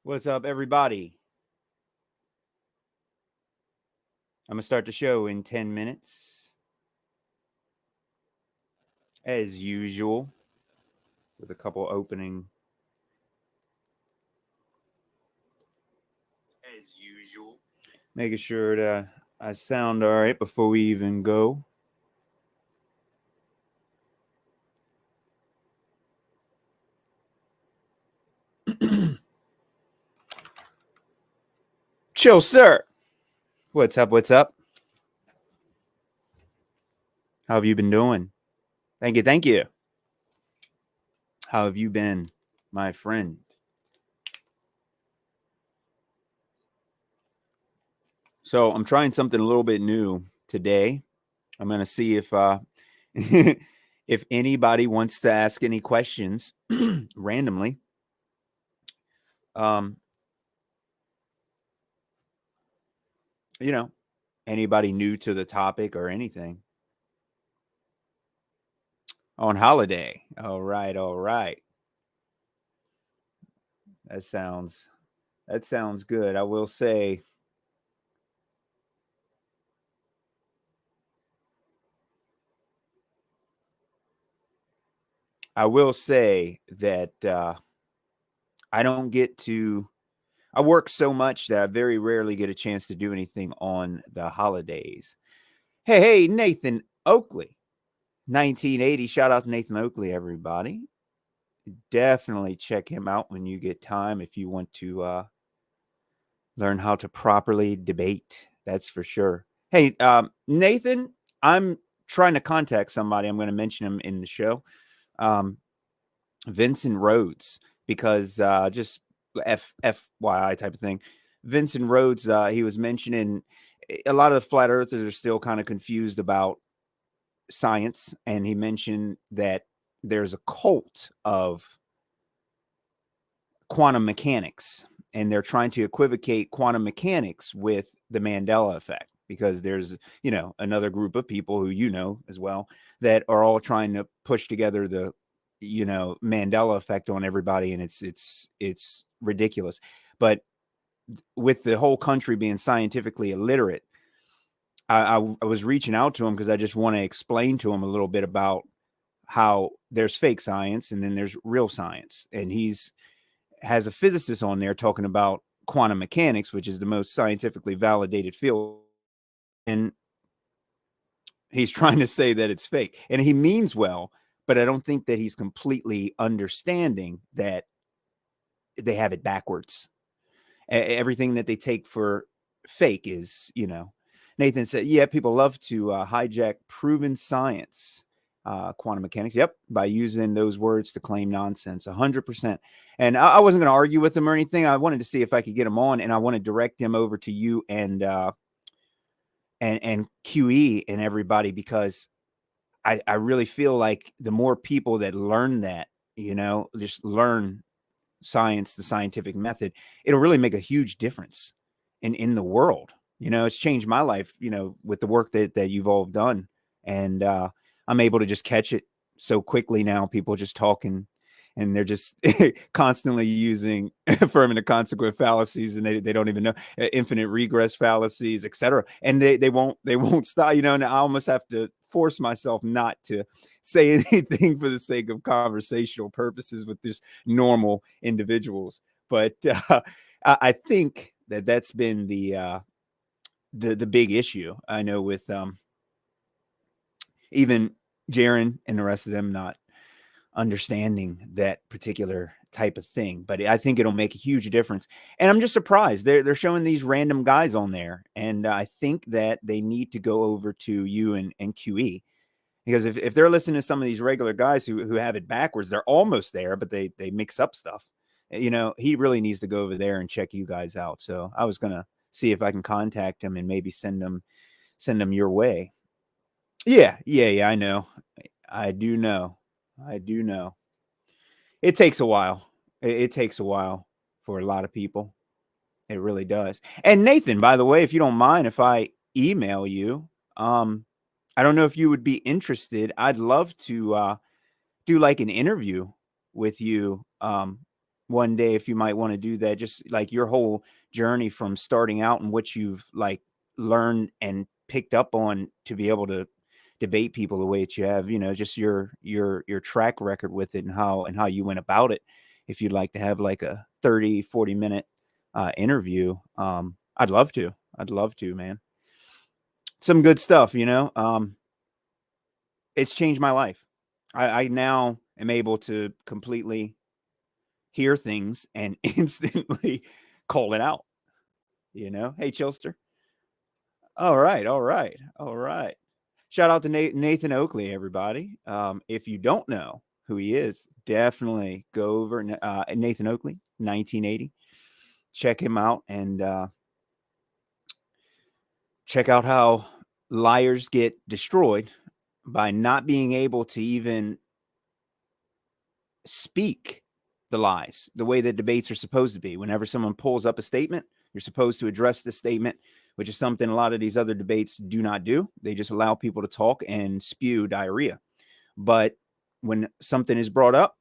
What's up, everybody? I'm going to start the show in 10 minutes, as usual, with a couple opening. As usual. Making sure that I sound all right before we even go. Chill, sir. What's up? What's up? How have you been doing? Thank you. Thank you. How have you been, my friend? So, I'm trying something a little bit new today. I'm going to see if if anybody wants to ask any questions randomly. Um, you know, anybody new to the topic or anything. On holiday. All right, all right. That sounds good. I will say that I don't get to I work so much that I very rarely get a chance to do anything on the holidays. Hey, Nathan Oakley. 1980. Shout out to Nathan Oakley, everybody. Definitely check him out when you get time if you want to learn how to properly debate. That's for sure. Hey, Nathan, I'm trying to contact somebody. I'm going to mention him in the show. Um, Vincent Rhodes, because just FYI type of thing. Vincent Rhodes, he was mentioning a lot of the flat earthers are still kind of confused about science. And he mentioned that there's a cult of quantum mechanics, and they're trying to equivocate quantum mechanics with the Mandela effect, because there's another group of people who as well that are all trying to push together the Mandela effect on everybody, and it's ridiculous. But with the whole country being scientifically illiterate, I was reaching out to him because I just want to explain to him a little bit about how there's fake science and then there's real science, and he's has a physicist on there talking about quantum mechanics, which is the most scientifically validated field. And he's trying to say that it's fake. And he means well, but I don't think that he's completely understanding that they have it backwards. Everything that they take for fake is, Nathan said, yeah, people love to hijack proven science, quantum mechanics. Yep. By using those words to claim nonsense, 100%. And I wasn't going to argue with him or anything. I wanted to see if I could get him on, and I want to direct him over to you and QE and everybody, because I really feel like the more people that learn that, just learn science, the scientific method, it'll really make a huge difference in the world. It's changed my life, with the work that you've all done. And I'm able to just catch it so quickly now. People just talking, and they're just constantly using affirmative and consequent fallacies, and they don't even know infinite regress fallacies, etc. And they won't stop, and I almost have to force myself not to say anything for the sake of conversational purposes with just normal individuals. But I think that's been the big issue. I know with even Jaron and the rest of them not understanding that particular type of thing. But I think it'll make a huge difference. And I'm just surprised they're showing these random guys on there. And I think that they need to go over to you and QE, because if they're listening to some of these regular guys who have it backwards, they're almost there, but they mix up stuff. He really needs to go over there and check you guys out. So I was gonna see if I can contact him and maybe send them your way. Yeah. I know. I do know. I do know. It takes a while. It takes a while for a lot of people. It really does. And Nathan, by the way, if you don't mind, if I email you, I don't know if you would be interested. I'd love to do like an interview with you one day if you might want to do that, just like your whole journey from starting out and what you've like learned and picked up on to be able to debate people the way that you have, just your track record with it and how you went about it. If you'd like to have like a 30-40 minute interview, I'd love to, man. Some good stuff. It's changed my life. I now am able to completely hear things and instantly call it out. Hey, Chilster. All right, all right, all right. Shout out to Nathan Oakley, everybody. If you don't know who he is, definitely go over Nathan Oakley, 1980. Check him out and check out how liars get destroyed by not being able to even speak the lies the way that debates are supposed to be. Whenever someone pulls up a statement, you're supposed to address the statement, which is something a lot of these other debates do not do. They just allow people to talk and spew diarrhea. But when something is brought up,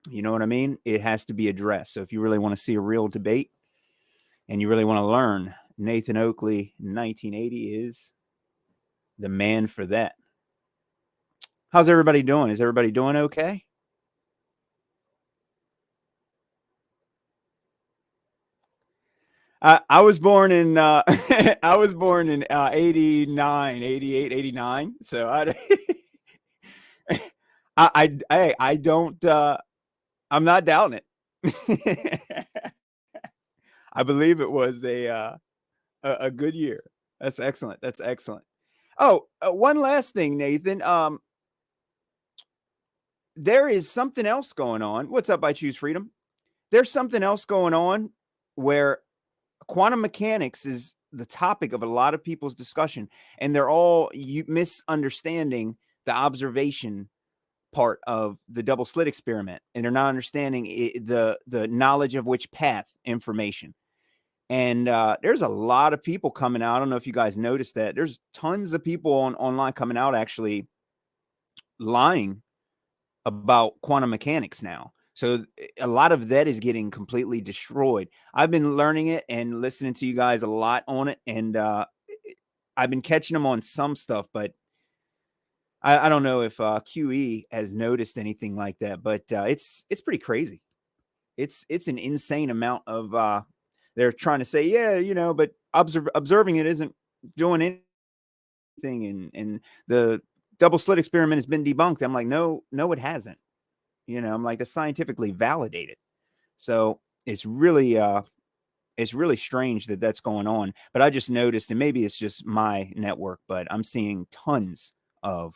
you know what I mean? It has to be addressed. So if you really want to see a real debate and you really want to learn, Nathan Oakley, 1980 is the man for that. How's everybody doing? Is everybody doing okay? I was born in I was born in 89, 88, 89. So I don't I'm not doubting it. I believe it was a good year. That's excellent. That's excellent. Oh, one last thing, Nathan. There is something else going on. What's up? I choose freedom. There's something else going on where quantum mechanics is the topic of a lot of people's discussion, and they're all misunderstanding the observation part of the double slit experiment, and they're not understanding the knowledge of which path information. And there's a lot of people coming out. I don't know if you guys noticed that. There's tons of people online coming out actually lying about quantum mechanics now. So a lot of that is getting completely destroyed. I've been learning it and listening to you guys a lot on it, and I've been catching them on some stuff, but I don't know if QE has noticed anything like that. But it's pretty crazy. It's an insane amount of they're trying to say, yeah, but observing it isn't doing anything, and the double slit experiment has been debunked. I'm like, no, it hasn't. I'm like, it's scientifically validated. So it's really strange that that's going on. But I just noticed, and maybe it's just my network, but I'm seeing tons of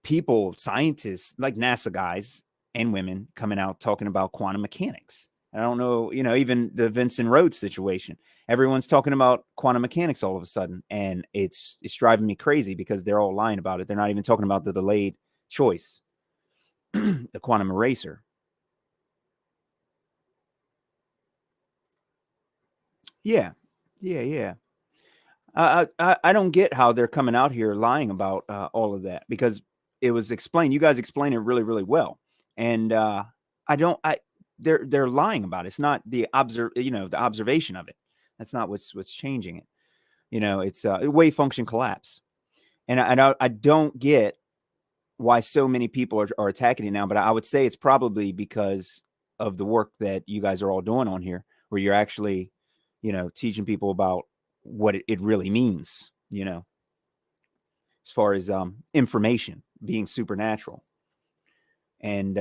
people, scientists, like NASA guys and women coming out talking about quantum mechanics. I don't know, even the Vincent Rhodes situation. Everyone's talking about quantum mechanics all of a sudden, and it's driving me crazy because they're all lying about it. They're not even talking about the delayed choice, the quantum eraser. Yeah. I don't get how they're coming out here lying about all of that, because it was explained. You guys explain it really, really well, and they're lying about it. It's not the observation of it. That's not what's changing it. It's wave function collapse, and I don't get why so many people are attacking it now. But I would say it's probably because of the work that you guys are all doing on here, where you're actually, teaching people about what it really means, as far as information being supernatural. And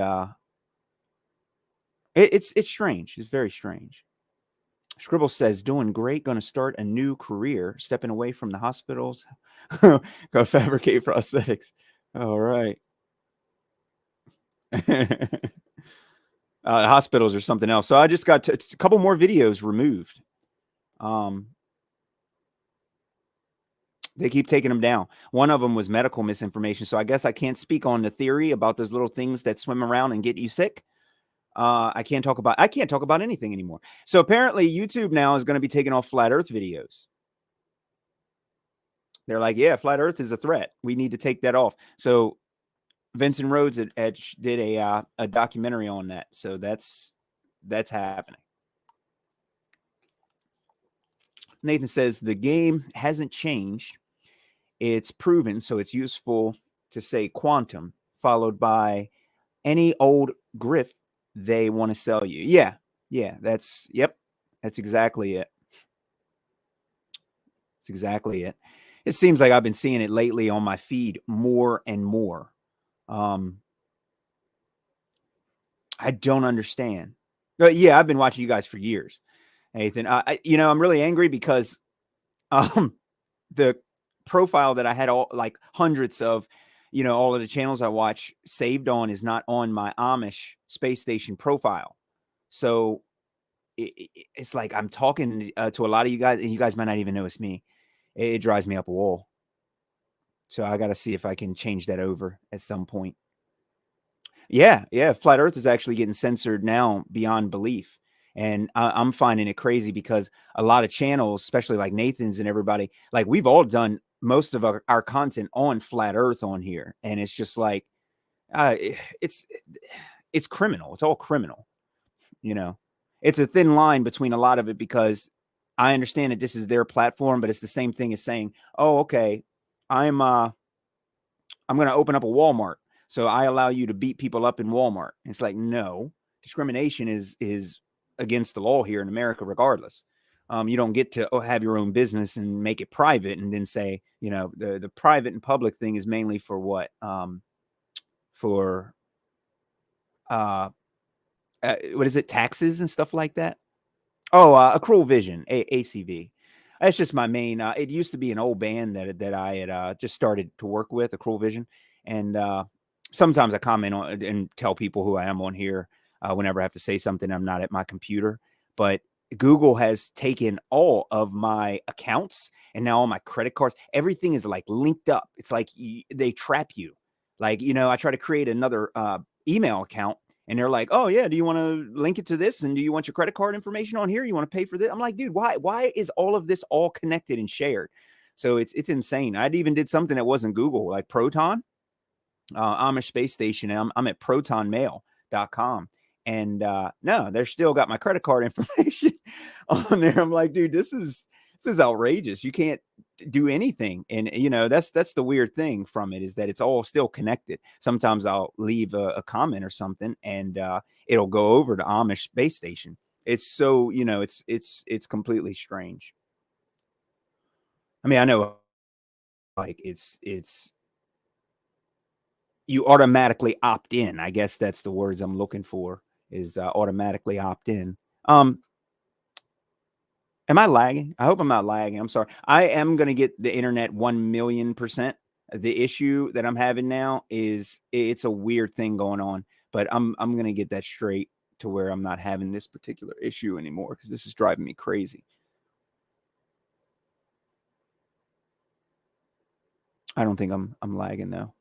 it's strange. It's very strange. Scribble says, doing great, going to start a new career, stepping away from the hospitals, go fabricate prosthetics. All right. Hospitals or something else. So I just got a couple more videos removed. They keep taking them down. One of them was medical misinformation. So I guess I can't speak on the theory about those little things that swim around and get you sick. I can't talk about anything anymore. So apparently YouTube now is going to be taking off flat earth videos. They're like, yeah, flat earth is a threat. We need to take that off. So Vincent Rhodes did a documentary on that, so that's happening. Nathan says the game hasn't changed. It's proven, so it's useful to say quantum, followed by any old grift they want to sell you. Yeah, that's exactly it. It's exactly it. It seems like I've been seeing it lately on my feed more and more. I don't understand. But yeah, I've been watching you guys for years, Nathan. I'm really angry because the profile that I had all like hundreds of, all of the channels I watch saved on is not on my Amish space station profile. So it's like I'm talking to a lot of you guys, and you guys might not even know it's me. It drives me up a wall. So I got to see if I can change that over at some point. Yeah, Flat Earth is actually getting censored now beyond belief. And I'm finding it crazy because a lot of channels, especially like Nathan's and everybody, like we've all done most of our content on Flat Earth on here. And it's just like, it's criminal. It's all criminal, you know. It's a thin line between a lot of it because I understand that this is their platform, but it's the same thing as saying, oh, okay, I'm going to open up a Walmart. So I allow you to beat people up in Walmart. It's like, no, discrimination is against the law here in America, regardless. You don't get to have your own business and make it private and then say, the private and public thing is mainly for what? For what is it? Taxes and stuff like that. Oh, Accrual Vision, ACV. That's just my main. It used to be an old band that I had just started to work with, Accrual Vision, and sometimes I comment on and tell people who I am on here whenever I have to say something. I'm not at my computer, but Google has taken all of my accounts and now all my credit cards. Everything is like linked up. It's like they trap you. Like, I try to create another email account. And they're like, oh, yeah, do you want to link it to this? And do you want your credit card information on here? You want to pay for this? I'm like, dude, why is all of this all connected and shared? So it's insane. I even did something that wasn't Google, like Proton, Amish space station. And I'm at protonmail.com. And no, they're still got my credit card information on there. I'm like, dude, this is outrageous. You can't do anything. And that's the weird thing from it, is that it's all still connected. Sometimes I'll leave a comment or something and it'll go over to Amish space station. It's so, it's completely strange. I mean, I know, like, it's you automatically opt in. I guess that's the words I'm looking for, is automatically opt in. Am I lagging? I hope I'm not lagging. I'm sorry. I am going to get the internet 1,000,000%. The issue that I'm having now is it's a weird thing going on, but I'm going to get that straight to where I'm not having this particular issue anymore, because this is driving me crazy. I don't think I'm lagging though.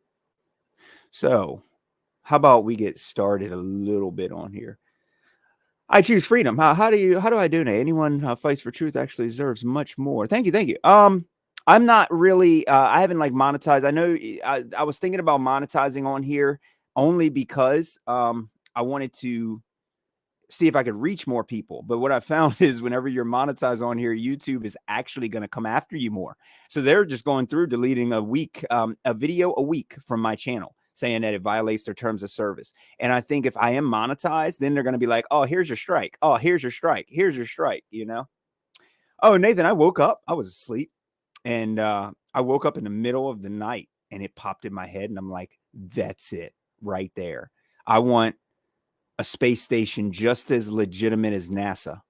So how about we get started a little bit on here? I choose freedom. How do I donate? Anyone fights for truth actually deserves much more. Thank you. I'm not really. I haven't like monetized. I know I was thinking about monetizing on here only because I wanted to see if I could reach more people. But what I found is whenever you're monetized on here, YouTube is actually going to come after you more. So they're just going through deleting a video a week from my channel, saying that it violates their terms of service. And I think if I am monetized, then they're going to be like, oh, here's your strike. Oh, here's your strike. Here's your strike, Oh, Nathan, I woke up. I was asleep. And I woke up in the middle of the night and it popped in my head. And I'm like, that's it right there. I want a space station just as legitimate as NASA.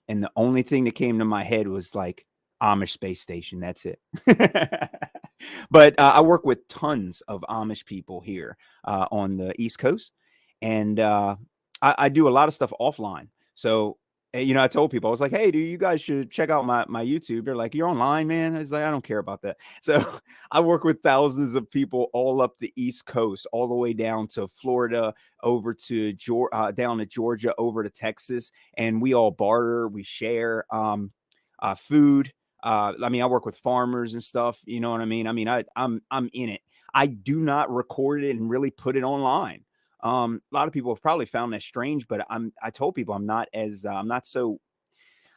And the only thing that came to my head was like Amish space station. That's it. But I work with tons of Amish people here on the East Coast. And I do a lot of stuff offline. So, I told people, I was like, hey, you guys should check out my YouTube. They're like, you're online, man. I was like, I don't care about that. So I work with thousands of people all up the East Coast, all the way down to Florida, over to down to Georgia, over to Texas. And we all barter, we share food. I mean, I work with farmers and stuff. You know what I mean? I mean, I'm in it. I do not record it and really put it online. A lot of people have probably found that strange, but I told people I'm not as I'm not so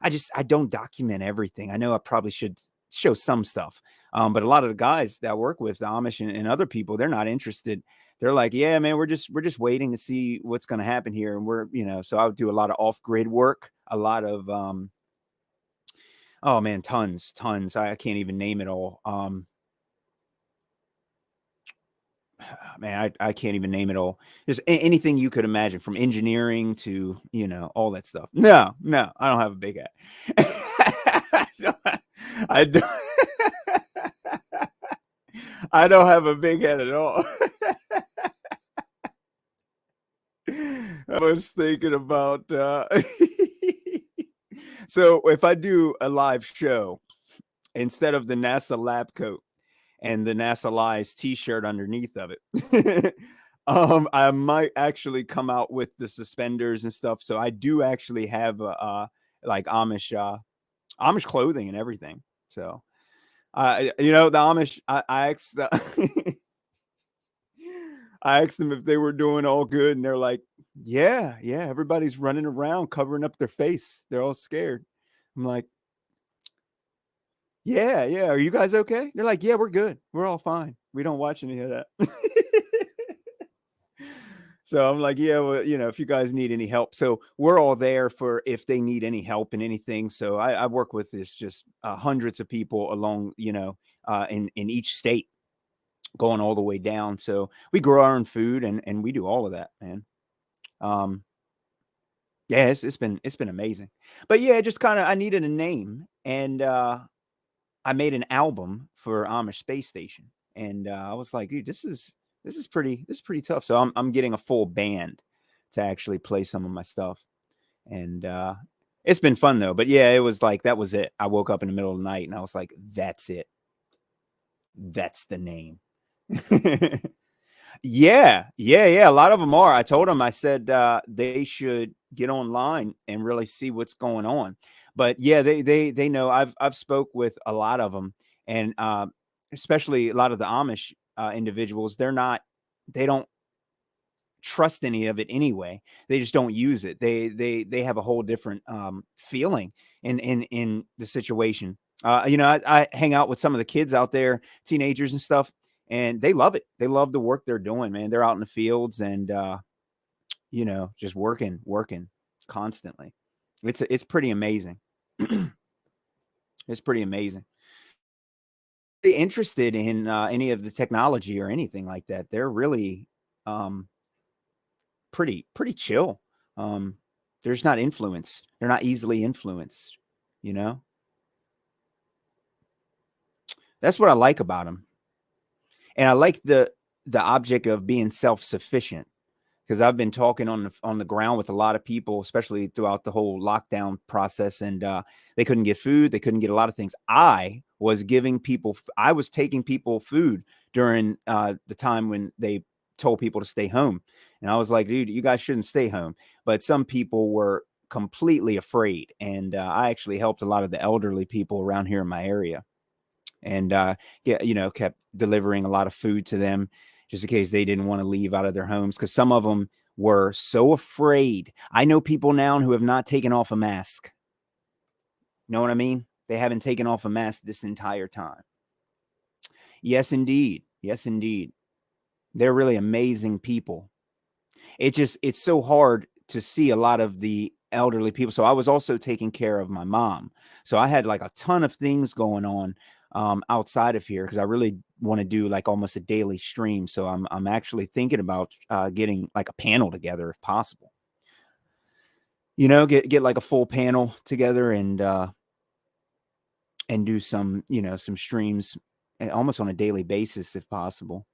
I don't document everything. I know I probably should show some stuff. But a lot of the guys that I work with, the Amish and other people, they're not interested. They're like, yeah, man, we're just waiting to see what's going to happen here. And so I would do a lot of off grid work, a lot of, oh man, tons. I can't even name it all. Man, I can't even name it all. Just anything you could imagine, from engineering to all that stuff. No, I don't have a big hat. I don't. I don't have a big head at all. I was thinking about. So if I do a live show, instead of the NASA lab coat and the NASA Lies T-shirt underneath of it, I might actually come out with the suspenders and stuff. So I do actually have like Amish clothing and everything. So the Amish, I asked I asked them if they were doing all good, and they're like, yeah, everybody's running around covering up their face. They're all scared. I'm like, yeah. Are you guys okay? They're like, yeah, we're good. We're all fine. We don't watch any of that. So I'm like, yeah, well, if you guys need any help. So we're all there for if they need any help in anything. So I work with this just hundreds of people along, in each state, going all the way down. So we grow our own food and we do all of that, man. Um, yeah, it's been amazing. But yeah, just kind of I needed a name, and I made an album for Amish Space Station, and I was like, dude, this is pretty tough. So I'm getting a full band to actually play some of my stuff, and it's been fun though. But yeah, it was like that was it. I woke up in the middle of the night and I was like, that's it. That's the name. Yeah. A lot of them are. I told them, I said they should get online and really see what's going on. But yeah, they know. I've spoke with a lot of them, and especially a lot of the Amish individuals. They don't trust any of it anyway. They just don't use it. They have a whole different feeling in the situation. I hang out with some of the kids out there, teenagers and stuff, and they love it. They love the work they're doing, man. They're out in the fields and just working constantly. It's pretty amazing. It's pretty amazing. They interested in any of the technology or anything like that. They're really um pretty chill. Um, they're just not influenced. They're not easily influenced. You know, that's what I like about them, and I like the object of being self sufficient. Because I've been talking on the ground with a lot of people, especially throughout the whole lockdown process, and they couldn't get food, they couldn't get a lot of things. I was taking people food during the time when they told people to stay home, and I was like, dude, you guys shouldn't stay home. But some people were completely afraid, and I actually helped a lot of the elderly people around here in my area, and kept delivering a lot of food to them just in case they didn't want to leave out of their homes, because some of them were so afraid. I know people now who have not taken off a mask. Know what I mean? They haven't taken off a mask this entire time. Yes, indeed. Yes, indeed. They're really amazing people. It's so hard to see a lot of the elderly people. So I was also taking care of my mom. So I had like a ton of things going on outside of here, because I really want to do like almost a daily stream. So I'm actually thinking about getting like a panel together if possible. Get like a full panel together and do some streams almost on a daily basis if possible,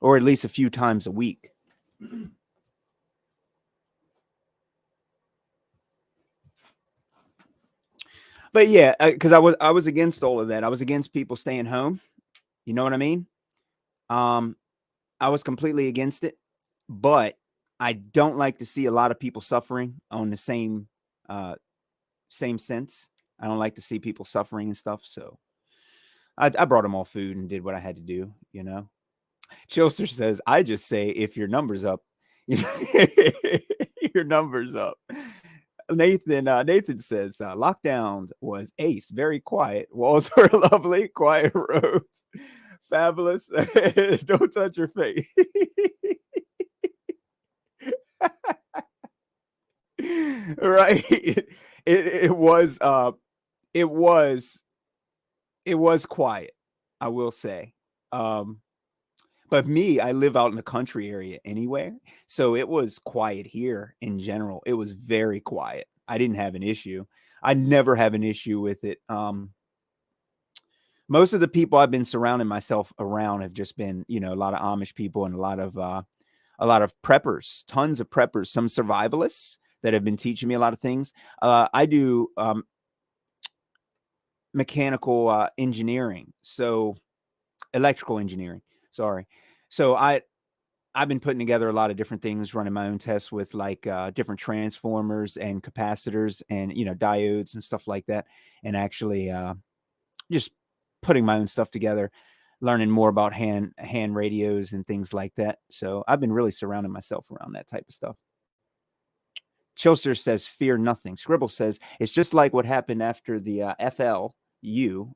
or at least a few times a week. But yeah, because I was against all of that. I was against people staying home. You know what I mean? Um, I was completely against it, but I don't like to see a lot of people suffering on the same sense. I don't like to see people suffering and stuff. So I brought them all food and did what I had to do. Chilster says, I just say if your number's up, your number's up. Nathan says, lockdowns was ace, very quiet. Walls were lovely, quiet roads. Fabulous. Don't touch your face. Right. It was it was quiet, I will say. But me, I live out in the country area anyway, so it was quiet here in general. It was very quiet. I didn't have an issue. I never have an issue with it. Most of the people I've been surrounding myself around have just been, a lot of Amish people and a lot of preppers, tons of preppers, some survivalists that have been teaching me a lot of things. I do mechanical engineering, so electrical engineering. Sorry. So I've been putting together a lot of different things, running my own tests with like different transformers and capacitors and diodes and stuff like that, and actually just putting my own stuff together, learning more about hand radios and things like that. So I've been really surrounding myself around that type of stuff. Chilster says, fear nothing. Scribble says, it's just like what happened after the FLU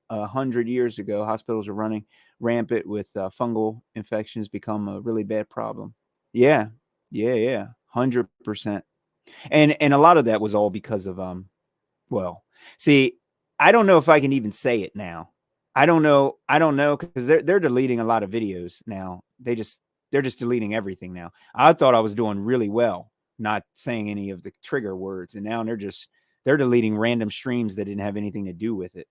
100 years ago. Hospitals are running rampant with fungal infections, become a really bad problem. Yeah, 100%. And a lot of that was all because of well, see, I don't know if I can even say it now. I don't know because they're deleting a lot of videos now. They're just deleting everything now. I thought I was doing really well, not saying any of the trigger words, and now they're deleting random streams that didn't have anything to do with it.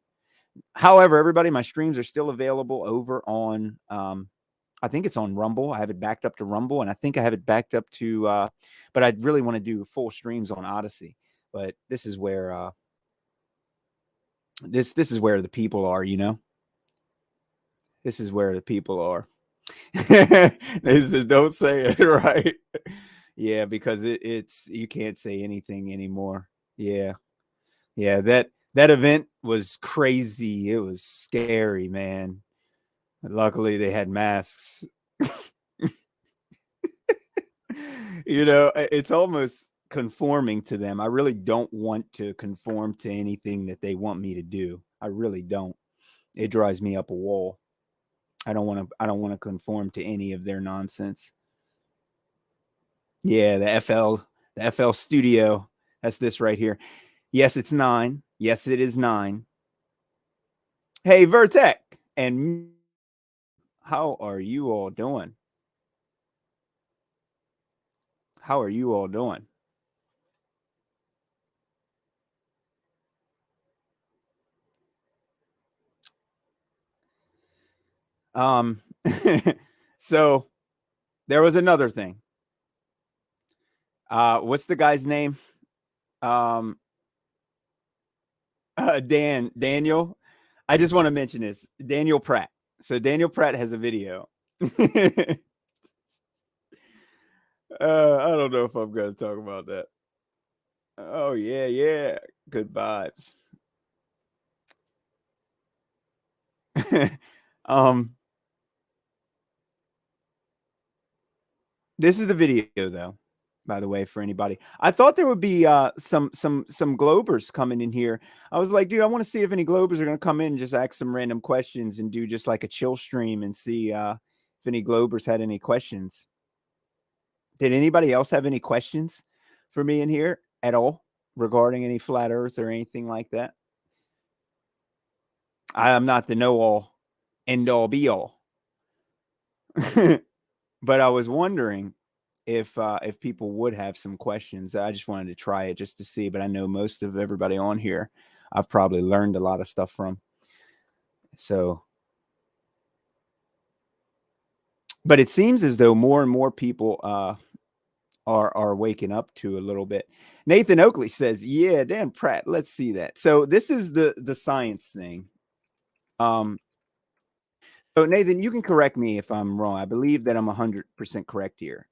However, everybody, my streams are still available over on I think it's on Rumble. I have it backed up to Rumble, and I think I have it backed up to but I'd really want to do full streams on Odyssey. But this is where this is where the people are, This is where the people are. This is, don't say it, right? Yeah, because it's you can't say anything anymore. Yeah. Yeah, that event was crazy. It was scary, man. Luckily they had masks. It's almost conforming to them. I really don't want to conform to anything that they want me to do. I really don't. It drives me up a wall. I don't want to conform to any of their nonsense. Yeah, the FL studio. That's this right here. Yes, it's 9. Yes, it is 9. Hey, Vertec, and how are you all doing? How are you all doing? So there was another thing. What's the guy's name? Daniel. I just want to mention this. Daniel Pratt. So Daniel Pratt has a video. I don't know if I'm going to talk about that. Oh yeah. Good vibes. This is the video though, by the way, for anybody. I thought there would be some Globers coming in here. I was like, dude, I want to see if any Globers are going to come in and just ask some random questions and do just like a chill stream and see if any Globers had any questions. Did anybody else have any questions for me in here at all regarding any flat earth or anything like that? I am not the know-all, end-all, be-all. But I was wondering if people would have some questions. I just wanted to try it just to see, but I know most of everybody on here, I've probably learned a lot of stuff from. So, but it seems as though more and more people are waking up to a little bit. Nathan Oakley says, "Yeah, Dan Pratt, let's see that." So this is the science thing. So Nathan, you can correct me if I'm wrong. I believe that I'm 100% correct here.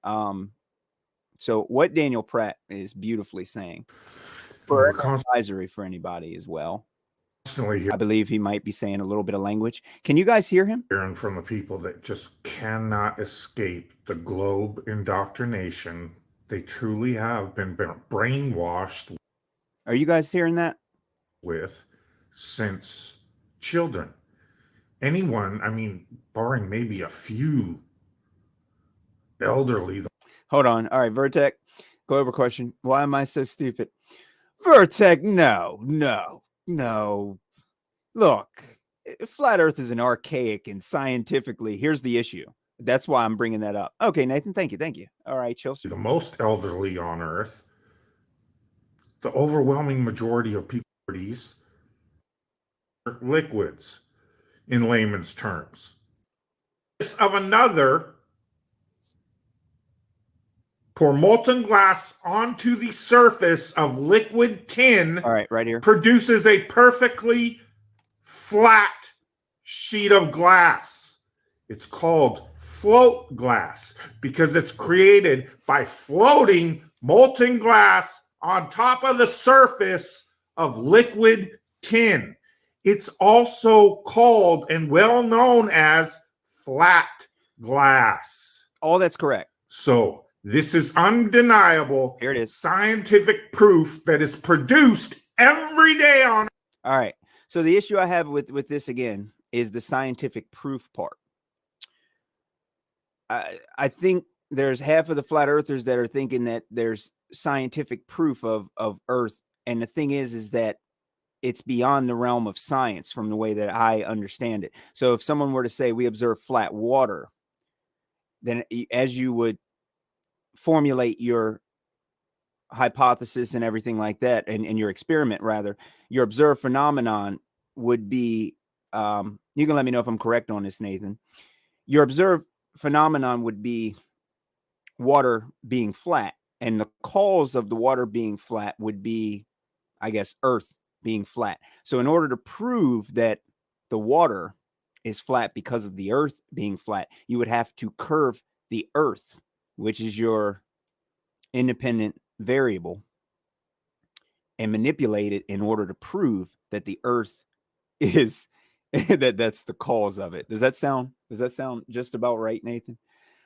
So what Daniel Pratt is beautifully saying for an advisory for anybody as well. constantly I believe he might be saying a little bit of language. Can you guys hear him? hearing from the people that just cannot escape the globe indoctrination. They truly have been brainwashed. Are you guys hearing that? With since children. Anyone, I mean, barring maybe a few elderly. Hold on. All right, Vertec, global question. Why am I so stupid? Vertec, no. Look, flat Earth is an archaic and scientifically. Here's the issue. That's why I'm bringing that up. Okay, Nathan, thank you. All right, Chelsea. The most elderly on Earth, the overwhelming majority of people are liquids, in layman's terms. Of another, pour molten glass onto the surface of liquid tin. All right, right here. Produces a perfectly flat sheet of glass. It's called float glass because it's created by floating molten glass on top of the surface of liquid tin. It's also called and well known as flat glass. All that's correct. So this is undeniable. Here it is. Scientific proof that is produced every day on. All right. So the issue I have with this again is the scientific proof part. I think there's half of the flat earthers that are thinking that there's scientific proof of Earth. And the thing is that it's beyond the realm of science from the way that I understand it. So if someone were to say we observe flat water, then as you would formulate your hypothesis and everything like that, and your experiment rather, your observed phenomenon would be, you can let me know if I'm correct on this, Nathan. Your observed phenomenon would be water being flat, and the cause of the water being flat would be, I guess, Earth being flat. So in order to prove that the water is flat because of the Earth being flat, you would have to curve the Earth, which is your independent variable, and manipulate it in order to prove that the Earth is that's the cause of it. Does that sound just about right, Nathan?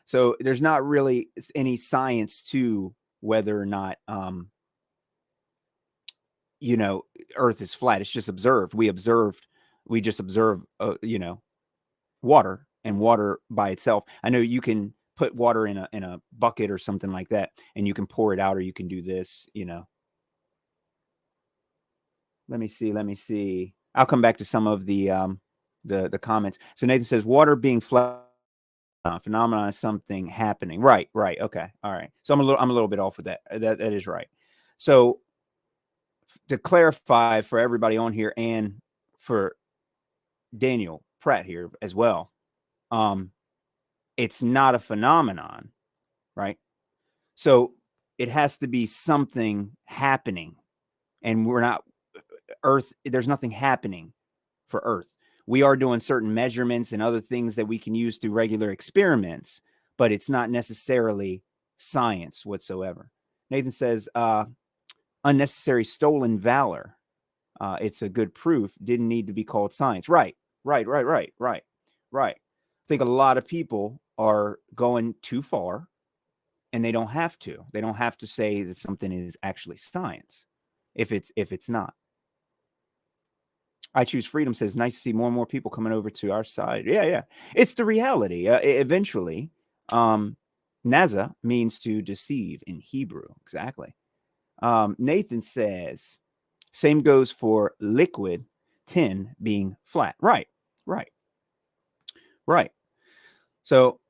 So there's not really any science to whether or not Earth is flat. It's just observed. We just observe water, and water by itself. I know you can put water in a bucket or something like that, and you can pour it out, or you can do this, Let me see. I'll come back to some of the comments. So Nathan says water being flat phenomenon is something happening. Right. Okay. All right. So I'm a little bit off with that. That is right. So to clarify for everybody on here and for Daniel Pratt here as well, it's not a phenomenon, right? So it has to be something happening, and Earth, there's nothing happening for Earth. We are doing certain measurements and other things that we can use through regular experiments, but it's not necessarily science whatsoever. Nathan says, unnecessary stolen valor. It's a good proof. Didn't need to be called science. Right. I think a lot of people are going too far, and they don't have to. They don't have to say that something is actually science if it's not. I Choose Freedom says, nice to see more and more people coming over to our side. Yeah. It's the reality. Eventually, Naza means to deceive in Hebrew. Exactly. Nathan says, same goes for liquid tin being flat. Right. So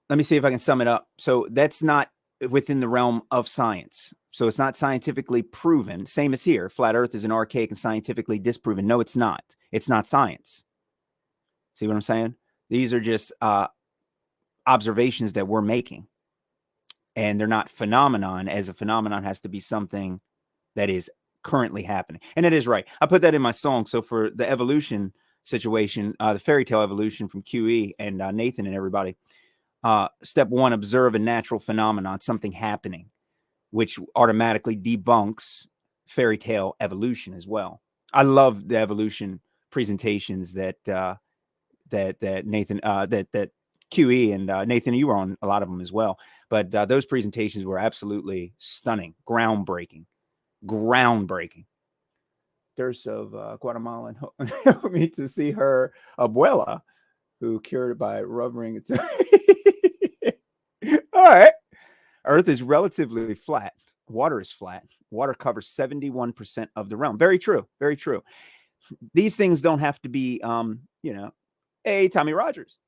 let me see if I can sum it up. So that's not within the realm of science. So it's not scientifically proven. Same as here. Flat Earth is an archaic and scientifically disproven. No, it's not. It's not science. See what I'm saying? These are just observations that we're making. And they're not phenomenon, as a phenomenon has to be something that is currently happening. And it is right. I put that in my song. So for the evolution situation, the fairy tale evolution from QE and Nathan and everybody, step one, observe a natural phenomenon, something happening, which automatically debunks fairy tale evolution as well. I love the evolution presentations that Nathan, that QE and Nathan, you were on a lot of them as well. But those presentations were absolutely stunning, groundbreaking. There's of Guatemalan helped me to see her abuela, who cured by rubbering. All right. Earth is relatively flat. Water is flat. Water covers 71% of the realm. Very true. Very true. These things don't have to be, hey, Tommy Rogers.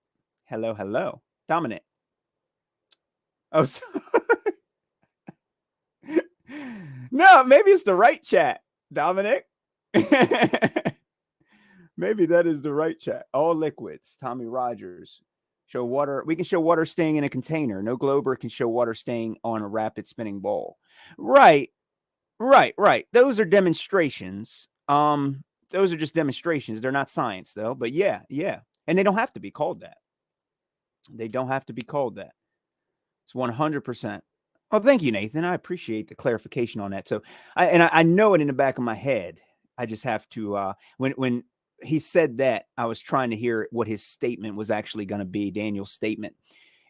Hello, hello. Dominic. Oh, no, maybe it's the right chat, Dominic. Maybe that is the right chat. All liquids, Tommy Rogers. Show water. We can show water staying in a container. No glober can show water staying on a rapid spinning ball. Right. Those are demonstrations. Those are just demonstrations. They're not science, though. But yeah. And they don't have to be called that. They don't have to be called that. It's 100%. Oh, thank you, Nathan. I appreciate the clarification on that. So, I know it in the back of my head. I just have to, when he said that, I was trying to hear what his statement was actually going to be, Daniel's statement.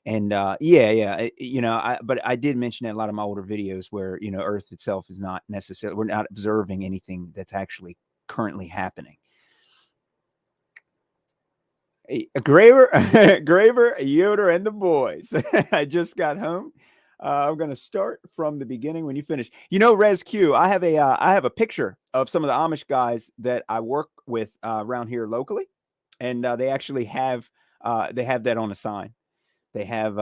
And but I did mention that in a lot of my older videos where, Earth itself is not necessarily, we're not observing anything that's actually currently happening. Graver, Yoder, and the boys. I just got home. I'm going to start from the beginning when you finish. Res Q, I have a picture of some of the Amish guys that I work with around here locally, and they actually have that on a sign. They have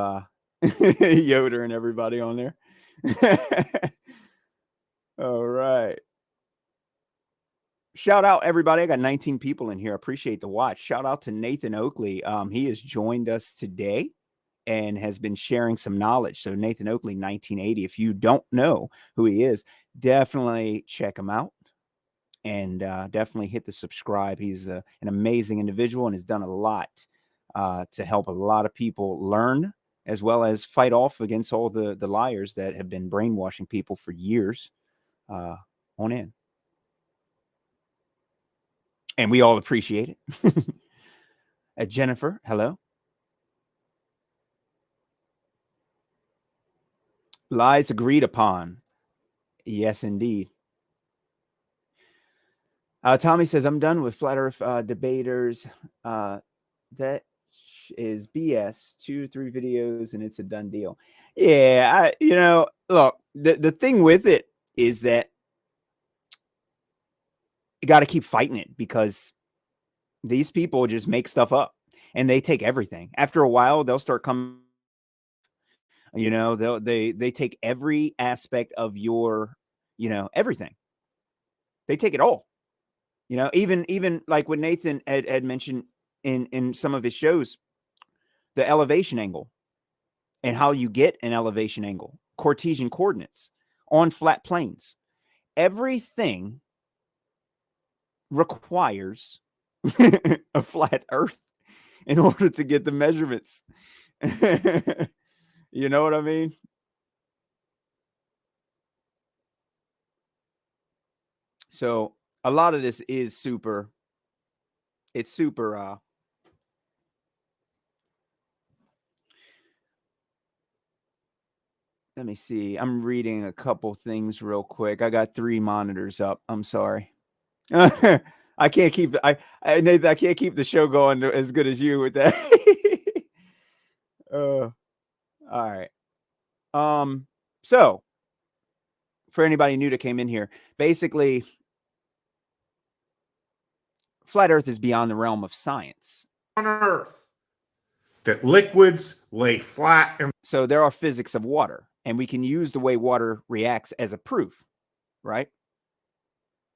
Yoder and everybody on there. All right. Shout out everybody. I got 19 people in here. Appreciate the watch. Shout out to Nathan Oakley. He has joined us today and has been sharing some knowledge. So Nathan Oakley, 1980. If you don't know who he is, definitely check him out and definitely hit the subscribe. He's an amazing individual and has done a lot to help a lot of people learn, as well as fight off against all the liars that have been brainwashing people for years on end. And we all appreciate it. Jennifer, hello. Lies agreed upon. Yes, indeed. Tommy says, I'm done with flat earth debaters. That is BS. 2-3 videos and it's a done deal. Yeah, look, the thing with it is that you got to keep fighting it, because these people just make stuff up and they take everything. After a while, they'll start coming. They take every aspect of your, everything. They take it all. Even like what Nathan had mentioned in some of his shows, the elevation angle and how you get an elevation angle, Cartesian coordinates on flat planes. Everything requires a flat earth in order to get the measurements. You know what I mean? So a lot of this is super let me see. I'm reading a couple things real quick. I got 3 monitors up. I'm sorry. I can't keep Nathan, I can't keep the show going as good as you with that. All right. So for anybody new that came in here, basically flat earth is beyond the realm of science. On Earth, that liquids lay flat. So there are physics of water, and we can use the way water reacts as a proof, right?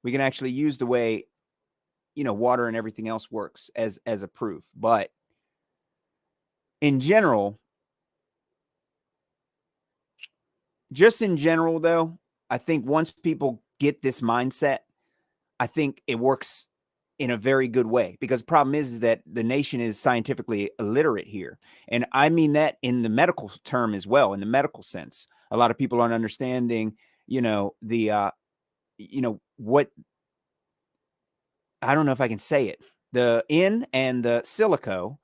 We can actually use the way, water and everything else works as a proof. But in general, though, I think once people get this mindset, I think it works in a very good way, because the problem is that the nation is scientifically illiterate here. And I mean that in the medical term as well, in the medical sense. A lot of people aren't understanding, what I don't know if I can say it, the in and the silico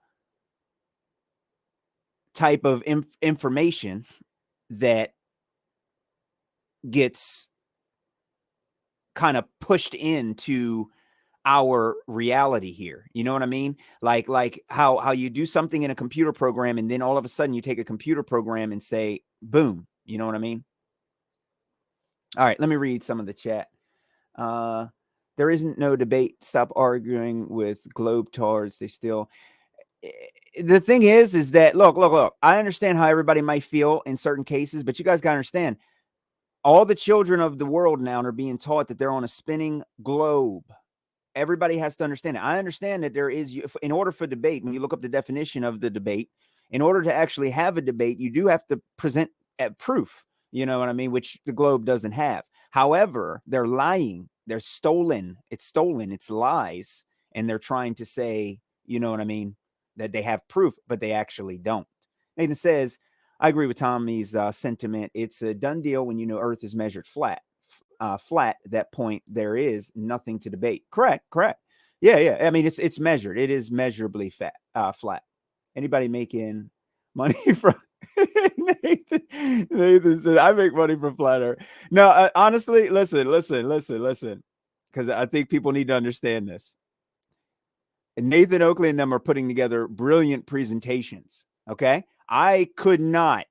type of information that gets kind of pushed into our reality here. You know what I mean? Like how you do something in a computer program and then all of a sudden you take a computer program and say, boom. You know what I mean? All right, let me read some of the chat. There isn't no debate. Stop arguing with globetards. They still. The thing is that look. I understand how everybody might feel in certain cases, but you guys got to understand. All the children of the world now are being taught that they're on a spinning globe. Everybody has to understand it. I understand that there is, in order for debate, when you look up the definition of the debate, in order to actually have a debate, you do have to present proof, you know what I mean, which the globe doesn't have. However, they're lying. They're stolen. It's lies. And they're trying to say, you know what I mean, that they have proof, but they actually don't. Nathan says, I agree with Tommy's sentiment. It's a done deal when you know Earth is measured flat. Flat at that point, there is nothing to debate. Correct. Yeah. I mean, it's measured. It is measurably flat. Anybody making money from Nathan says, I make money from flat Earth. No, honestly, listen, because I think people need to understand this. And Nathan Oakley and them are putting together brilliant presentations. Okay. I could not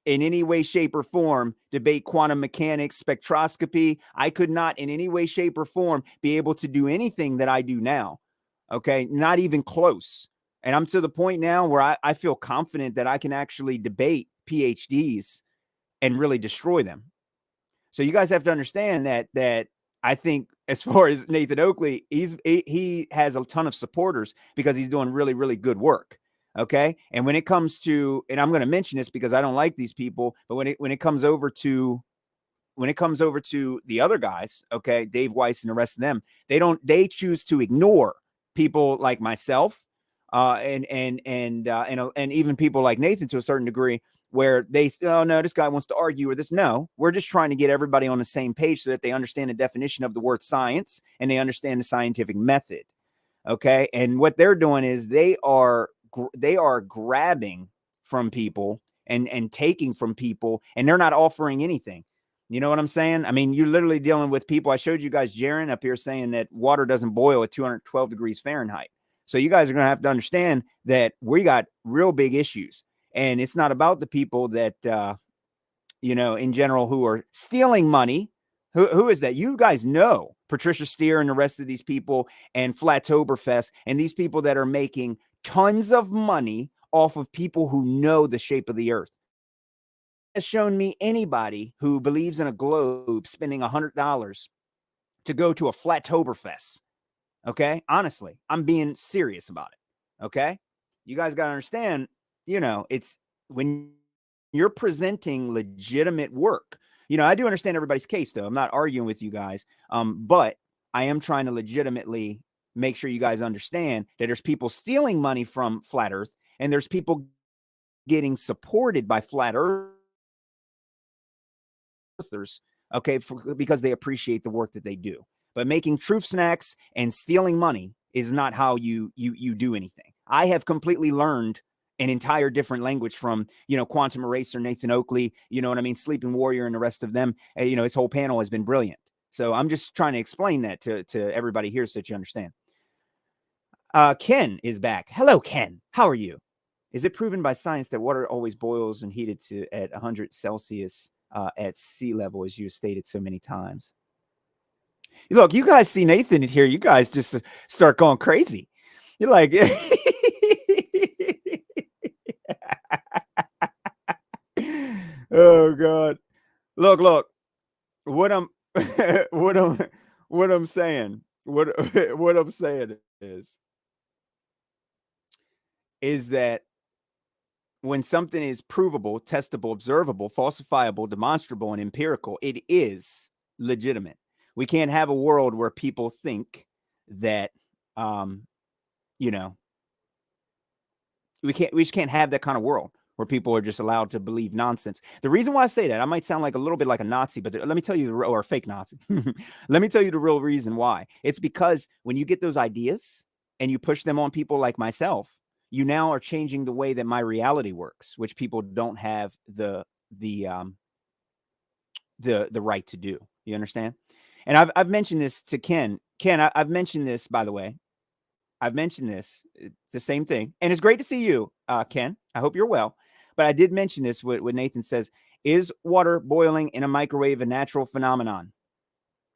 in any way, shape, or form debate quantum mechanics, spectroscopy. I could not in any way, shape, or form be able to do anything that I do now. Okay. Not even close. And I'm to the point now where I feel confident that I can actually debate PhDs and really destroy them. So you guys have to understand that I think as far as Nathan Oakley, he has a ton of supporters because he's doing really, really good work. Okay. And when it comes to, and I'm going to mention this because I don't like these people, but when it comes over to the other guys, okay, Dave Weiss and the rest of them, they choose to ignore people like myself, and even people like Nathan to a certain degree, where they, oh no, this guy wants to argue or this. No, we're just trying to get everybody on the same page so that they understand the definition of the word science and they understand the scientific method. Okay. And what they're doing is they are grabbing from people and taking from people, and they're not offering anything. You know what I'm saying? I mean, you're literally dealing with people. I showed you guys Jaron up here saying that water doesn't boil at 212 degrees Fahrenheit. So you guys are going to have to understand that we got real big issues. And it's not about the people that, in general, who are stealing money. Who is that? You guys know Patricia Steer and the rest of these people and Flattoberfest and these people that are making tons of money off of people who know the shape of the earth. Has shown me anybody who believes in a globe spending $100 to go to a Flattoberfest. Okay. Honestly, I'm being serious about it. Okay. You guys got to understand, it's when you're presenting legitimate work. I do understand everybody's case, though. I'm not arguing with you guys. But I am trying to legitimately make sure you guys understand that there's people stealing money from Flat Earth and there's people getting supported by Flat Earthers, okay, because they appreciate the work that they do. But making truth snacks and stealing money is not how you do anything. I have completely learned an entire different language from, Quantum Eraser, Nathan Oakley, you know what I mean, Sleeping Warrior and the rest of them. His whole panel has been brilliant. So I'm just trying to explain that to everybody here so that you understand. Ken is back. Hello, Ken. How are you? Is it proven by science that water always boils when heated at 100 Celsius at sea level, as you stated so many times? Look, you guys see Nathan in here. You guys just start going crazy. You're like, oh God. Look. What I'm saying is that when something is provable, testable, observable, falsifiable, demonstrable, and empirical, it is legitimate. We can't have a world where people think that, we just can't have that kind of world where people are just allowed to believe nonsense. The reason why I say that, I might sound like a little bit like a Nazi, but let me tell you, or a fake Nazi. Let me tell you the real reason why. It's because when you get those ideas and you push them on people like myself, you now are changing the way that my reality works, which people don't have the right to do. You understand? And I've mentioned this to Ken. Ken, I've mentioned this, by the way. I've mentioned this, the same thing. And it's great to see you, Ken. I hope you're well. But I did mention this, what Nathan says. Is water boiling in a microwave a natural phenomenon?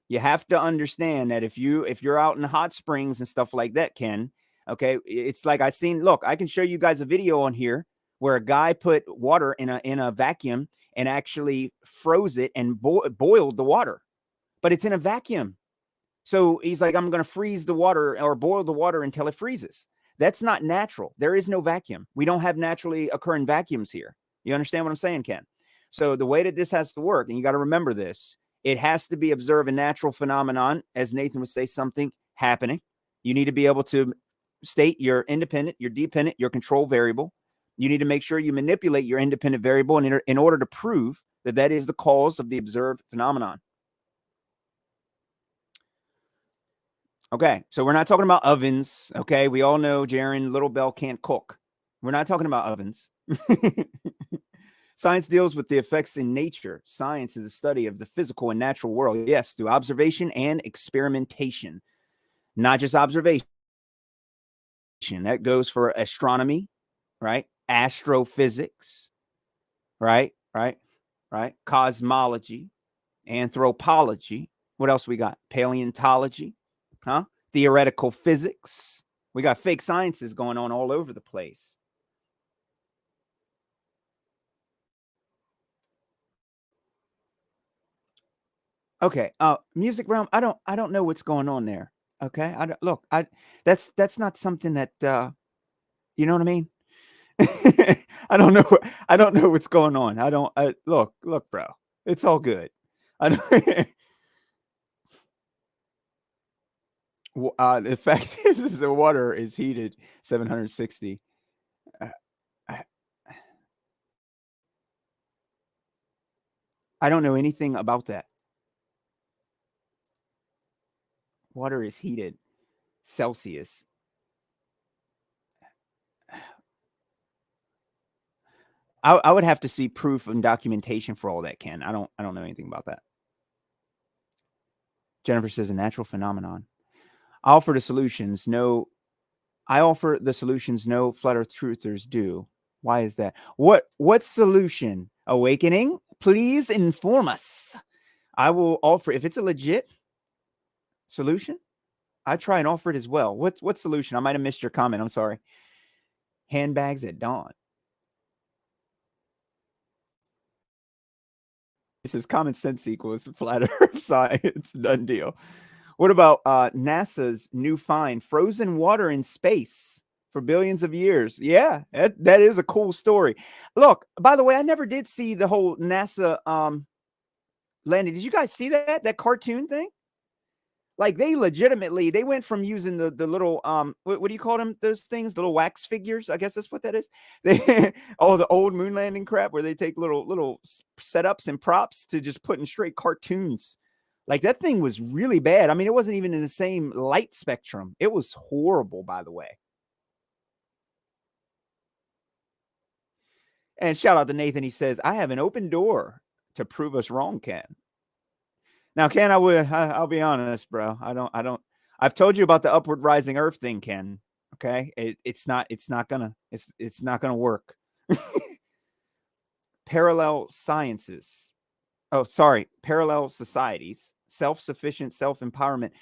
You have to understand that if you're out in hot springs and stuff like that, Ken, okay, it's like look, I can show you guys a video on here where a guy put water in a vacuum and actually froze it and boiled the water. But it's in a vacuum. So he's like, I'm going to freeze the water or boil the water until it freezes. That's not natural. There is no vacuum. We don't have naturally occurring vacuums here. You understand what I'm saying, Ken? So the way that this has to work, and you got to remember this, it has to be observe a natural phenomenon, as Nathan would say, something happening. You need to be able to state your independent, your dependent, your control variable. You need to make sure you manipulate your independent variable in order to prove that that is the cause of the observed phenomenon. Okay, so we're not talking about ovens. Okay, we all know Jaron Little Bell can't cook. We're not talking about ovens. Science deals with the effects in nature. Science is the study of the physical and natural world. Yes, through observation and experimentation, not just observation. That goes for astronomy, right? Astrophysics, right? Cosmology, anthropology. What else we got? Paleontology. Huh? Theoretical physics. We got fake sciences going on all over the place. Okay. Music realm. I don't know what's going on there. Okay. That's not something that you know what I mean? I don't know. I don't know what's going on. Look, bro. It's all good. I don't the fact is the water is heated 760. I don't know anything about that. Water is heated Celsius. I would have to see proof and documentation for all that, Ken. I don't know anything about that. Jennifer says a natural phenomenon. I offer the solutions no flat earth truthers do. Why is that? What solution? Awakening? Please inform us. I will offer, if it's a legit solution, I try and offer it as well. What solution? I might have missed your comment. I'm sorry. Handbags at dawn. This is common sense equals flat earth science. Done deal. What about NASA's new find, frozen water in space for billions of years? Yeah, that is a cool story. Look, by the way, I never did see the whole NASA landing. Did you guys see that cartoon thing? Like they went from using the little what do you call them, those things, the little wax figures, I guess that's what that is. They all the old moon landing crap where they take little setups and props to just putting straight cartoons. Like that thing was really bad. I mean, it wasn't even in the same light spectrum. It was horrible, by the way. And shout out to Nathan. He says, I have an open door to prove us wrong, Ken. Now, Ken, I'll be honest, bro. I've told you about the upward rising earth thing, Ken. Okay. It's not gonna work. Parallel sciences. Oh, sorry. Parallel societies, self-sufficient, self-empowerment,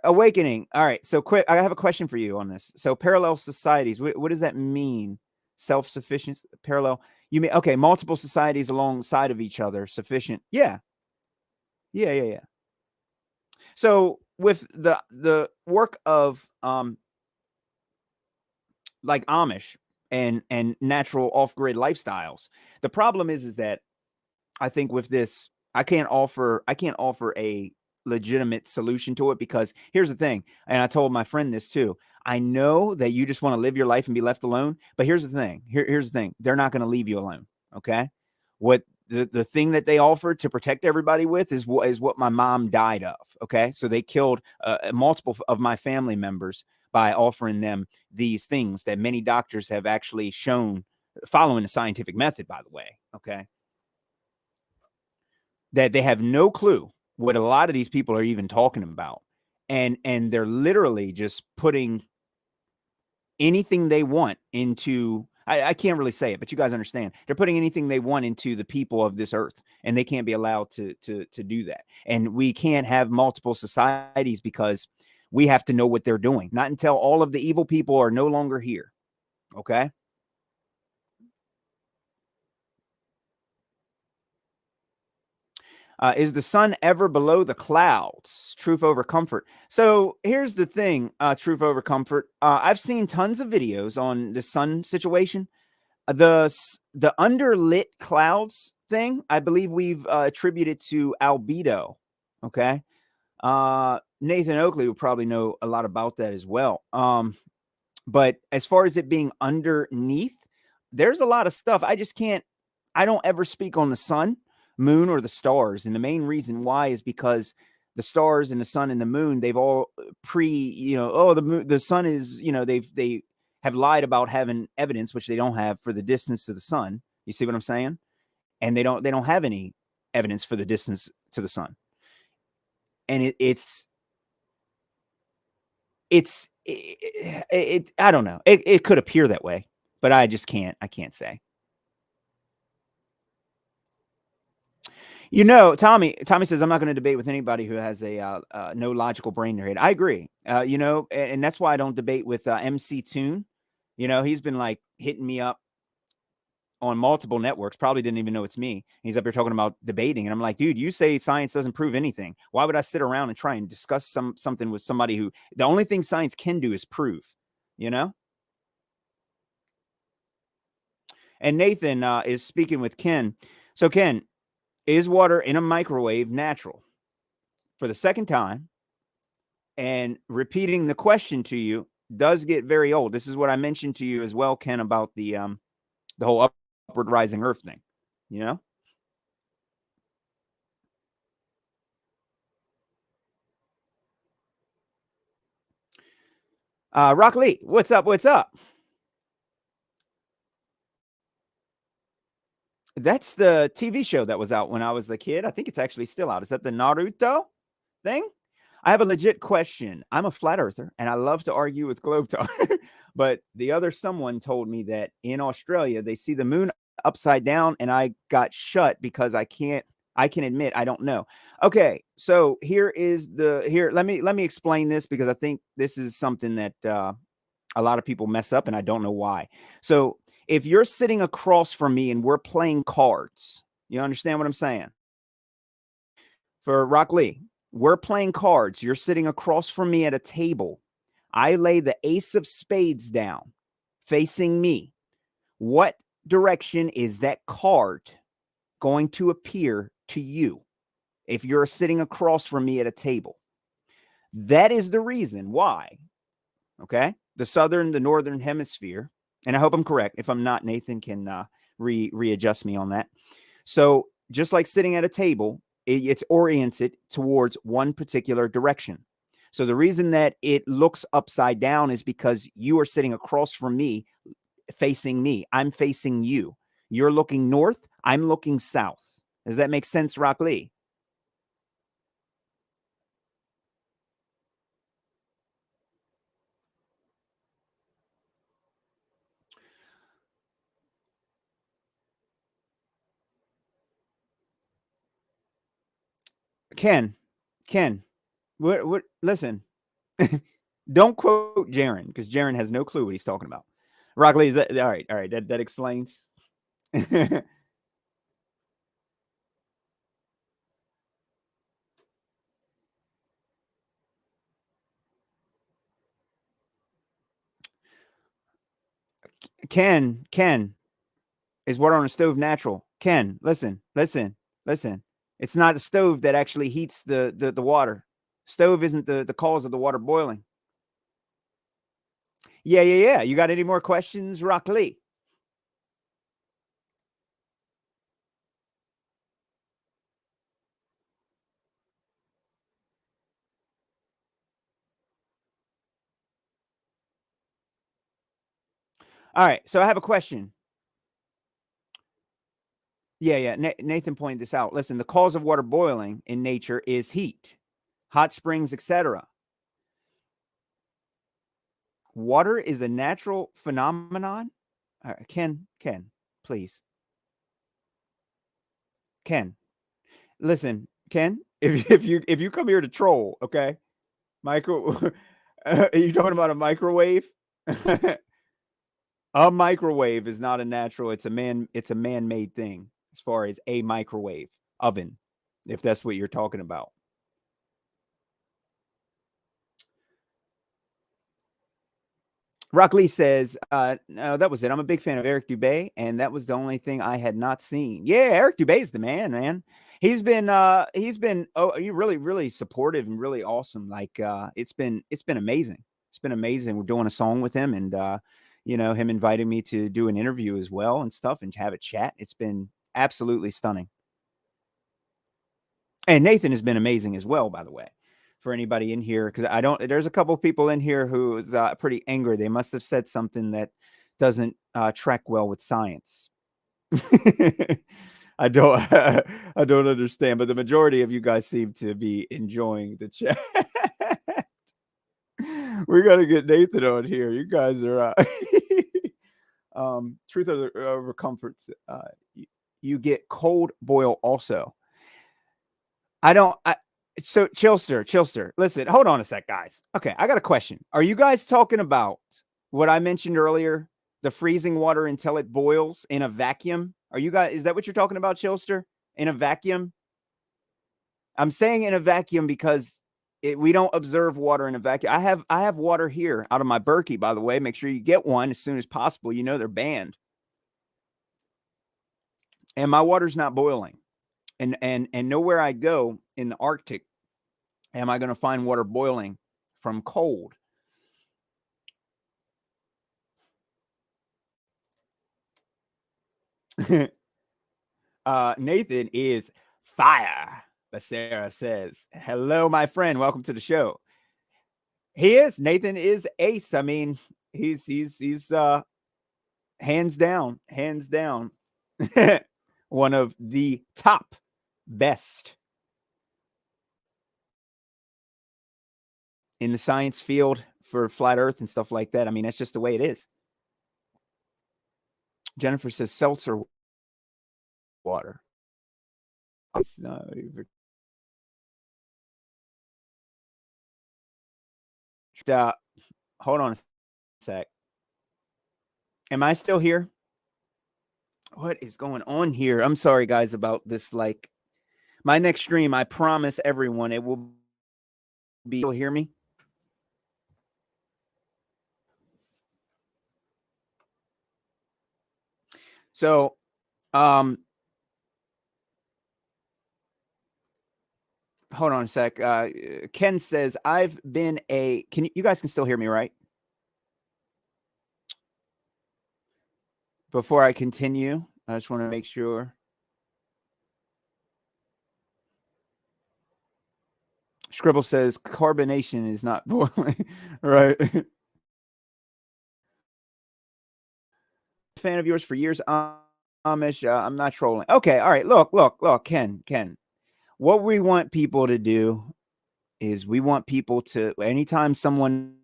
awakening. All right. So quick. I have a question for you on this. So parallel societies, what does that mean? Self-sufficient, parallel. You mean, okay, multiple societies alongside of each other, sufficient. Yeah. So with the work of like Amish and natural off-grid lifestyles, the problem is that I think with this, I can't offer a legitimate solution to it, because here's the thing, and I told my friend this too. I know that you just want to live your life and be left alone, but here's the thing. Here's the thing. They're not going to leave you alone. Okay. What the thing that they offered to protect everybody with is what my mom died of. Okay. So they killed multiple of my family members by offering them these things that many doctors have actually shown, following the scientific method, by the way. Okay. That they have no clue what a lot of these people are even talking about. And they're literally just putting anything they want into, I can't really say it, but you guys understand. They're putting anything they want into the people of this earth, and they can't be allowed to do that. And we can't have multiple societies because we have to know what they're doing. Not until all of the evil people are no longer here. Okay. Is the sun ever below the clouds? Truth over comfort. So here's the thing, truth over comfort. I've seen tons of videos on the sun situation. The underlit clouds thing, I believe we've attributed to albedo. Okay. Nathan Oakley would probably know a lot about that as well. But as far as it being underneath, there's a lot of stuff. I don't ever speak on the sun, moon, or the stars. And the main reason why is because the stars and the sun and the moon, they've all oh, the sun is, they have lied about having evidence, which they don't have, for the distance to the sun. You see what I'm saying? And they don't have any evidence for the distance to the sun. And I don't know. It could appear that way, but I can't say. Tommy says, I'm not going to debate with anybody who has a no logical brain in their head. I agree. And that's why I don't debate with MC Toon. He's been like hitting me up on multiple networks, probably didn't even know it's me. He's up here talking about debating. And I'm like, dude, you say science doesn't prove anything. Why would I sit around and try and discuss something with somebody who the only thing science can do is prove, you know? And Nathan is speaking with Ken. So Ken, is water in a microwave natural? For the second time, and repeating the question to you does get very old. This is what I mentioned to you as well, Ken, about the whole upward rising Earth thing. You know, Rock Lee, what's up? What's up? That's the TV show that was out when I was a kid. I think it's actually still out. Is that the Naruto thing? I have a legit question. I'm a flat earther and I love to argue with Globetrotter. But the other someone told me that in Australia they see the moon upside down, and I got shut because I can admit I don't know. Okay, so let me explain this, because I think this is something that a lot of people mess up and I don't know why. So if you're sitting across from me and we're playing cards, you understand what I'm saying? For Rock Lee, we're playing cards. You're sitting across from me at a table. I lay the ace of spades down facing me. What direction is that card going to appear to you if you're sitting across from me at a table? That is the reason why, okay, the northern hemisphere, and I hope I'm correct. If I'm not, Nathan can readjust me on that. So just like sitting at a table, it's oriented towards one particular direction. So the reason that it looks upside down is because you are sitting across from me, facing me. I'm facing you. You're looking north. I'm looking south. Does that make sense, Rock Lee? Ken, Ken, listen, don't quote Jaron, because Jaron has no clue what he's talking about. Rock Lee, is that all right? All right, that explains. Ken, is water on a stove natural? Ken, listen. It's not the stove that actually heats the water. Stove isn't the cause of the water boiling. Yeah. You got any more questions, Rock Lee? All right. So I have a question. Yeah. Nathan pointed this out. Listen, the cause of water boiling in nature is heat, hot springs, etc. Water is a natural phenomenon. Ken, please. Ken, listen, Ken, if you come here to troll, okay? Micro are you talking about a microwave? A microwave is not a natural, it's a man-made thing as far as a microwave oven, if that's what you're talking about. Rock Lee says, no, that was it. I'm a big fan of Eric Dubay, and that was the only thing I had not seen. Yeah, Eric Dubay's the man. He's been he really supportive and really awesome. Like it's been amazing. It's been amazing. We're doing a song with him, and him inviting me to do an interview as well and stuff and have a chat. It's been absolutely stunning. And Nathan has been amazing as well, by the way. For anybody in here, because there's a couple of people in here who's pretty angry. They must have said something that doesn't track well with science. I don't I don't understand, but the majority of you guys seem to be enjoying the chat. We got to get Nathan on here. You guys are truth over comfort. You get cold boil also. So Chillster, listen, hold on a sec, guys. Okay, I got a question. Are you guys talking about what I mentioned earlier? The freezing water until it boils in a vacuum? Is that what you're talking about, Chillster? In a vacuum? I'm saying in a vacuum because we don't observe water in a vacuum. I have water here out of my Berkey, by the way. Make sure you get one as soon as possible. You know they're banned. And my water's not boiling. And nowhere I go in the Arctic am I going to find water boiling from cold. Nathan is fire, Becerra says. Hello, my friend. Welcome to the show. Nathan is ace. I mean, he's hands down one of the top best in the science field for flat earth and stuff like that. I mean, that's just the way it is. Jennifer says seltzer water. Hold on a sec. Am I still here? What is going on here? I'm sorry, guys, about this. Like, my next stream, I promise everyone it will be. You'll hear me? So, hold on a sec. Ken says, I've been you guys can still hear me, right? Before I continue, I just want to make sure. Scribble says carbonation is not boiling, right? Fan of yours for years, Amish. I'm not trolling. Okay, all right. Look, Ken. What we want people to do is we want people to, anytime someone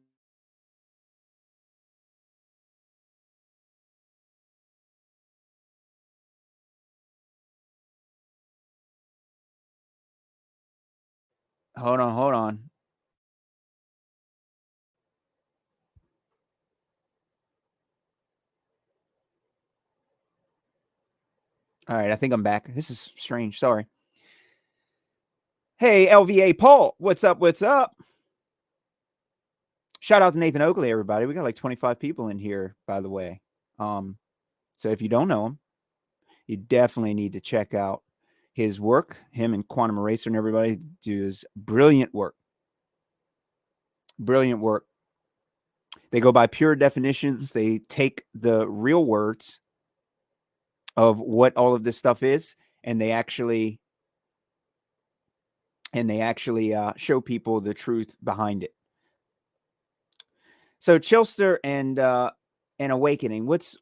hold on. All right, I think I'm back. This is strange. Sorry. Hey, LVA Paul, what's up? Shout out to Nathan Oakley, everybody. We got like 25 people in here, by the way. So if you don't know him, you definitely need to check out his work, him and Quantum Eraser and everybody, does brilliant work. Brilliant work. They go by pure definitions. They take the real words of what all of this stuff is, and they actually show people the truth behind it. So Chilster and Awakening, what's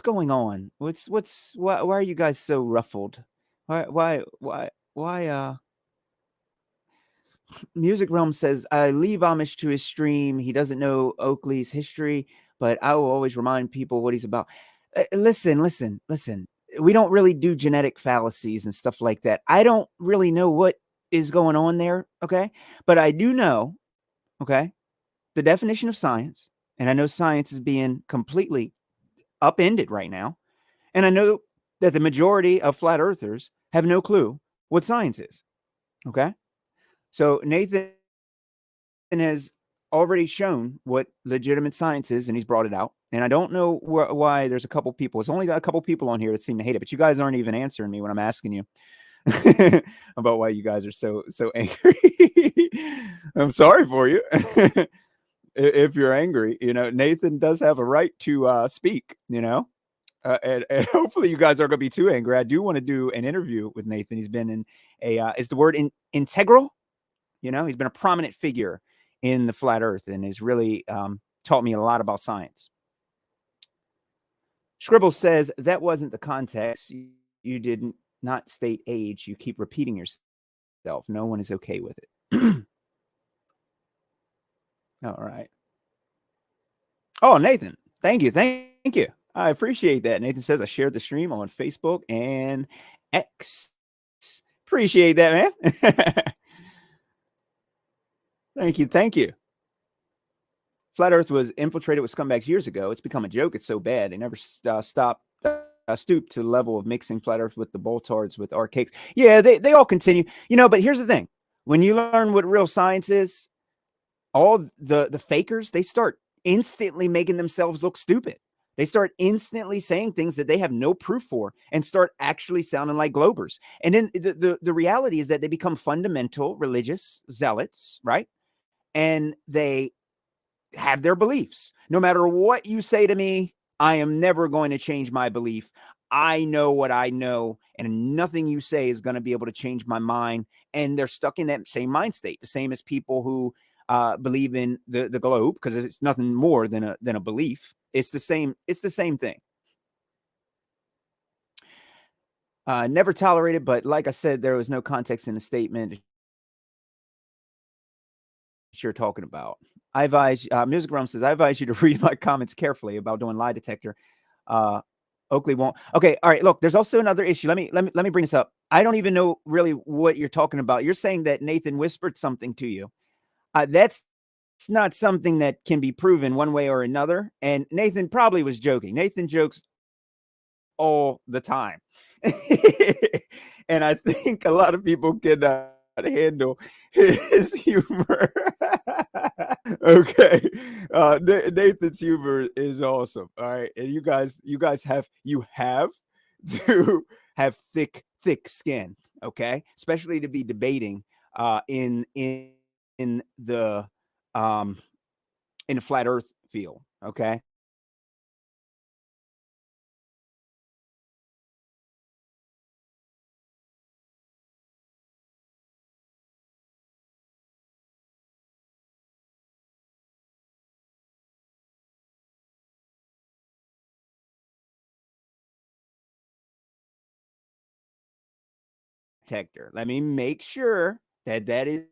going on? Why are you guys so ruffled? Why Music Realm says, I leave Amish to his stream. He doesn't know Oakley's history, but I will always remind people what he's about. Listen. We don't really do genetic fallacies and stuff like that. I don't really know what is going on there. Okay. But I do know, okay, the definition of science. And I know science is being completely upended right now. And I know that the majority of flat earthers have no clue what science is. Okay. So Nathan has already shown what legitimate science is, and he's brought it out. And I don't know why there's a couple people. It's only got a couple people on here that seem to hate it, but you guys aren't even answering me when I'm asking you about why you guys are so angry. I'm sorry for you. If you're angry, Nathan does have a right to speak, and hopefully you guys aren't going to be too angry. I do want to do an interview with Nathan. He's been in is the word integral? He's been a prominent figure in the flat earth and has really taught me a lot about science. Scribble says that wasn't the context. You did not state age. You keep repeating yourself. No one is okay with it. All right. Oh, Nathan, thank you. Thank you. I appreciate that. Nathan says I shared the stream on Facebook and X. Appreciate that, man. Thank you. Flat Earth was infiltrated with scumbags years ago. It's become a joke. It's so bad. They never stopped, stooped to the level of mixing Flat Earth with the boltards with archaics. Yeah, they all continue. But here's the thing. When you learn what real science is, all the fakers, they start instantly making themselves look stupid. They start instantly saying things that they have no proof for and start actually sounding like globers. And then the reality is that they become fundamental religious zealots, right? And they have their beliefs. No matter what you say to me, I am never going to change my belief. I know what I know, and nothing you say is going to be able to change my mind. And they're stuck in that same mind state, the same as people who believe in the globe, because it's nothing more than a belief. It's the same thing. Never tolerated, but like I said, there was no context in the statement you're talking about. I advise, Music Realm says, I advise you to read my comments carefully about doing lie detector. Oakley won't. Okay, all right. Look, there's also another issue. Let me bring this up. I don't even know really what you're talking about. You're saying that Nathan whispered something to you. That's not something that can be proven one way or another. And Nathan probably was joking. Nathan jokes all the time. And I think a lot of people cannot handle his humor. Okay. Nathan's humor is awesome. All right. And you guys have to have thick skin, okay? Especially to be debating in the flat earth field, okay? Detector. Let me make sure that is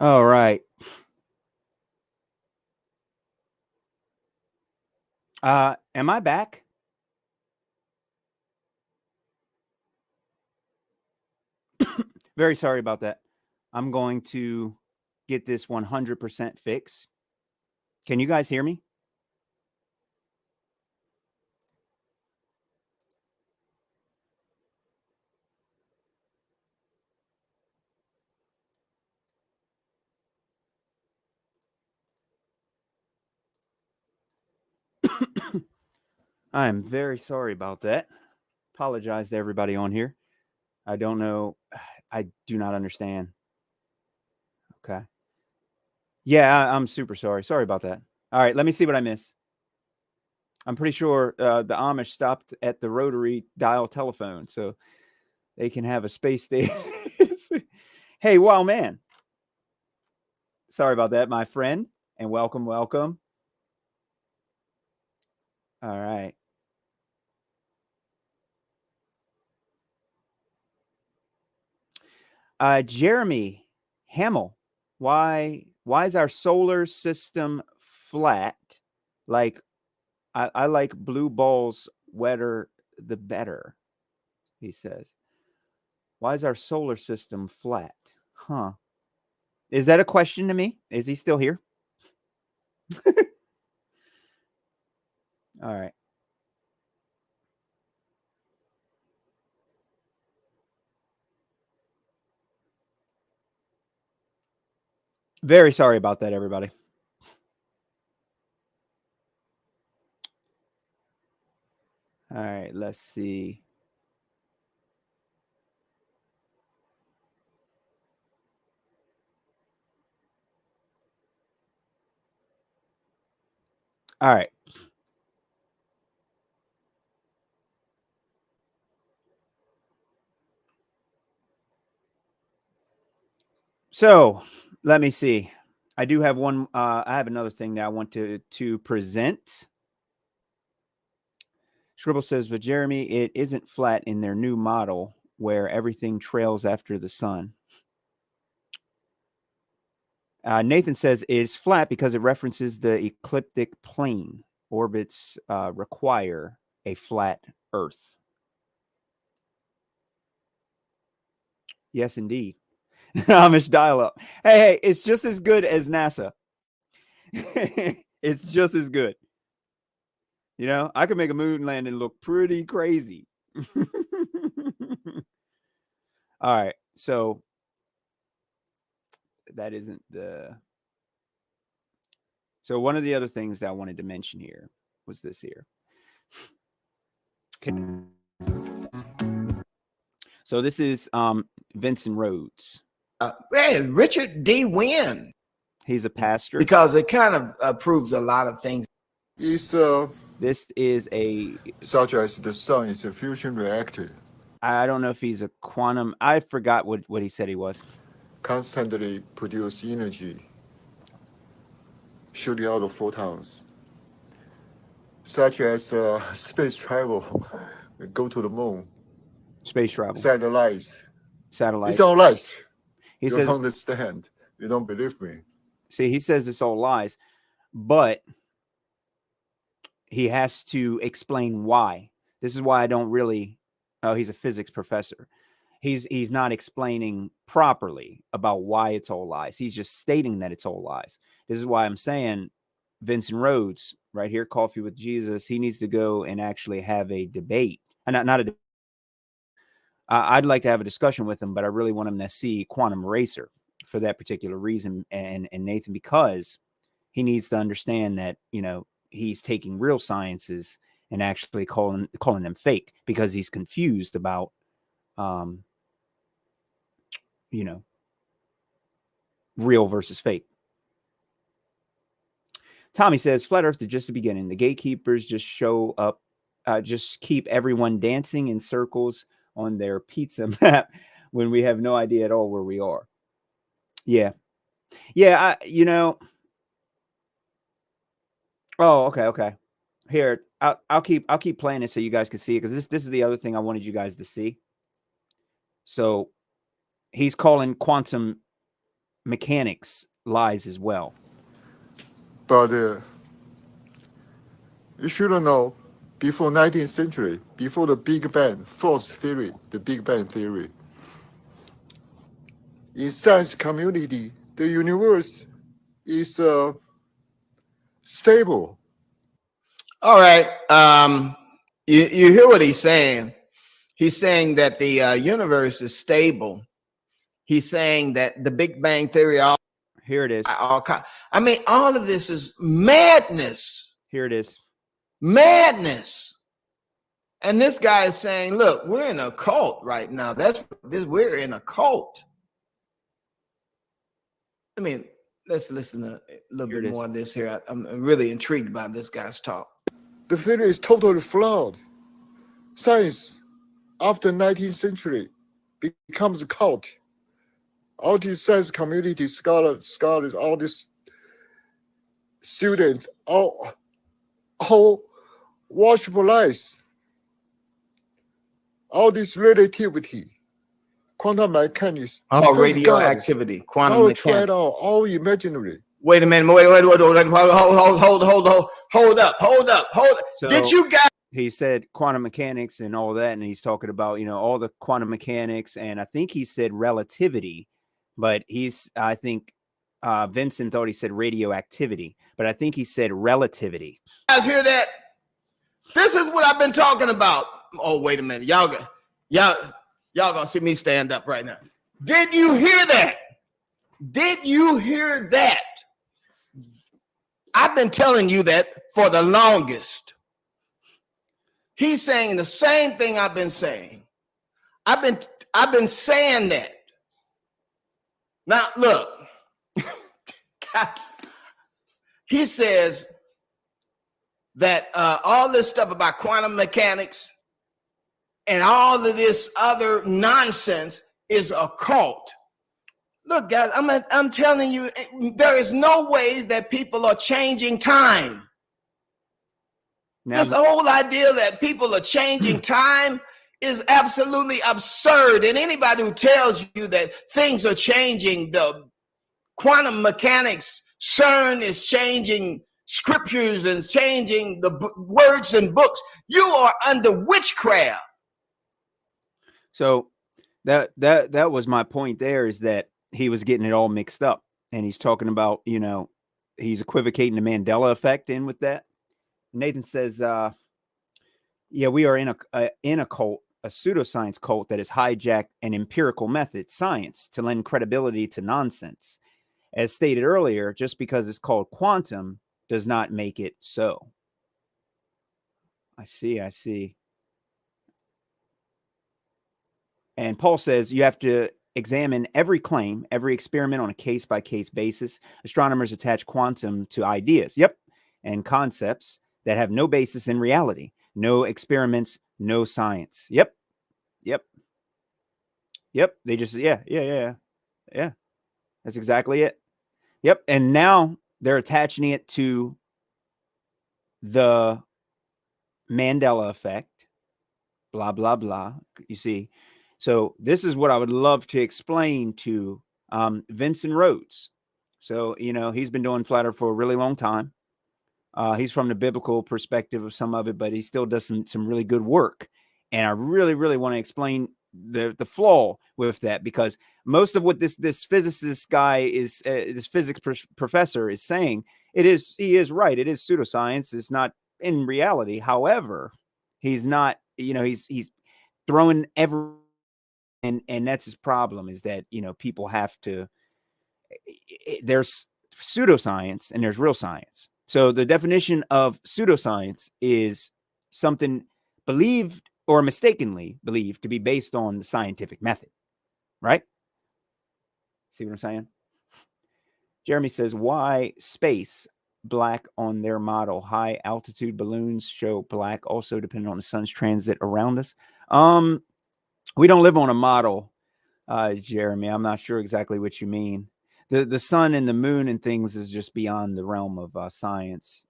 All right. Am I back? Very sorry about that. I'm going to get this 100% fixed. Can you guys hear me? I am very sorry about that. Apologize to everybody on here. I don't know. I do not understand. Okay. Yeah, I'm super sorry. Sorry about that. All right, let me see what I missed. I'm pretty sure the Amish stopped at the rotary dial telephone so they can have a space station. Hey, wow, man. Sorry about that, my friend, and welcome, welcome. All right. Jeremy Hamill, why is our solar system flat? Like I like blue balls wetter the better, he says. Why is our solar system flat? Huh. Is that a question to me? Is he still here? All right. Very sorry about that, everybody. All right, let's see. All right. So let me see. I do have one. I have another thing that I want to present. Scribble says, but Jeremy, it isn't flat in their new model where everything trails after the sun. Nathan says it's flat because it references the ecliptic plane. Orbits require a flat Earth. Yes, indeed. Amish dial-up. Hey, it's just as good as NASA. It's just as good. You know, I could make a moon landing look pretty crazy. All right, so that isn't the. So one of the other things that I wanted to mention here was this here. So this is Vincent Rhodes. Hey, Richard D. Wynn. He's a pastor. Because it kind of proves a lot of things. It's This is a such as the sun is a fusion reactor, I don't know if he's a quantum. I forgot what he said he was. constantly produce energy, shooting out of photons, such as space travel, go to the moon, Space travel, satellites. satellite. It's all lies. He You says, don't understand. You don't believe me. see, he says it's all lies, but he has to explain why. This is why I don't really. Oh, he's a physics professor. He's not explaining properly about why it's all lies. He's just stating that it's all lies. This is why I'm saying Vincent Rhodes, right here, Coffee with Jesus, he needs to go and actually have a debate. Not a. I'd like to have a discussion with him, but I really want him to see Quantum Racer for that particular reason, and Nathan, because he needs to understand that, you know, he's taking real sciences and actually calling them fake because he's confused about, you know, real versus fake. Tommy says, flat earth is just the beginning. The gatekeepers just show up, just keep everyone dancing in circles on their pizza map when we have no idea at all where we are. Yeah. Yeah, you know. Oh, okay. Here, I'll keep playing it so you guys can see it, because this is the other thing I wanted you guys to see. So he's calling quantum mechanics lies as well. But you should know, before 19th century, before the Big Bang, false theory, the Big Bang theory, in science community, the universe is stable. All right. You hear what he's saying? He's saying that the universe is stable. He's saying that the Big Bang Theory, Here it is. I mean, all of this is madness. Here it is. Madness. And this guy is saying, look, we're in a cult right now. We're in a cult. I mean, let's listen to a little bit more of this here. I'm really intrigued by this guy's talk. The theory is totally flawed. Science, after 19th century, becomes a cult. All these science community scholars, all these students, all worship lies. All this relativity, quantum mechanics, all radioactivity, quantum mechanics, all imaginary. Wait a minute, wait, hold up. So did you guys? He said quantum mechanics and all that, and he's talking about, you know, all the quantum mechanics, and I think he said relativity, but I think Vincent thought he said radioactivity, but I think he said relativity. You guys hear that? This is what I've been talking about. Oh, wait a minute, y'all gonna see me stand up right now. Did you hear that? Did you hear that? I've been telling you that for the longest. He's saying the same thing I've been saying. I've been saying that. Now look, he says that all this stuff about quantum mechanics and all of this other nonsense is a cult. Look, guys, I'm telling you, there is no way that people are changing time. This whole idea that people are changing time is absolutely absurd. And anybody who tells you that things are changing, the quantum mechanics, CERN is changing scriptures and changing the words and books, you are under witchcraft. So that was my point there, is that he was getting it all mixed up, and he's talking about, you know, he's equivocating the Mandela effect in with that. Nathan says, yeah, we are in a cult, a pseudoscience cult that has hijacked an empirical method, science, to lend credibility to nonsense. As stated earlier, just because it's called quantum does not make it so. I see. And Paul says you have to examine every claim, every experiment on a case-by-case basis. Astronomers attach quantum to ideas, and concepts that have no basis in reality. No experiments, no science. Yep. They just, yeah. That's exactly it. Yep. And now they're attaching it to the Mandela effect, blah, blah, blah. You see? So this is what I would love to explain to Vincent Rhodes. So, you know, he's been doing flat earth for a really long time. He's from the biblical perspective of some of it, but he still does some really good work. And I really, really want to explain the flaw with that, because most of what this physicist guy is, this physics professor is saying, he is right. It is pseudoscience. It's not in reality. However, he's not, you know, he's throwing every, and that's his problem, is that, you know, people have to, there's pseudoscience and there's real science. So the definition of pseudoscience is something believed or mistakenly believed to be based on the scientific method, right? See what I'm saying? Jeremy says, why space black on their model? High altitude balloons show black, also depending on the sun's transit around us. We don't live on a model, Jeremy. I'm not sure exactly what you mean. The sun and the moon and things is just beyond the realm of science.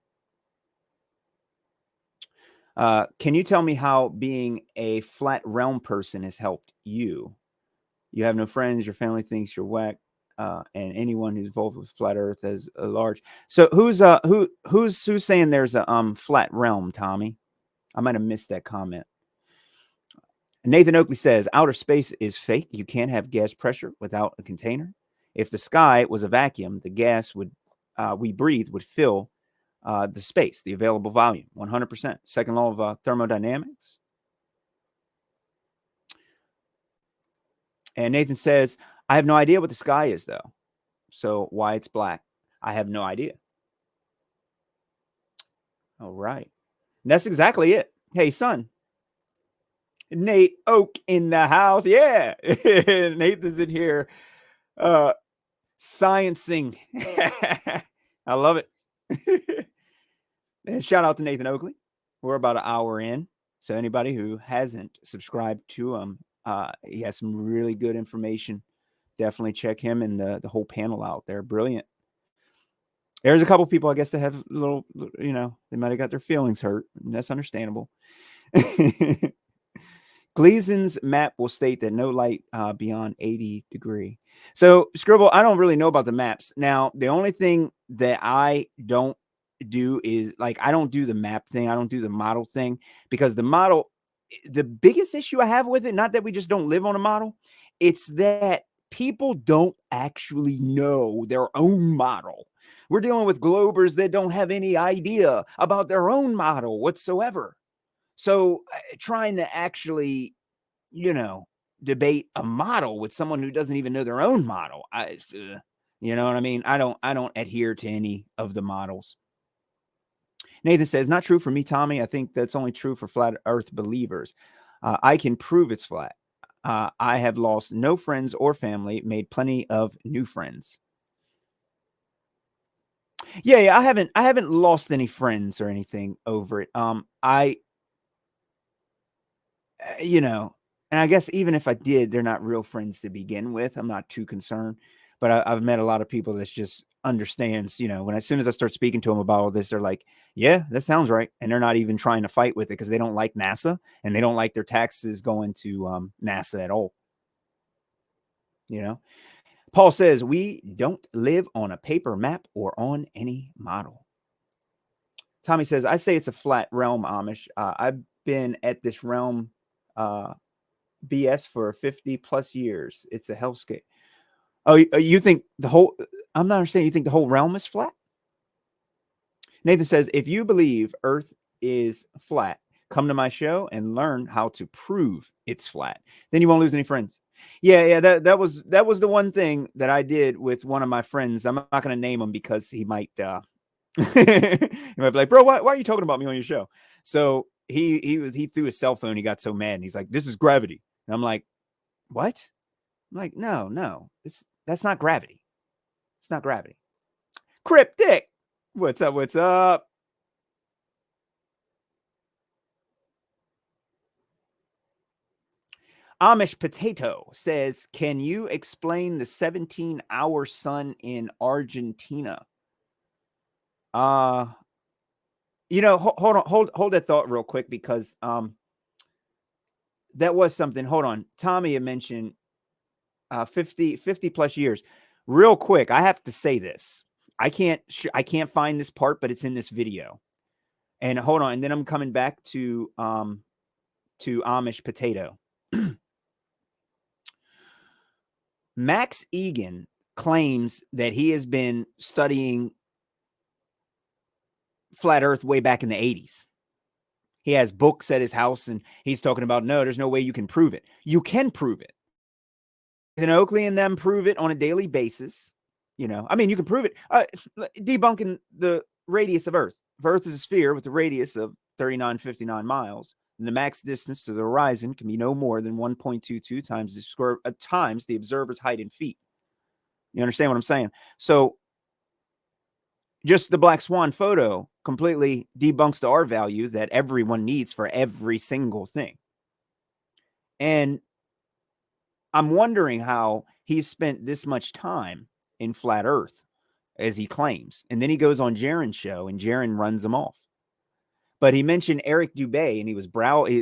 Can you tell me how being a flat realm person has helped you? You have no friends. Your family thinks you're whack. and anyone who's involved with flat Earth as a large. So who's saying there's a flat realm, Tommy? I might have missed that comment. Nathan Oakley says outer space is fake. You can't have gas pressure without a container. If the sky was a vacuum, the gas we breathe would fill the space, the available volume, 100%. Second law of thermodynamics. And Nathan says, I have no idea what the sky is, though. So why it's black, I have no idea. All right. And that's exactly it. Hey, son. Nate Oak in the house. Yeah. Nathan's in here sciencing. I love it. And shout out to Nathan Oakley. We're about an hour in. So anybody who hasn't subscribed to him, he has some really good information. Definitely check him and the whole panel out. They're brilliant. There's a couple people, I guess, that have a little, they might have got their feelings hurt. And that's understandable. Gleason's map will state that no light beyond 80 degree. So, Scribble, I don't really know about the maps. Now, the only thing that I don't do is, I don't do the map thing. I don't do the model thing, because the model, the biggest issue I have with it, not that we just don't live on a model, it's that people don't actually know their own model. We're dealing with globers that don't have any idea about their own model whatsoever. So trying to actually, debate a model with someone who doesn't even know their own model, you know what I mean? I don't adhere to any of the models. Nathan says, not true for me, Tommy. I think that's only true for flat Earth believers. I can prove it's flat. I have lost no friends or family, made plenty of new friends. Yeah, I haven't lost any friends or anything over it. And I guess even if I did, they're not real friends to begin with. I'm not too concerned, but I've met a lot of people that just understands, when as soon as I start speaking to them about all this, they're like, yeah, that sounds right. And they're not even trying to fight with it because they don't like NASA and they don't like their taxes going to NASA at all. Paul says, we don't live on a paper map or on any model. Tommy says, I say it's a flat realm, Amish. I've been at this realm BS for 50 plus years. It's a hellscape. Oh, you think I'm not understanding. You think the whole realm is flat? Nathan says, if you believe Earth is flat, come to my show and learn how to prove it's flat. Then you won't lose any friends. Yeah. That was the one thing that I did with one of my friends. I'm not going to name him because he might, he might be like, bro, why are you talking about me on your show? So he threw his cell phone. He got so mad. And he's like, this is gravity. And I'm like, what? I'm like, no, that's not gravity. It's not gravity. Cryptic. What's up? Amish Potato says, can you explain the 17-hour sun in Argentina? Hold that thought real quick, because that was something. Hold on. Tommy had mentioned 50 plus years. Real quick, I have to say this. I can't find this part, but it's in this video. And hold on, and then I'm coming back to Amish Potato. Max Egan claims that he has been studying flat Earth way back in the 80s. He has books at his house, and he's talking about, no, there's no way you can prove it. You can prove it. And Oakley and them prove it on a daily basis. You can prove it. Debunking the radius of Earth. If Earth is a sphere with a radius of 3959 miles, and the max distance to the horizon can be no more than 1.22 times the observer's height in feet. You understand what I'm saying? So just the black swan photo completely debunks the R value that everyone needs for every single thing. And I'm wondering how he's spent this much time in flat Earth, as he claims. And then he goes on Jaron's show, and Jaron runs him off. But he mentioned Eric Dubé, and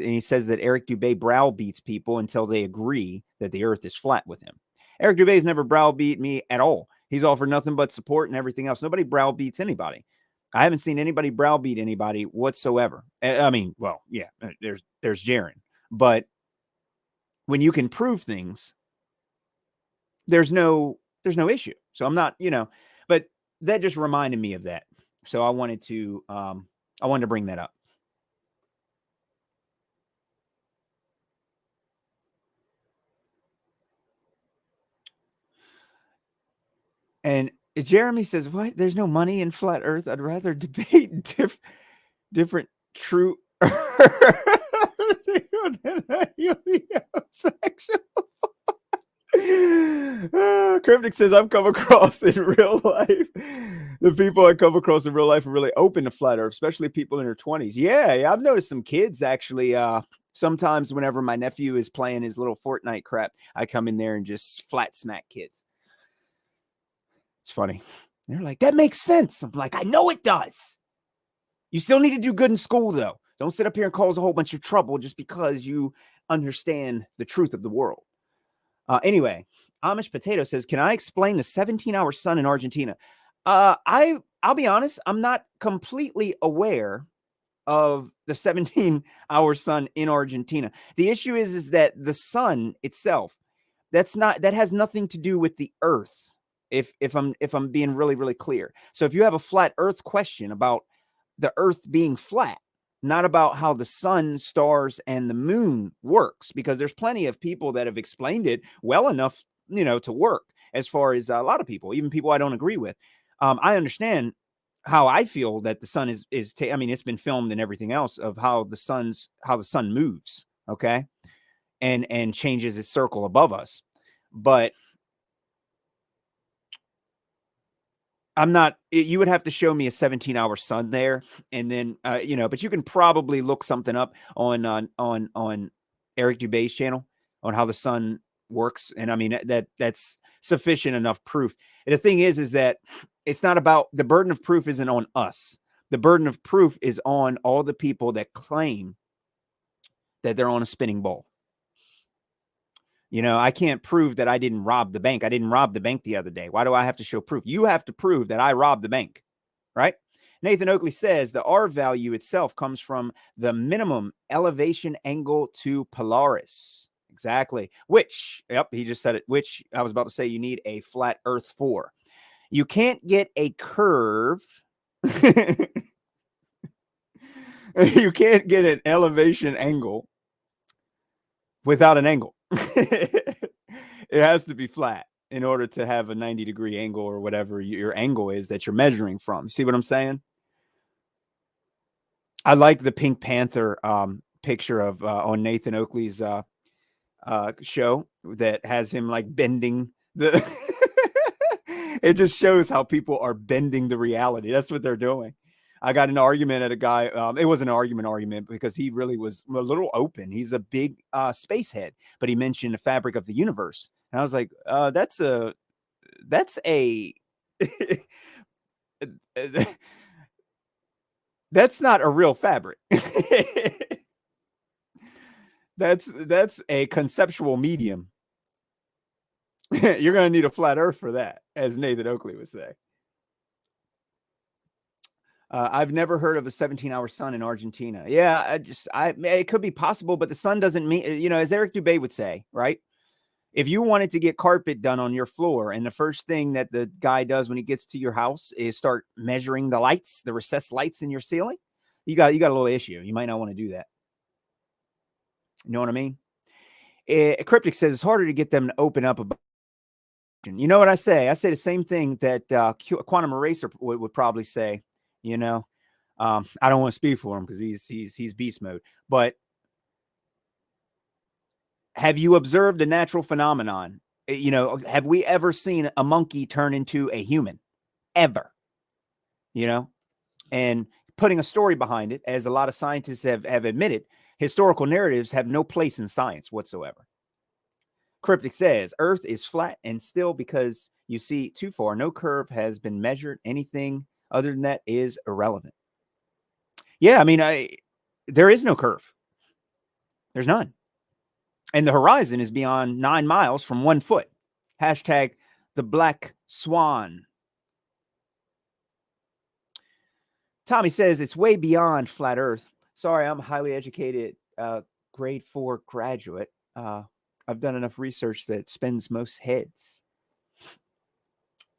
he says that Eric Dubé browbeats people until they agree that the Earth is flat with him. Eric Dubé's never browbeat me at all. He's offered nothing but support and everything else. Nobody browbeats anybody. I haven't seen anybody browbeat anybody whatsoever. I mean, well, yeah, there's Jaron, but when you can prove things, there's no issue. So I'm not, but that just reminded me of that. So I wanted to bring that up. And Jeremy says, "What? There's no money in flat Earth. I'd rather debate different true Earth than a homosexual." Cryptic says, "I've come across in real life. The people I come across in real life are really open to flat Earth, especially people in their 20s. Yeah, I've noticed some kids actually. Sometimes whenever my nephew is playing his little Fortnite crap, I come in there and just flat smack kids. It's funny. They're like, that makes sense. I'm like, I know it does. You still need to do good in school, though. Don't sit up here and cause a whole bunch of trouble just because you understand the truth of the world." Anyway, Amish Potato says, "Can I explain the 17-hour sun in Argentina?" I'll be honest, I'm not completely aware of the 17-hour sun in Argentina. The issue is that the sun itself, that has nothing to do with the Earth. If I'm being really, really clear. So if you have a flat Earth question about the Earth being flat, not about how the sun, stars, and the moon works, because there's plenty of people that have explained it well enough, to work, as far as a lot of people, even people I don't agree with. I understand how I feel that the sun I mean, it's been filmed and everything else of how the sun moves, okay, and changes its circle above us, but you would have to show me a 17-hour sun there. And then, but you can probably look something up on Eric Dubé's channel on how the sun works. And I mean, that's sufficient enough proof. And the thing is that it's not about, the burden of proof isn't on us. The burden of proof is on all the people that claim that they're on a spinning ball. I can't prove that I didn't rob the bank. I didn't rob the bank the other day. Why do I have to show proof? You have to prove that I robbed the bank, right? Nathan Oakley says the R value itself comes from the minimum elevation angle to Polaris. Exactly. Which, he just said it, which I was about to say you need a flat Earth for. You can't get a curve. You can't get an elevation angle without an angle. It has to be flat in order to have a 90-degree angle or whatever your angle is that you're measuring from. See what I'm saying? I like the Pink Panther picture of on Nathan Oakley's show that has him like bending the it just shows how people are bending the reality. That's what they're doing. I got an argument at a guy. It wasn't an argument because he really was a little open. He's a big space head, but he mentioned the fabric of the universe. And I was like, that's a that's not a real fabric. That's a conceptual medium. You're going to need a flat Earth for that, as Nathan Oakley would say. I've never heard of a 17-hour sun in Argentina. Yeah, it could be possible, but the sun doesn't mean, as Eric Dubé would say, right? If you wanted to get carpet done on your floor, and the first thing that the guy does when he gets to your house is start measuring the lights, the recessed lights in your ceiling, you got a little issue. You might not want to do that. You know what I mean? Cryptic says it's harder to get them to open up about. You know what I say? I say the same thing that Quantum Eraser would probably say. I don't want to speak for him because he's beast mode. But have you observed a natural phenomenon? Have we ever seen a monkey turn into a human? Ever? And putting a story behind it, as a lot of scientists have admitted, historical narratives have no place in science whatsoever. Cryptic says Earth is flat and still because you see too far. No curve has been measured. Anything other than that is irrelevant. Yeah, I mean, there is no curve. There's none. And the horizon is beyond 9 miles from 1 foot. Hashtag the Black Swan. Tommy says it's way beyond flat Earth. Sorry, I'm a highly educated grade 4 graduate. I've done enough research that spins most heads.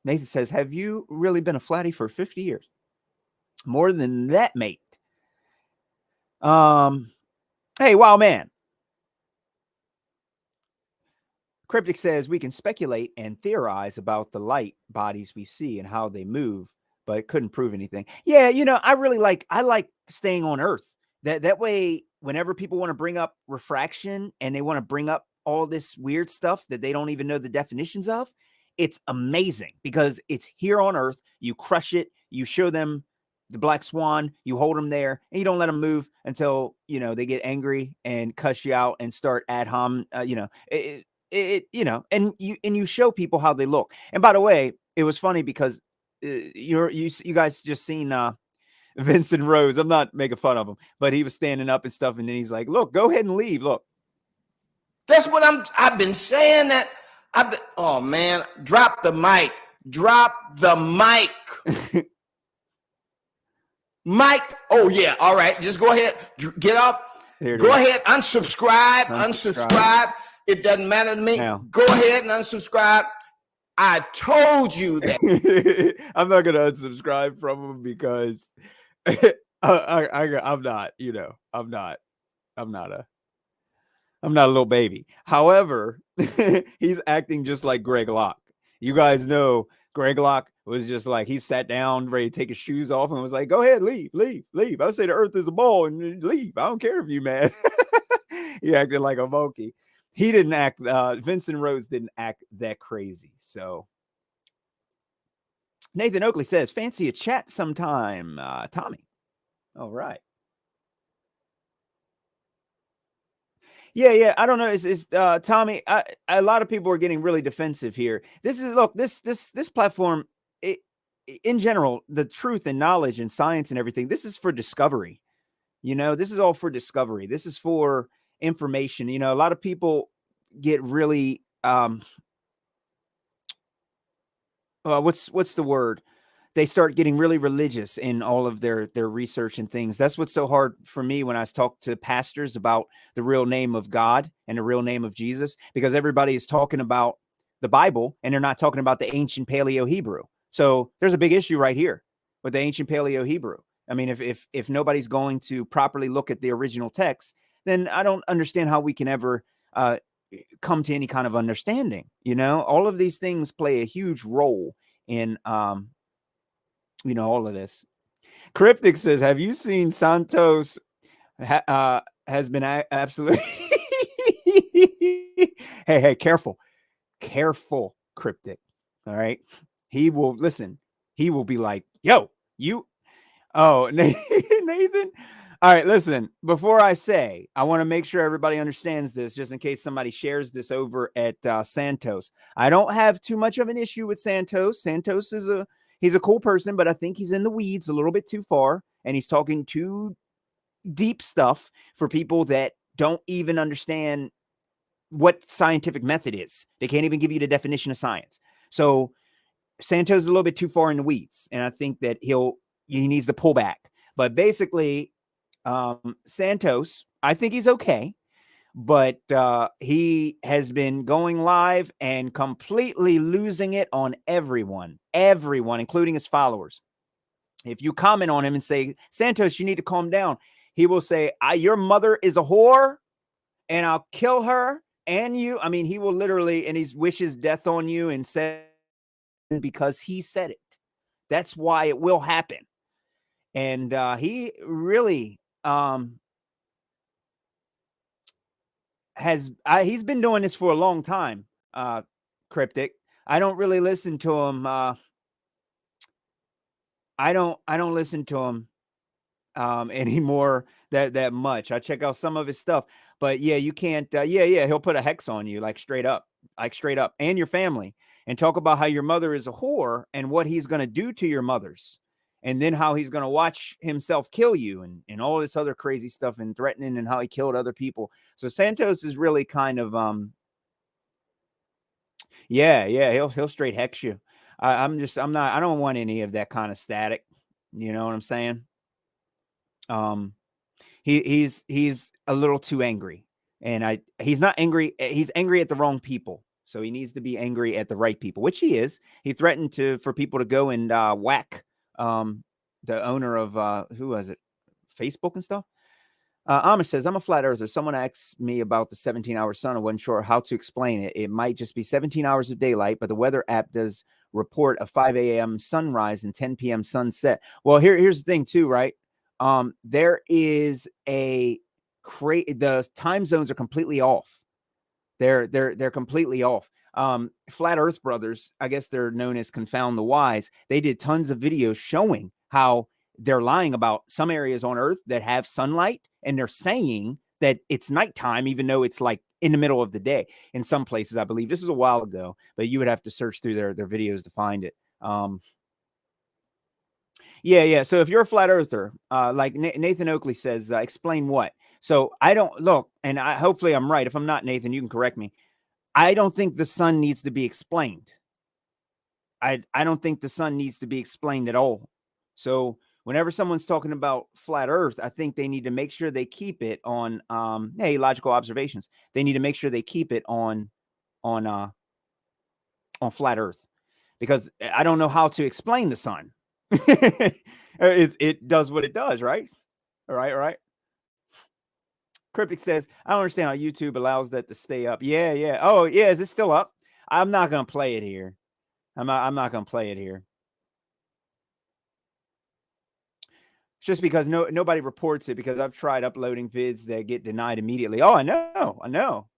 Nathan says, have you really been a flatty for 50 years? More than that, mate. Hey, wow, man. Cryptic says we can speculate and theorize about the light bodies we see and how they move, but couldn't prove anything. Yeah, you know, I like staying on Earth. That way, whenever people want to bring up refraction and they want to bring up all this weird stuff that they don't even know the definitions of, it's amazing because it's here on Earth. You crush it. You show them the black swan. You hold them there, and you don't let them move until they get angry and cuss you out and start ad hom. And you show people how they look. And by the way, it was funny because you guys just seen Vincent Rose. I'm not making fun of him, but he was standing up and stuff, and then he's like, "Look, go ahead and leave. Look." That's what I've been saying that. Oh man, drop the mic. Drop the mic. Mike. Oh yeah. All right. Just go ahead. Get off. Go ahead. Unsubscribe. It doesn't matter to me. No. Go ahead and unsubscribe. I told you that. I'm not going to unsubscribe from him because I'm not, I'm not a little baby. However, he's acting just like Greg Locke. You guys know Greg Locke was just like, he sat down ready to take his shoes off and was like, go ahead, leave. I say the earth is a ball and leave. I don't care if you mad. He acted like a monkey. He didn't act, Vincent Rose didn't act that crazy. So Nathan Oakley says, fancy a chat sometime, Tommy. All right. Yeah. I don't know. It's Tommy. A lot of people are getting really defensive here. This platform, in general, the truth and knowledge and science and everything, this is for discovery. This is all for discovery. This is for information. A lot of people get really what's the word? They start getting really religious in all of their research and things. That's what's so hard for me when I talk to pastors about the real name of God and the real name of Jesus, because everybody is talking about the Bible and they're not talking about the ancient Paleo Hebrew. So there's a big issue right here with the ancient Paleo Hebrew. I mean, if nobody's going to properly look at the original text, then I don't understand how we can ever come to any kind of understanding. All of these things play a huge role in all of this. Cryptic says, have you seen Santos has been absolutely hey, careful, Cryptic. All right. He will listen. He will be like, yo, you. Oh, Nathan. All right. Listen, before I say, I want to make sure everybody understands this, just in case somebody shares this over at Santos. I don't have too much of an issue with Santos. Santos he's a cool person, but I think he's in the weeds a little bit too far, and he's talking too deep stuff for people that don't even understand what scientific method is. They can't even give you the definition of science. So Santos is a little bit too far in the weeds, and I think that he needs to pull back. But basically, Santos, I think he's okay, but he has been going live and completely losing it on everyone, including his followers. If you comment on him and say, Santos, you need to calm down, he will say, your mother is a whore and I'll kill her and you. I mean, he will literally, and he wishes death on you and said, because he said it. That's why it will happen. And he really he's been doing this for a long time, Cryptic. I don't really listen to him. I don't listen to him anymore that much. I check out some of his stuff, but yeah, you can't. He'll put a hex on you, like straight up, and your family, and talk about how your mother is a whore and what he's going to do to your mothers, and then how he's going to watch himself kill you and all this other crazy stuff and threatening and how he killed other people. So Santos is really kind of Yeah, yeah, he'll straight hex you. I don't want any of that kind of static. You know what I'm saying? Um, he's a little too angry, and he's not angry. He's angry at the wrong people. So he needs to be angry at the right people, which he is. He threatened for people to go and whack the owner of who was it, Facebook and stuff. Amish says, I'm a flat earther. Someone asked me about the 17-hour sun. I wasn't sure how to explain it. It might just be 17 hours of daylight, but the weather app does report a 5 a.m. sunrise and 10 p.m. sunset. Well, here's the thing too, right? There is the time zones are completely off. They're completely off. Flat Earth Brothers, I guess they're known as Confound the Wise. They did tons of videos showing how they're lying about some areas on Earth that have sunlight, and they're saying that it's nighttime, even though it's like in the middle of the day. In some places, I believe this was a while ago, but you would have to search through their videos to find it. Yeah. So if you're a flat earther, like Nathan Oakley says, explain what. So I don't look, and hopefully I'm right. If I'm not, Nathan, you can correct me. I don't think the sun needs to be explained. I don't think the sun needs to be explained at all. So whenever someone's talking about flat Earth, I think they need to make sure they keep it on. Hey, logical observations. They need to make sure they keep it on flat Earth, because I don't know how to explain the sun. It does what it does, right? All right. Cryptic says, I don't understand how YouTube allows that to stay up. Yeah. Oh, yeah. Is it still up? I'm not going to play it here. I'm not going to play it here. It's just because nobody reports it, because I've tried uploading vids that get denied immediately. Oh, I know.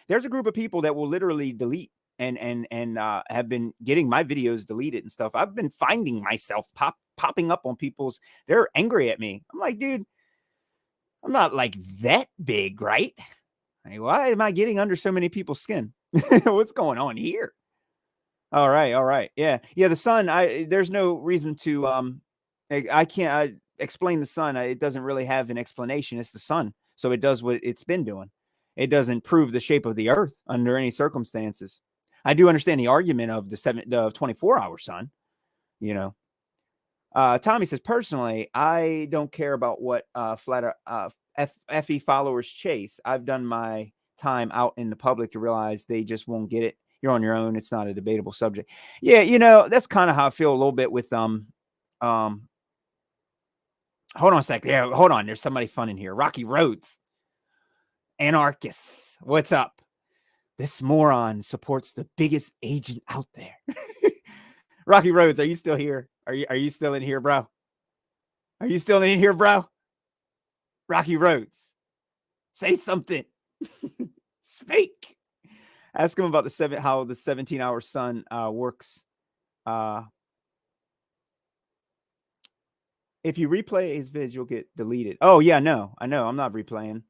There's a group of people that will literally delete and have been getting my videos deleted and stuff. I've been finding myself popping up on people's, they're angry at me. I'm like, dude, I'm not like that big, right? Like, why am I getting under so many people's skin? What's going on here? All right. Yeah. The sun, there's no reason to I can't explain the sun. It doesn't really have an explanation. It's the sun. So it does what it's been doing. It doesn't prove the shape of the earth under any circumstances. I do understand the argument of the 24-hour sun, you know. Tommy says, personally, I don't care about what FE followers chase. I've done my time out in the public to realize they just won't get it. You're on your own. It's not a debatable subject. Yeah, that's kind of how I feel a little bit with hold on a sec. Yeah, hold on. There's somebody fun in here. Rocky Roads. Anarchists. What's up? This moron supports the biggest agent out there. Rocky Roads, are you still here? Are you still in here, bro? Are you still in here, bro? Rocky Roads, say something. Speak. Ask him about how the 17-hour sun works. If you replay his vids, you'll get deleted. Oh yeah, no, I know. I'm not replaying.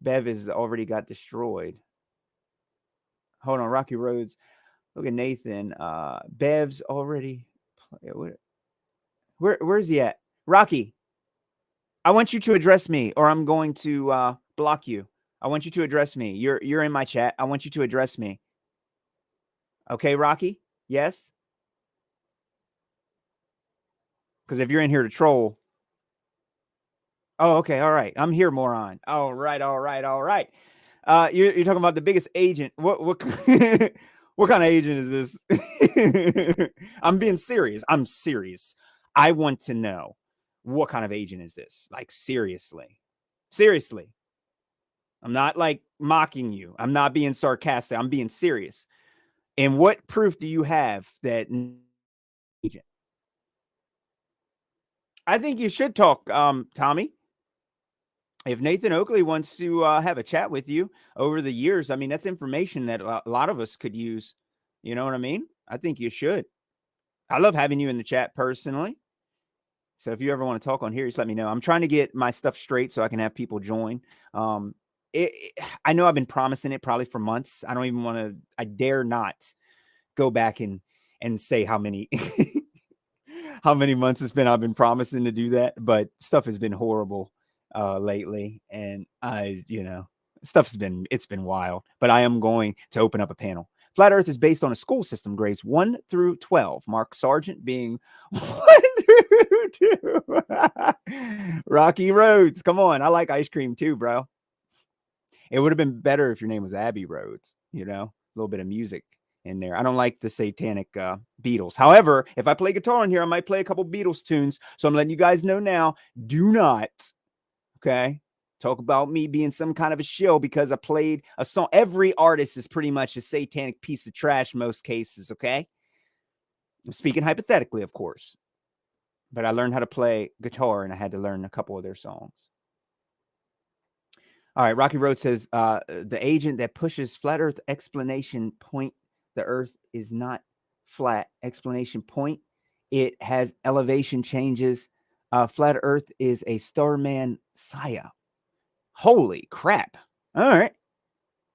Bev has already got destroyed. Hold on, Rocky Roads. Look at Nathan. Bev's already. Where's he at? Rocky, I want you to address me, or I'm going to block you. I want you to address me. You're in my chat. I want you to address me. Okay, Rocky? Yes? Because if you're in here to troll. Oh, okay. All right. I'm here, moron. All right. You're talking about the biggest agent. What what kind of agent is this? I'm being serious. I'm serious. I want to know, what kind of agent is this? Like, seriously. I'm not like mocking you. I'm not being sarcastic. I'm being serious. And what proof do you have that agent? I think you should talk, Tommy. If Nathan Oakley wants to have a chat with you over the years, I mean, that's information that a lot of us could use. You know what I mean? I think you should. I love having you in the chat personally. So if you ever want to talk on here, just let me know. I'm trying to get my stuff straight so I can have people join. I know I've been promising it probably for months. I don't even want to, I dare not go back and say how many how many months it's been I've been promising to do that, but stuff has been horrible lately, and it's been wild, but I am going to open up a panel. Flat Earth is based on a school system, grades 1 through 12. Mark Sargent being 1 through 2. Rocky Roads. Come on. I like ice cream too, bro. It would have been better if your name was Abbey Roads, you know, a little bit of music in there. I don't like the satanic Beatles. However, if I play guitar in here, I might play a couple Beatles tunes. So I'm letting you guys know now, do not, okay, talk about me being some kind of a shill because I played a song. Every artist is pretty much a satanic piece of trash in most cases, okay? I'm speaking hypothetically, of course. But I learned how to play guitar and I had to learn a couple of their songs. All right, Rocky Road says, the agent that pushes flat Earth explanation point, the Earth is not flat. Explanation point, it has elevation changes. Flat Earth is a Starman psyop. Holy crap. All right.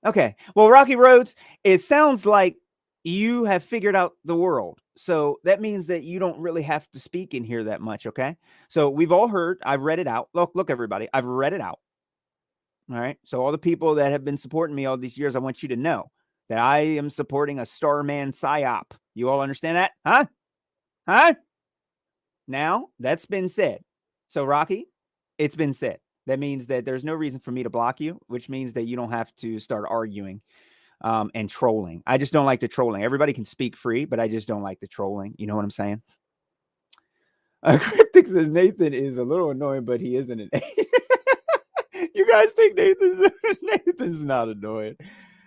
Okay. Well, Rocky Roads, it sounds like you have figured out the world. So that means that you don't really have to speak in here that much. Okay. So we've all heard, I've read it out. Look, everybody, I've read it out. All right. So all the people that have been supporting me all these years, I want you to know that I am supporting a Starman psyop. You all understand that? Huh? Huh? Now that's been said. So Rocky, it's been said. That means that there's no reason for me to block you, which means that you don't have to start arguing and trolling. I just don't like the trolling. Everybody can speak free, but I just don't like the trolling. You know what I'm saying? Cryptic says Nathan is a little annoying, but he isn't an You guys think Nathan's not annoying.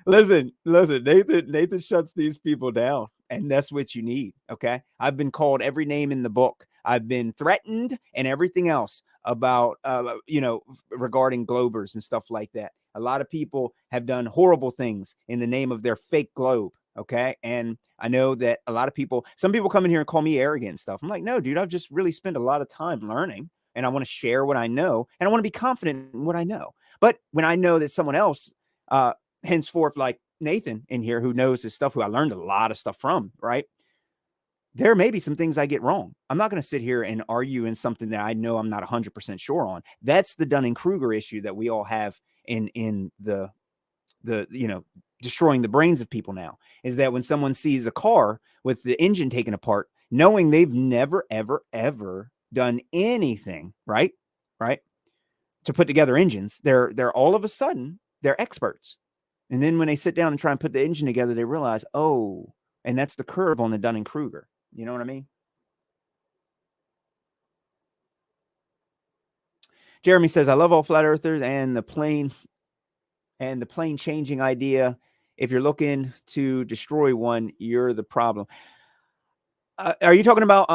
Listen, Nathan shuts these people down, and that's what you need. Okay. I've been called every name in the book. I've been threatened and everything else about, regarding Globers and stuff like that. A lot of people have done horrible things in the name of their fake globe. Okay. And I know that a lot of people, some people come in here and call me arrogant and stuff. I'm like, no, dude, I've just really spent a lot of time learning. And I want to share what I know, and I want to be confident in what I know. But when I know that someone else, henceforth, like Nathan in here, who knows his stuff, who I learned a lot of stuff from, right? There may be some things I get wrong. I'm not going to sit here and argue in something that I know I'm not 100% sure on. That's the Dunning-Kruger issue that we all have in the destroying the brains of people now, is that when someone sees a car with the engine taken apart, knowing they've never, ever done anything right to put together engines, they're all of a sudden they're experts. And then when they sit down and try and put the engine together, they realize, oh, and that's the curve on the Dunning-Kruger. You know what I mean? Jeremy says, I love all flat earthers and the plane changing idea. If you're looking to destroy one, you're the problem. Are you talking about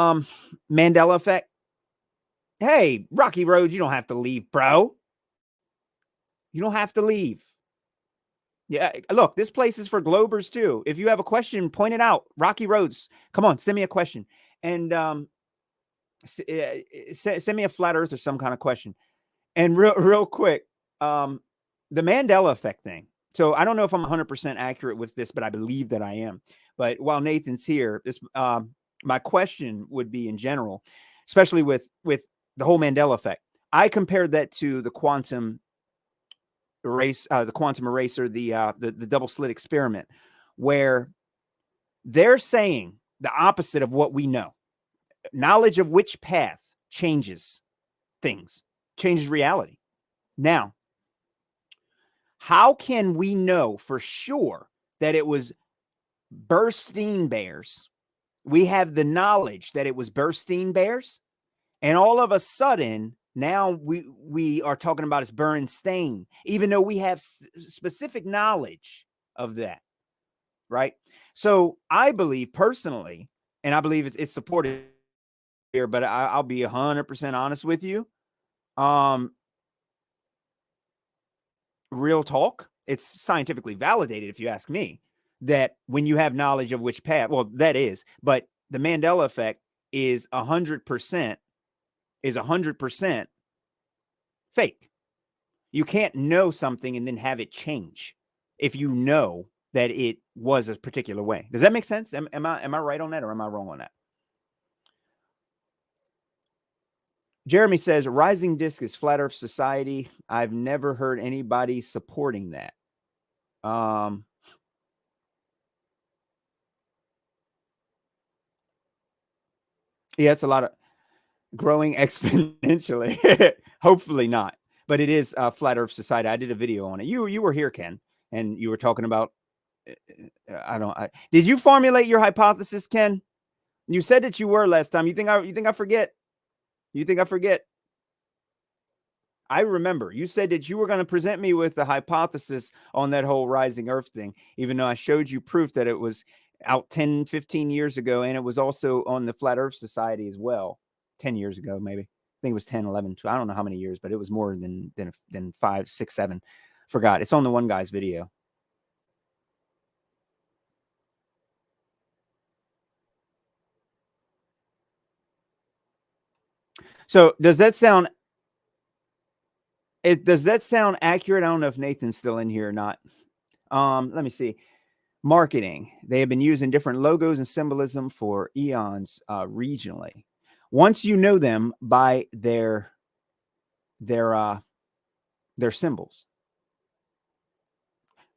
Mandela effect? Hey, Rocky Road, you don't have to leave, bro. You don't have to leave. Yeah, look, this place is for Globers too. If you have a question, point it out. Rocky Roads, come on, send me a question. And send me a flat earth or some kind of question. And real quick, the Mandela effect thing. So I don't know if I'm 100% accurate with this, but I believe that I am. But while Nathan's here, this my question would be in general, especially with the whole Mandela effect. I compared that to the quantum eraser, the double slit experiment, where they're saying the opposite of what we know. Knowledge of which path changes things, changes reality. Now, how can we know for sure that it was Bernstein bears? We have the knowledge that it was Bernstein bears, and all of a sudden, now we are talking about it's Bernstein, even though we have specific knowledge of that, right? So I believe personally, and I believe it's supported here, but I'll be 100% honest with you. Real talk, it's scientifically validated, if you ask me, that when you have knowledge of which path, well, that is, but the Mandela effect is 100% fake. You can't know something and then have it change if you know that it was a particular way. Does that make sense? Am I right on that, or am I wrong on that? Jeremy says, rising disk is flat earth society. I've never heard anybody supporting that. Yeah, it's a lot of growing exponentially. Hopefully not, but it is flat earth society. I did a video on it. You were here, Ken, and you were talking about, did you formulate your hypothesis, Ken? You said that you were last time. You think I forget? You think I forget? I remember you said that you were going to present me with a hypothesis on that whole rising earth thing, even though I showed you proof that it was out 10, 15 years ago. And it was also on the Flat Earth Society as well. 10 years ago, maybe. I think it was 10, 11, 12. I don't know how many years, but it was more than 5, 6, 7. Forgot. It's on the one guy's video. So does that sound accurate? I don't know if Nathan's still in here or not. Let me see. Marketing. They have been using different logos and symbolism for eons regionally. Once you know them by their symbols.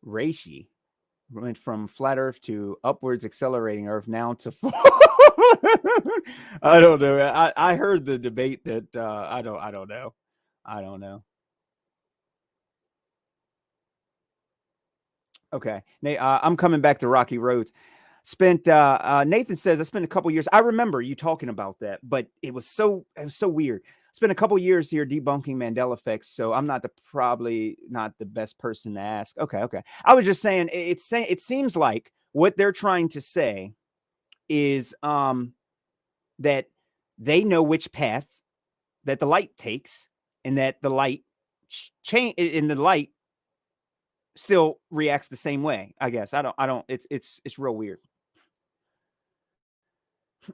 Reishi went from flat Earth to upwards accelerating Earth, now to I don't know. I heard the debate that I don't know. Okay. I'm coming back to Rocky Roads. Nathan says, I spent a couple years. I remember you talking about that, but it was so weird. I spent a couple years here debunking Mandela effects, so I'm probably not the best person to ask. Okay. I was just saying, it seems like what they're trying to say is that they know which path that the light takes, and that the light still reacts the same way. I guess I don't. It's real weird.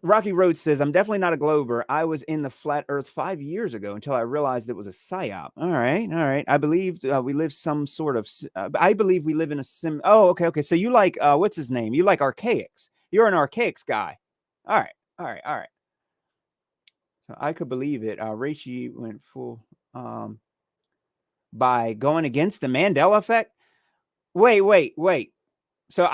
Rocky Road says, I'm definitely not a glober. I was in the flat earth 5 years ago until I realized it was a psyop. All right. I believe we live some sort of, I believe we live in a Oh, okay. So you like, what's his name? You like archaics. You're an archaics guy. All right. So I could believe it. Reishi went full by going against the Mandela effect. Wait. So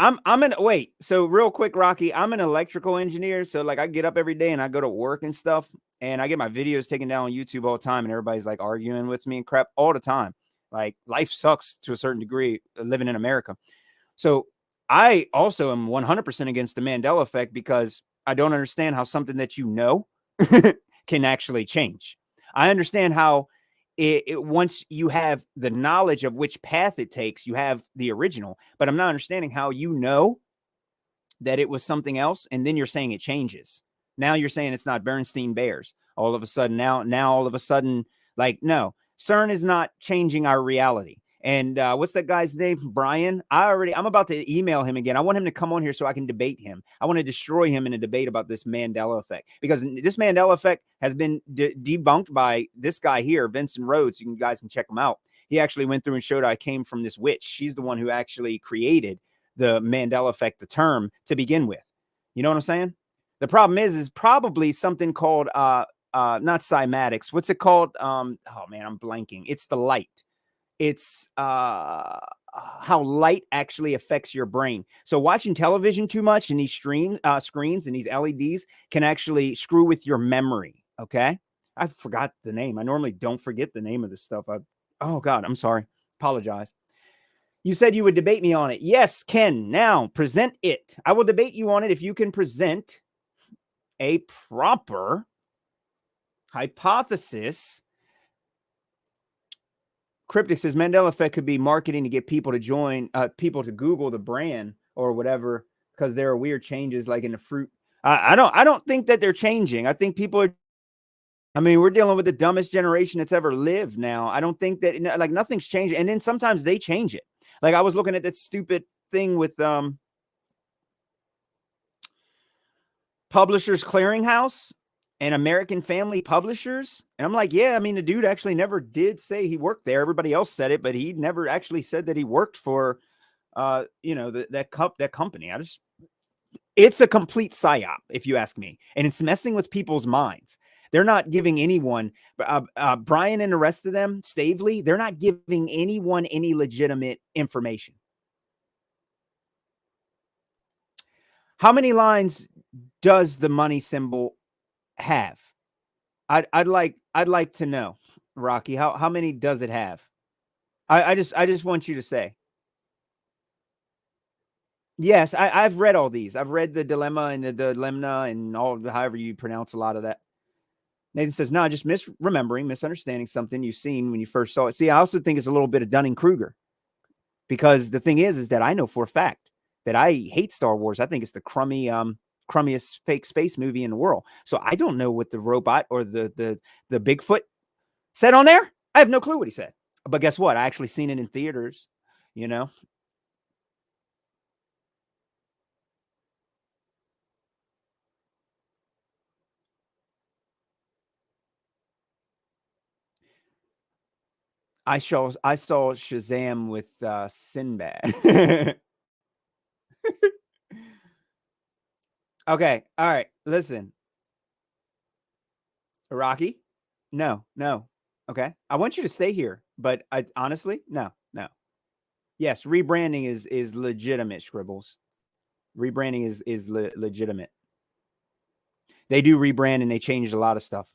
so real quick, Rocky, I'm an electrical engineer. So like I get up every day and I go to work and stuff, and I get my videos taken down on YouTube all the time, and everybody's like arguing with me and crap all the time. Like life sucks to a certain degree living in America. So I also am 100% against the Mandela effect, because I don't understand how something that you know can actually change. I understand how once you have the knowledge of which path it takes, you have the original, but I'm not understanding how you know that it was something else, and then you're saying it changes. Now you're saying it's not Bernstein Bears. All of a sudden, like, no, CERN is not changing our reality. And what's that guy's name? Brian. I'm about to email him again. I want him to come on here so I can debate him. I want to destroy him in a debate about this Mandela effect, because this Mandela effect has been debunked by this guy here, Vincent Rhodes. You guys can check him out. He actually went through and showed I came from this witch. She's the one who actually created the Mandela effect, the term, to begin with. You know what I'm saying? The problem is probably something called not cymatics. What's it called? Oh man, I'm blanking. It's the light. It's how light actually affects your brain. So watching television too much and these screens and these LEDs can actually screw with your memory. Okay. I forgot the name. I normally don't forget the name of this stuff. Oh God, I'm sorry. Apologize. You said you would debate me on it. Yes, Ken. Now present it. I will debate you on it if you can present a proper hypothesis. Cryptic says Mandela effect could be marketing to get people to join, people to Google the brand or whatever, because there are weird changes like in the fruit. I don't think that they're changing. I think people are. I mean, we're dealing with the dumbest generation that's ever lived now. I don't think that like nothing's changing. And then sometimes they change it. Like I was looking at that stupid thing with Publishers Clearinghouse and American Family Publishers. And I'm like, yeah, I mean, the dude actually never did say he worked there. Everybody else said it, but he never actually said that he worked for, that company. It's a complete psyop, if you ask me. And it's messing with people's minds. They're not giving anyone, Brian and the rest of them, Stavely, they're not giving anyone any legitimate information. How many lines does the money symbol have? I'd like to know, Rocky. How many does it have? I just want you to say. Yes, I've read all these. I've read the dilemma and the lemna and all, however you pronounce a lot of that. Nathan says, no, just misunderstanding something you've seen when you first saw it. See, I also think it's a little bit of Dunning-Kruger, because the thing is that I know for a fact that I hate Star Wars. I think it's the crummiest fake space movie in the world. So I don't know what the robot or the Bigfoot said on there. I have no clue what he said. But guess what? I actually seen it in theaters, you know. I saw Shazam with Sinbad. Okay, all right. Listen, Rocky. No. Okay, I want you to stay here, but I honestly, no. Yes, rebranding is legitimate, Scribbles. Rebranding is legitimate. They do rebrand and they changed a lot of stuff.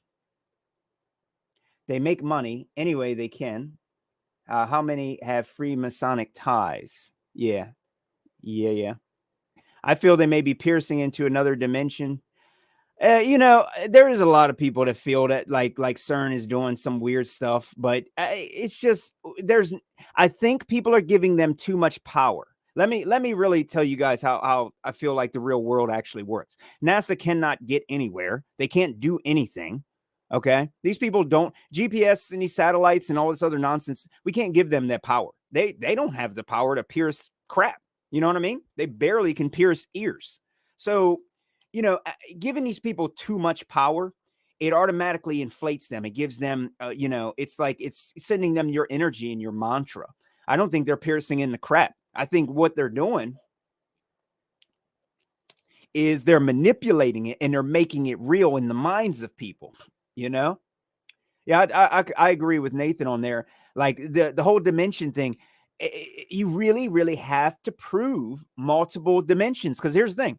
They make money any way they can. How many have Freemasonic ties? Yeah. I feel they may be piercing into another dimension. There is a lot of people that feel that like CERN is doing some weird stuff, but it's just I think people are giving them too much power. Let me really tell you guys how I feel like the real world actually works. NASA cannot get anywhere. They can't do anything. Okay. These people don't GPS and these satellites and all this other nonsense. We can't give them that power. They don't have the power to pierce crap. You know what I mean? They barely can pierce ears. So, giving these people too much power, it automatically inflates them. It gives them, it's like it's sending them your energy and your mantra. I don't think they're piercing in the crap. I think what they're doing is they're manipulating it and they're making it real in the minds of people, Yeah, I agree with Nathan on there. Like the whole dimension thing, you really, really have to prove multiple dimensions. Because here's the thing.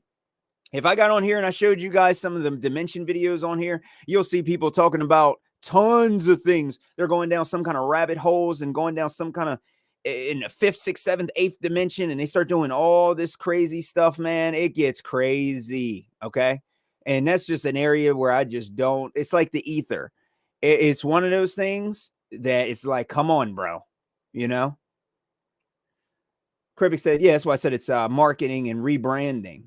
If I got on here and I showed you guys some of the dimension videos on here, you'll see people talking about tons of things. They're going down some kind of rabbit holes and going down some kind of in the 5th, 6th, 7th, 8th dimension. And they start doing all this crazy stuff, man. It gets crazy. Okay. And that's just an area where I just don't, it's like the ether. It's one of those things that it's like, come on, bro. Kribik said, yeah, that's why I said it's marketing and rebranding.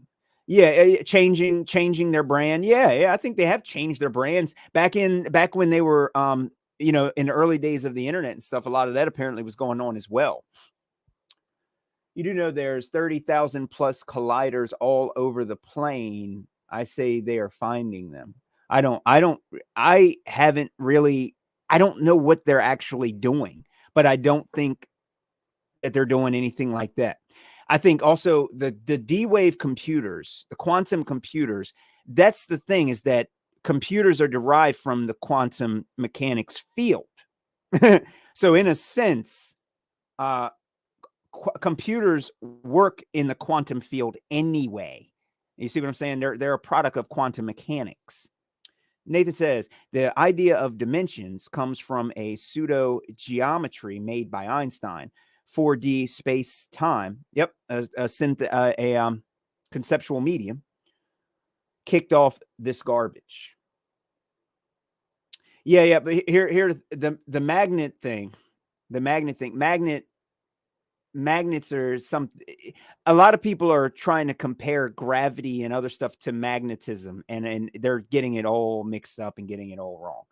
Yeah, changing their brand. Yeah, I think they have changed their brands back when they were in the early days of the internet and stuff. A lot of that apparently was going on as well. You do know there's 30,000 plus colliders all over the plane. I say they are finding them. I don't know what they're actually doing, but I don't think that they're doing anything like that. I think also the D-wave computers, the quantum computers, that's the thing, is that computers are derived from the quantum mechanics field. So in a sense, computers work in the quantum field anyway. You see what I'm saying? They're a product of quantum mechanics. Nathan says the idea of dimensions comes from a pseudo geometry made by Einstein. 4D space time. Yep, a conceptual medium kicked off this garbage. Yeah. But here the magnet thing. The magnet thing. Magnets are a lot of people are trying to compare gravity and other stuff to magnetism, and they're getting it all mixed up and getting it all wrong.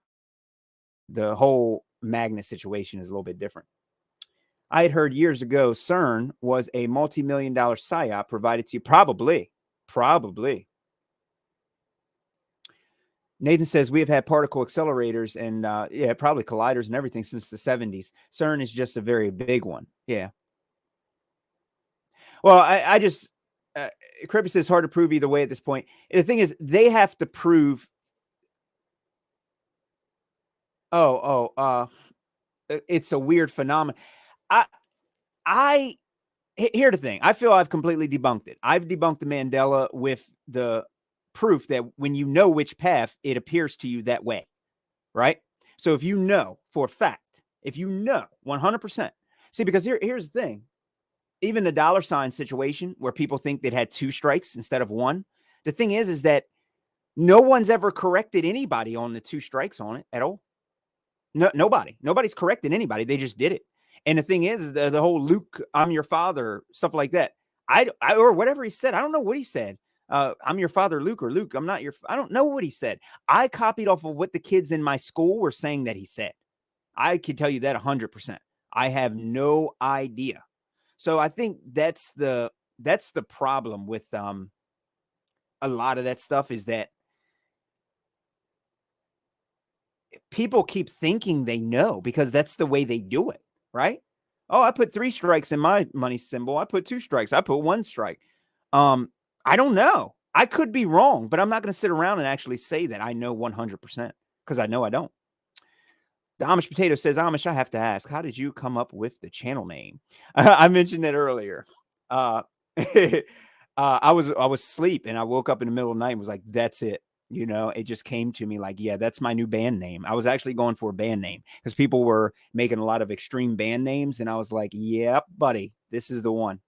The whole magnet situation is a little bit different. I had heard years ago CERN was a multi-million-dollar psyop provided to you. Probably. Nathan says we have had particle accelerators and probably colliders and everything since the 70s. CERN is just a very big one. Yeah. Well, I just Kripke says hard to prove either way at this point. The thing is, they have to prove It's a weird phenomenon. Here's the thing. I feel I've completely debunked it. I've debunked the Mandela with the proof that when you know which path, it appears to you that way, right? So if you know for a fact, if you know 100%, see, because here's the thing. Even the $ situation where people think they'd had 2 strikes instead of 1. The thing is that no one's ever corrected anybody on the 2 strikes on it at all. No, nobody's corrected anybody. They just did it. And the thing is the whole Luke, I'm your father, stuff like that. I or whatever he said. I don't know what he said. I'm your father, Luke, or Luke, I'm not your. I don't know what he said. I copied off of what the kids in my school were saying that he said. I can tell you that 100%. I have no idea. So I think that's the problem with a lot of that stuff, is that people keep thinking they know because that's the way they do it, right? Oh, I put 3 strikes in my money symbol. I put 2 strikes. I put 1 strike. I don't know. I could be wrong, but I'm not going to sit around and actually say that I know 100% because I know I don't. The Amish Potato says, Amish, I have to ask, how did you come up with the channel name? I mentioned it earlier. I was asleep and I woke up in the middle of the night and was like, that's it. You know, it just came to me like, yeah, that's my new band name. I was actually going for a band name because people were making a lot of extreme band names. And I was like, yep, buddy, this is the one.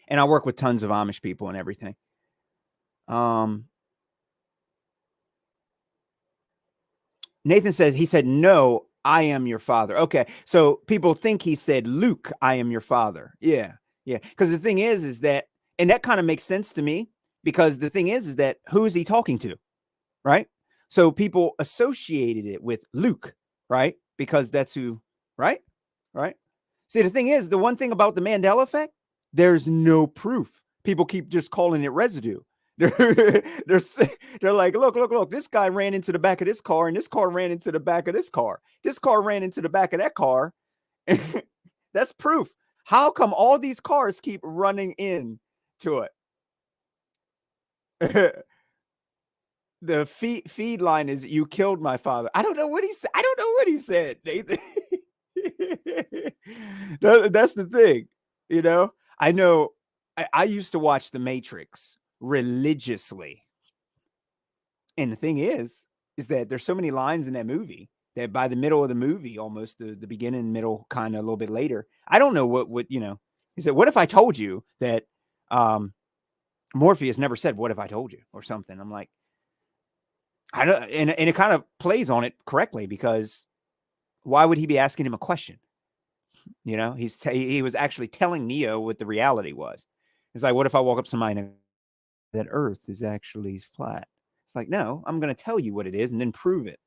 And I work with tons of Amish people and everything. Nathan says, he said, no, I am your father. Okay. So people think he said, Luke, I am your father. Yeah. Yeah. Because the thing is that, and that kind of makes sense to me, because the thing is that who is he talking to? Right. So people associated it with Luke, right? Because that's who, right? Right. See, the thing is, the one thing about the Mandela effect, there's no proof. People keep just calling it residue. They're like, look, this guy ran into the back of this car, and this car ran into the back of this car. This car ran into the back of that car. That's proof. How come all these cars keep running into it? The feed line is, you killed my father. I don't know what he said. I don't know what he said, Nathan. That's the thing. You know, I know I used to watch The Matrix religiously. And the thing is that there's so many lines in that movie that by the middle of the movie, almost the beginning, middle, kind of a little bit later, I don't know what, you know, he said, what if I told you that Morpheus never said, what if I told you, or something? I'm like, I don't, and it kind of plays on it correctly, because why would he be asking him a question? You know, he was actually telling Neo what the reality was. It's like, what if I walk up to somebody and that Earth is actually flat? It's like, no, I'm going to tell you what it is and then prove it.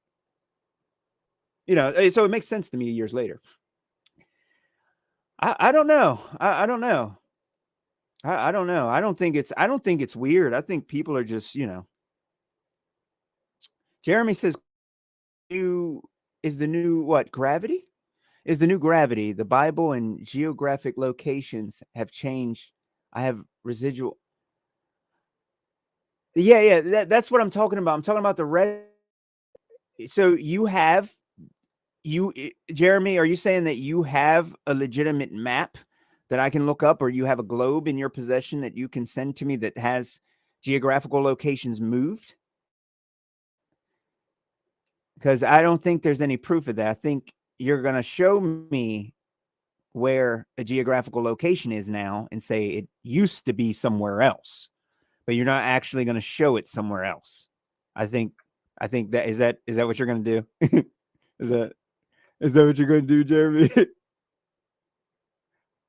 You know, so it makes sense to me years later. I don't know. I don't know. I don't know. I don't think it's weird. I think people are just, you know. Jeremy says, is the new what? Gravity? Is the new gravity. The Bible and geographic locations have changed. I have residual. Yeah. That's what I'm talking about. I'm talking about the red. So Jeremy, are you saying that you have a legitimate map that I can look up, or you have a globe in your possession that you can send to me that has geographical locations moved? Because I don't think there's any proof of that. I think you're going to show me where a geographical location is now and say it used to be somewhere else, but you're not actually going to show it somewhere else. I think that is that what you're going to do? Is that what you're going to do, Jeremy?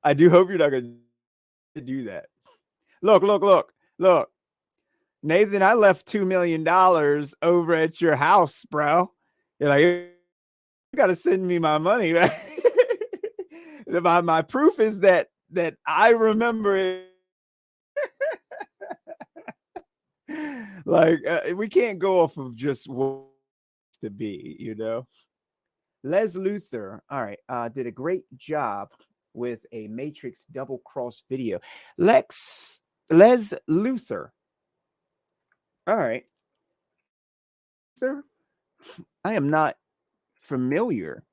I do hope you're not going to do that. Look. Nathan, I left $2 million over at your house, bro. You're like, you got to send me my money, right? my proof is that I remember it. Like, we can't go off of just what to be, you know. Les Luther, all right, did a great job with a Matrix double cross video. Les Luther, all right, sir. I am not familiar.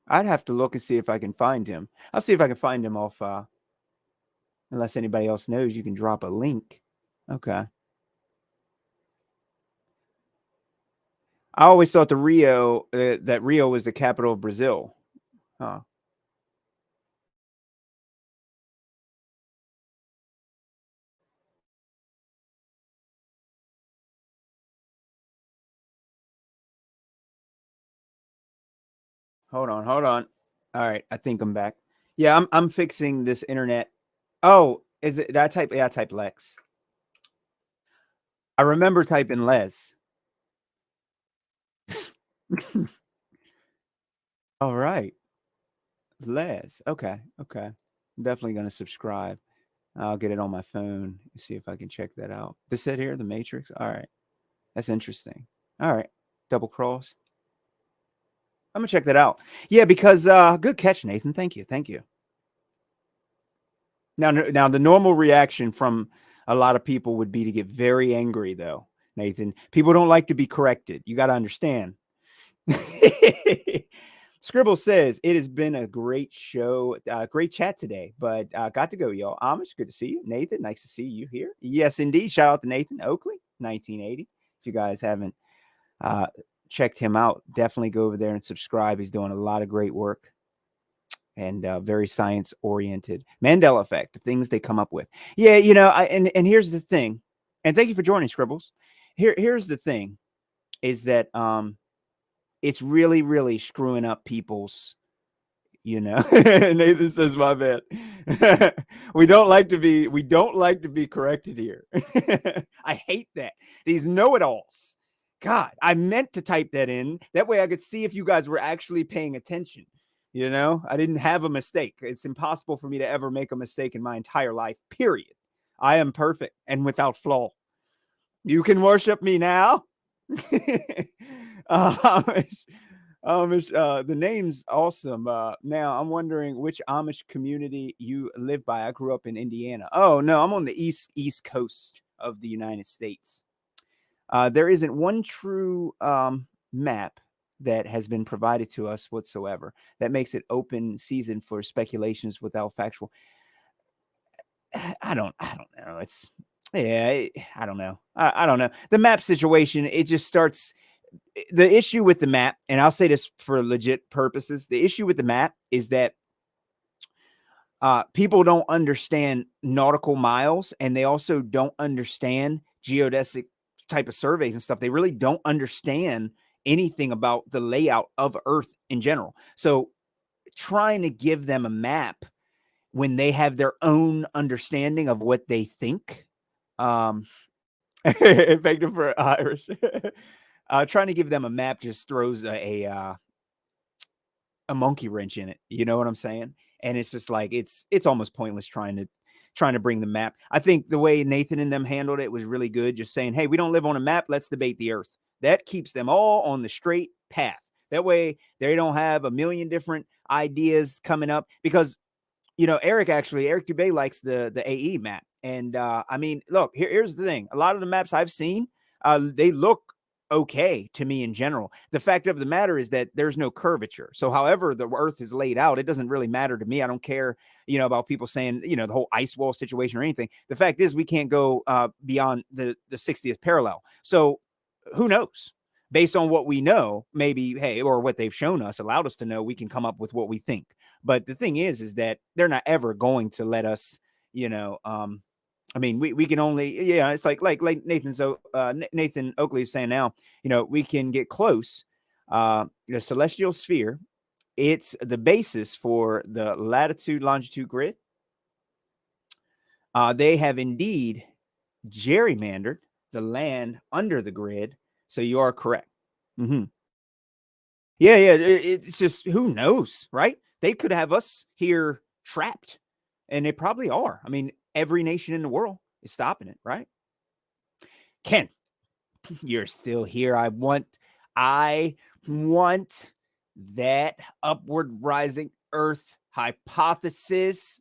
I'd have to look and see if I can find him. I'll see if I can find him off. Unless anybody else knows, you can drop a link. Okay. I always thought that Rio was the capital of Brazil. Huh. Hold on. All right, I think I'm back. Yeah, I'm fixing this internet. Oh, is it? Did I type? Yeah, I typed Lex. I remember typing Les. All right, Les. Okay. I'm definitely gonna subscribe. I'll get it on my phone and see if I can check that out. This said here, the Matrix. All right, that's interesting. All right, double cross. I'm gonna check that out. Yeah, because good catch, Nathan. Thank you. Now the normal reaction from a lot of people would be to get very angry, though, Nathan. People don't like to be corrected. You got to understand. Scribble says it has been a great show, great chat today, but got to go, y'all. Amish, good to see you. Nathan, nice to see you here. Yes, indeed. Shout out to Nathan Oakley, 1980. If you guys haven't checked him out, definitely go over there and subscribe. He's doing a lot of great work and very science oriented. Mandela effect, the things they come up with. Yeah, and here's the thing. And thank you for joining, Scribbles. Here's the thing is that it's really, really screwing up people's, Nathan says, my bad. we don't like to be corrected here. I hate that. These know-it-alls. God, I meant to type that in. That way I could see if you guys were actually paying attention. I didn't have a mistake. It's impossible for me to ever make a mistake in my entire life, period. I am perfect and without flaw. You can worship me now. Amish, the name's awesome. Now I'm wondering which Amish community you live by. I grew up in Indiana. Oh no, I'm on the east coast of the United States. There isn't one true map that has been provided to us whatsoever. That makes it open season for speculations without factual. I don't know. I don't know. I don't know. The map situation, it just starts. The issue with the map, and I'll say this for legit purposes, the issue with the map is that people don't understand nautical miles, and they also don't understand geodesic type of surveys and stuff. They really don't understand anything about the layout of Earth in general. So trying to give them a map when they have their own understanding of what they think, effective for Irish, trying to give them a map just throws a monkey wrench in it. You know what I'm saying? And it's just like, it's almost pointless trying to bring the map. I think the way Nathan and them handled it was really good. Just saying, hey, we don't live on a map. Let's debate the Earth. That keeps them all on the straight path. That way they don't have a million different ideas coming up, because, Eric Dubé likes the AE map. And I mean, look, here's the thing. A lot of the maps I've seen, they look okay to me in general. The fact of the matter is that there's no curvature. So however the Earth is laid out, it doesn't really matter to me. I don't care, about people saying, the whole ice wall situation or anything. The fact is we can't go beyond the 60th parallel. So who knows? Based on what we know, maybe, hey, or what they've shown us, allowed us to know, we can come up with what we think. But the thing is that they're not ever going to let us, I mean, we can only, it's like Nathan Oakley is saying now, we can get close. The celestial sphere, it's the basis for the latitude, longitude grid. They have indeed gerrymandered the land under the grid. So you are correct. Mm-hmm. Yeah. It's just, who knows, right? They could have us here trapped, and they probably are. I mean, every nation in the world is stopping it, right? Ken, you're still here. I want that upward rising Earth hypothesis.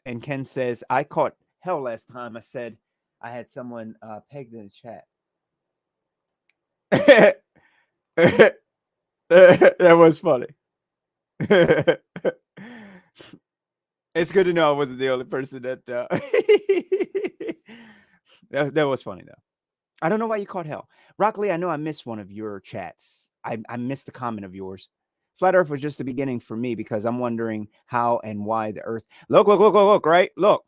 And Ken says, I caught hell last time. I said, I had someone pegged in the chat. That was funny. It's good to know I wasn't the only person that that was funny though. I don't know why you caught hell. Rock Lee, I know I missed one of your chats. I missed a comment of yours. Flat Earth was just the beginning for me because I'm wondering how and why the Earth. Look, right? Look.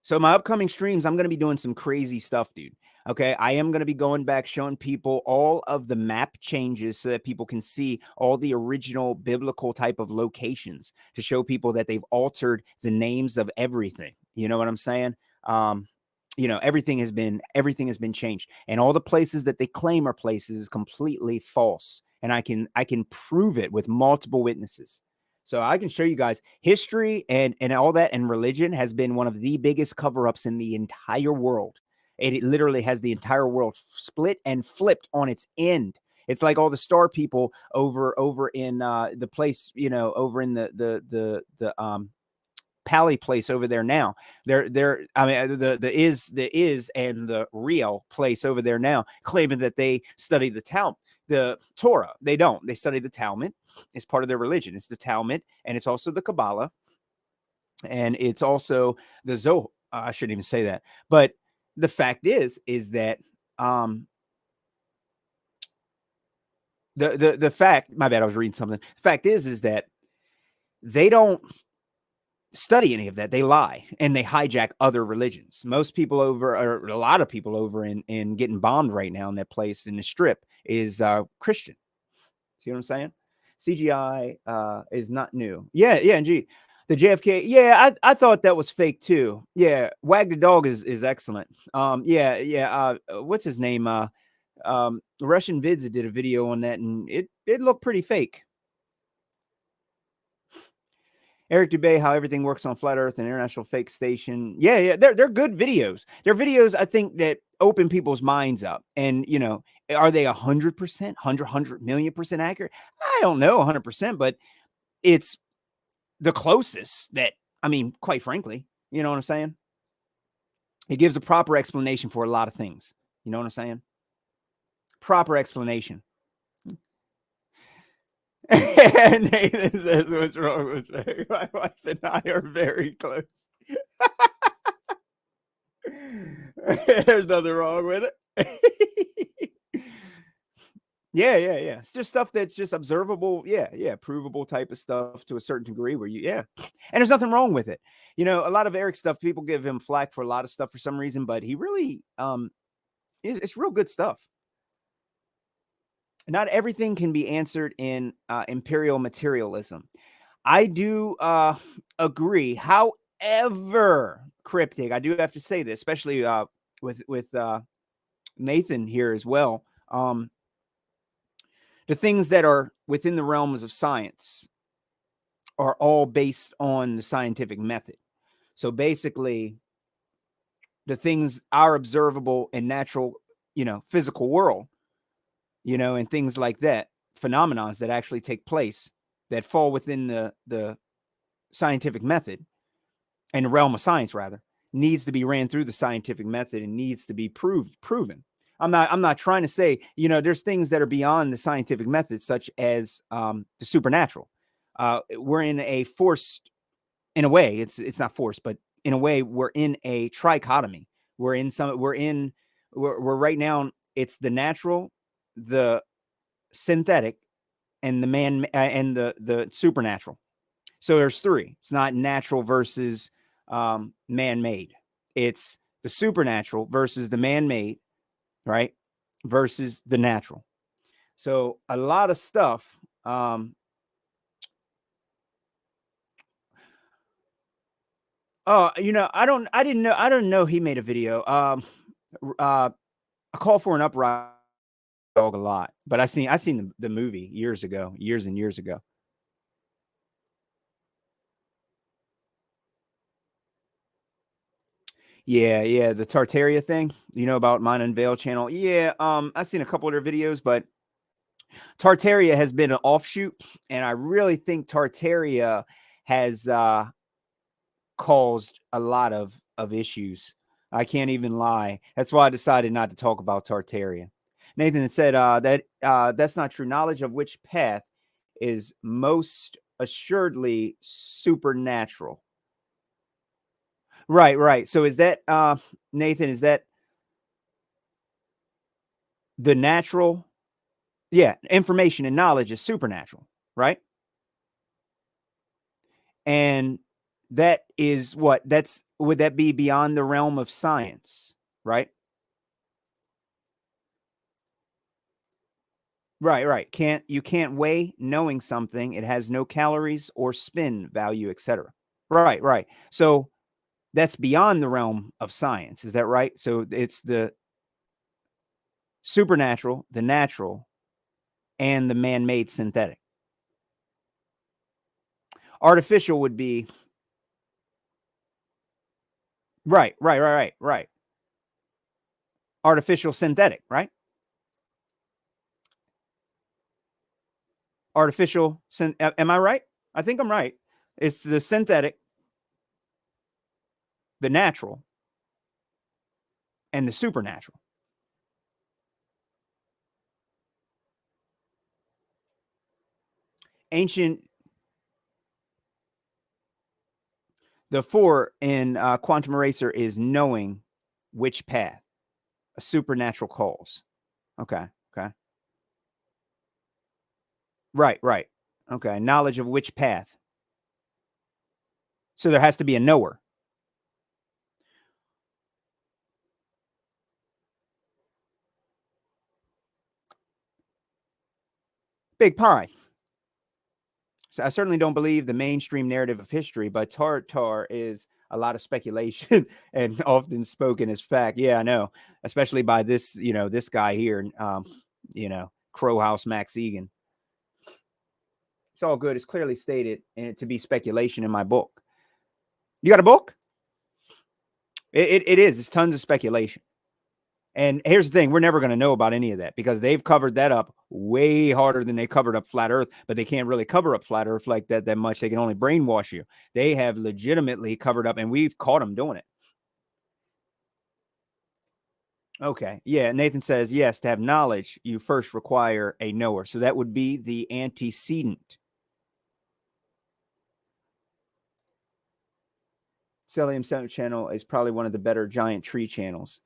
So my upcoming streams, I'm going to be doing some crazy stuff, dude. Okay, I am going to be going back, showing people all of the map changes so that people can see all the original biblical type of locations to show people that they've altered the names of everything. You know what I'm saying? You know, everything has been changed, and all the places that they claim are places is completely false. And I can prove it with multiple witnesses. So I can show you guys history and all that, and religion has been one of the biggest cover-ups in the entire world. It literally has the entire world split and flipped on its end. It's like all the star people over in the place, you know, over in the Pally place over there now. They're I mean the is and the real place over there now, claiming that they study the Torah. They don't. They study the Talmud. It's part of their religion. It's the Talmud, and it's also the Kabbalah, and it's also the Zohar. I shouldn't even say that, but the fact is that the fact, my bad, I was reading something. The fact is that they don't study any of that. They lie and they hijack other religions. Most people over, or a lot of people over in getting bombed right now in that place in the Strip is Christian. See what I'm saying? CGI is not new. Yeah, and the JFK. Yeah, I thought that was fake too. Yeah, Wag the Dog is excellent. What's his name? Russian Vids did a video on that, and it looked pretty fake. Eric Dubay, how everything works on Flat Earth and International Fake Station. Yeah, they're good videos. They're videos, I think, that open people's minds up. And, you know, are they 100%, 100 million% accurate? I don't know 100%, but it's the closest that, I mean, quite frankly, you know what I'm saying? It gives a proper explanation for a lot of things. You know what I'm saying? Proper explanation. Nathan says, what's wrong with me? My wife and I are very close. There's nothing wrong with it. Yeah. It's just stuff that's just observable. Yeah. Provable type of stuff to a certain degree where and there's nothing wrong with it. You know, a lot of Eric's stuff, people give him flack for a lot of stuff for some reason, but he really, it's real good stuff. Not everything can be answered in imperial materialism. I do agree. However, Cryptic, I do have to say this, especially with Nathan here as well. The things that are within the realms of science are all based on the scientific method. So basically, the things are observable in natural, you know, physical world, you know, and things like that, phenomenons that actually take place that fall within the scientific method and the realm of science, rather, needs to be ran through the scientific method and needs to be proven. I'm not trying to say, you know, there's things that are beyond the scientific method, such as the supernatural. We're in a forced, in a way, it's not forced, but in a way, we're in a trichotomy. We're right now, it's the natural, the synthetic, and the man and the supernatural. So there's three. It's not natural versus man-made. It's the supernatural versus the man-made, right? Versus the natural. So a lot of stuff. You know, I don't know he made a video. A call for an uprising dog a lot, but I seen the movie years and years ago. Yeah, the Tartaria thing, you know, about Mine Unveiled channel. Yeah, I've seen a couple of their videos, but Tartaria has been an offshoot, and I really think Tartaria has caused a lot of issues I can't even lie. That's why I decided not to talk about Tartaria. Nathan said that's not true. Knowledge of which path is most assuredly supernatural. Right, right. So is that Nathan, is that the natural? Yeah, information and knowledge is supernatural, right? And that is what? That's would that be beyond the realm of science, right? Right, right. You can't weigh knowing something. It has no calories or spin value, etc. Right, right. So that's beyond the realm of science. Is that right? So it's the supernatural, the natural, and the man-made synthetic. Artificial would be right, right, right, right, right. Artificial synthetic, right? Am I right? I think I'm right. It's the synthetic, the natural, and the supernatural. Ancient, the four in Quantum Eraser is knowing which path, a supernatural cause. Okay, okay. Right, right. Okay, knowledge of which path. So there has to be a knower. Big pie. So I certainly don't believe the mainstream narrative of history, but Tartar is a lot of speculation and often spoken as fact. Yeah, I know, especially by this, this guy here, Crow House Max Egan. It's all good. It's clearly stated and to be speculation in my book. You got a book? It is. It's tons of speculation. And here's the thing, we're never going to know about any of that because they've covered that up way harder than they covered up flat earth, but they can't really cover up flat earth like that much. They can only brainwash you. They have legitimately covered up, and we've caught them doing it. Okay. Yeah. Nathan says, yes, to have knowledge, you first require a knower. So that would be the antecedent. Celium Center channel is probably one of the better giant tree channels.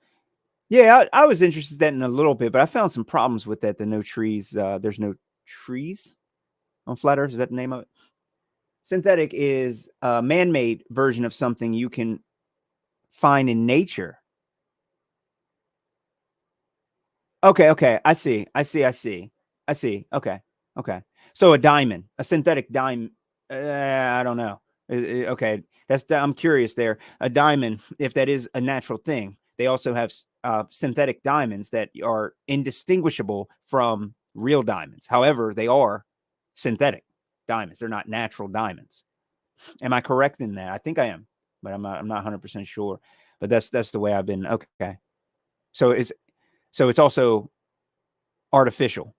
Yeah, I was interested in that in a little bit, but I found some problems with that. The no trees. There's no trees on flat earth. Is that the name of it? Synthetic is a man-made version of something you can find in nature. Okay, okay. I see. Okay, okay. So a diamond, a synthetic diamond. I don't know. Okay, I'm curious there. A diamond, if that is a natural thing, they also have synthetic diamonds that are indistinguishable from real diamonds. However, they are synthetic diamonds. They're not natural diamonds. Am I correct in that? I think I am, but I'm not 100% sure. But that's the way I've been. Okay. So it's also artificial.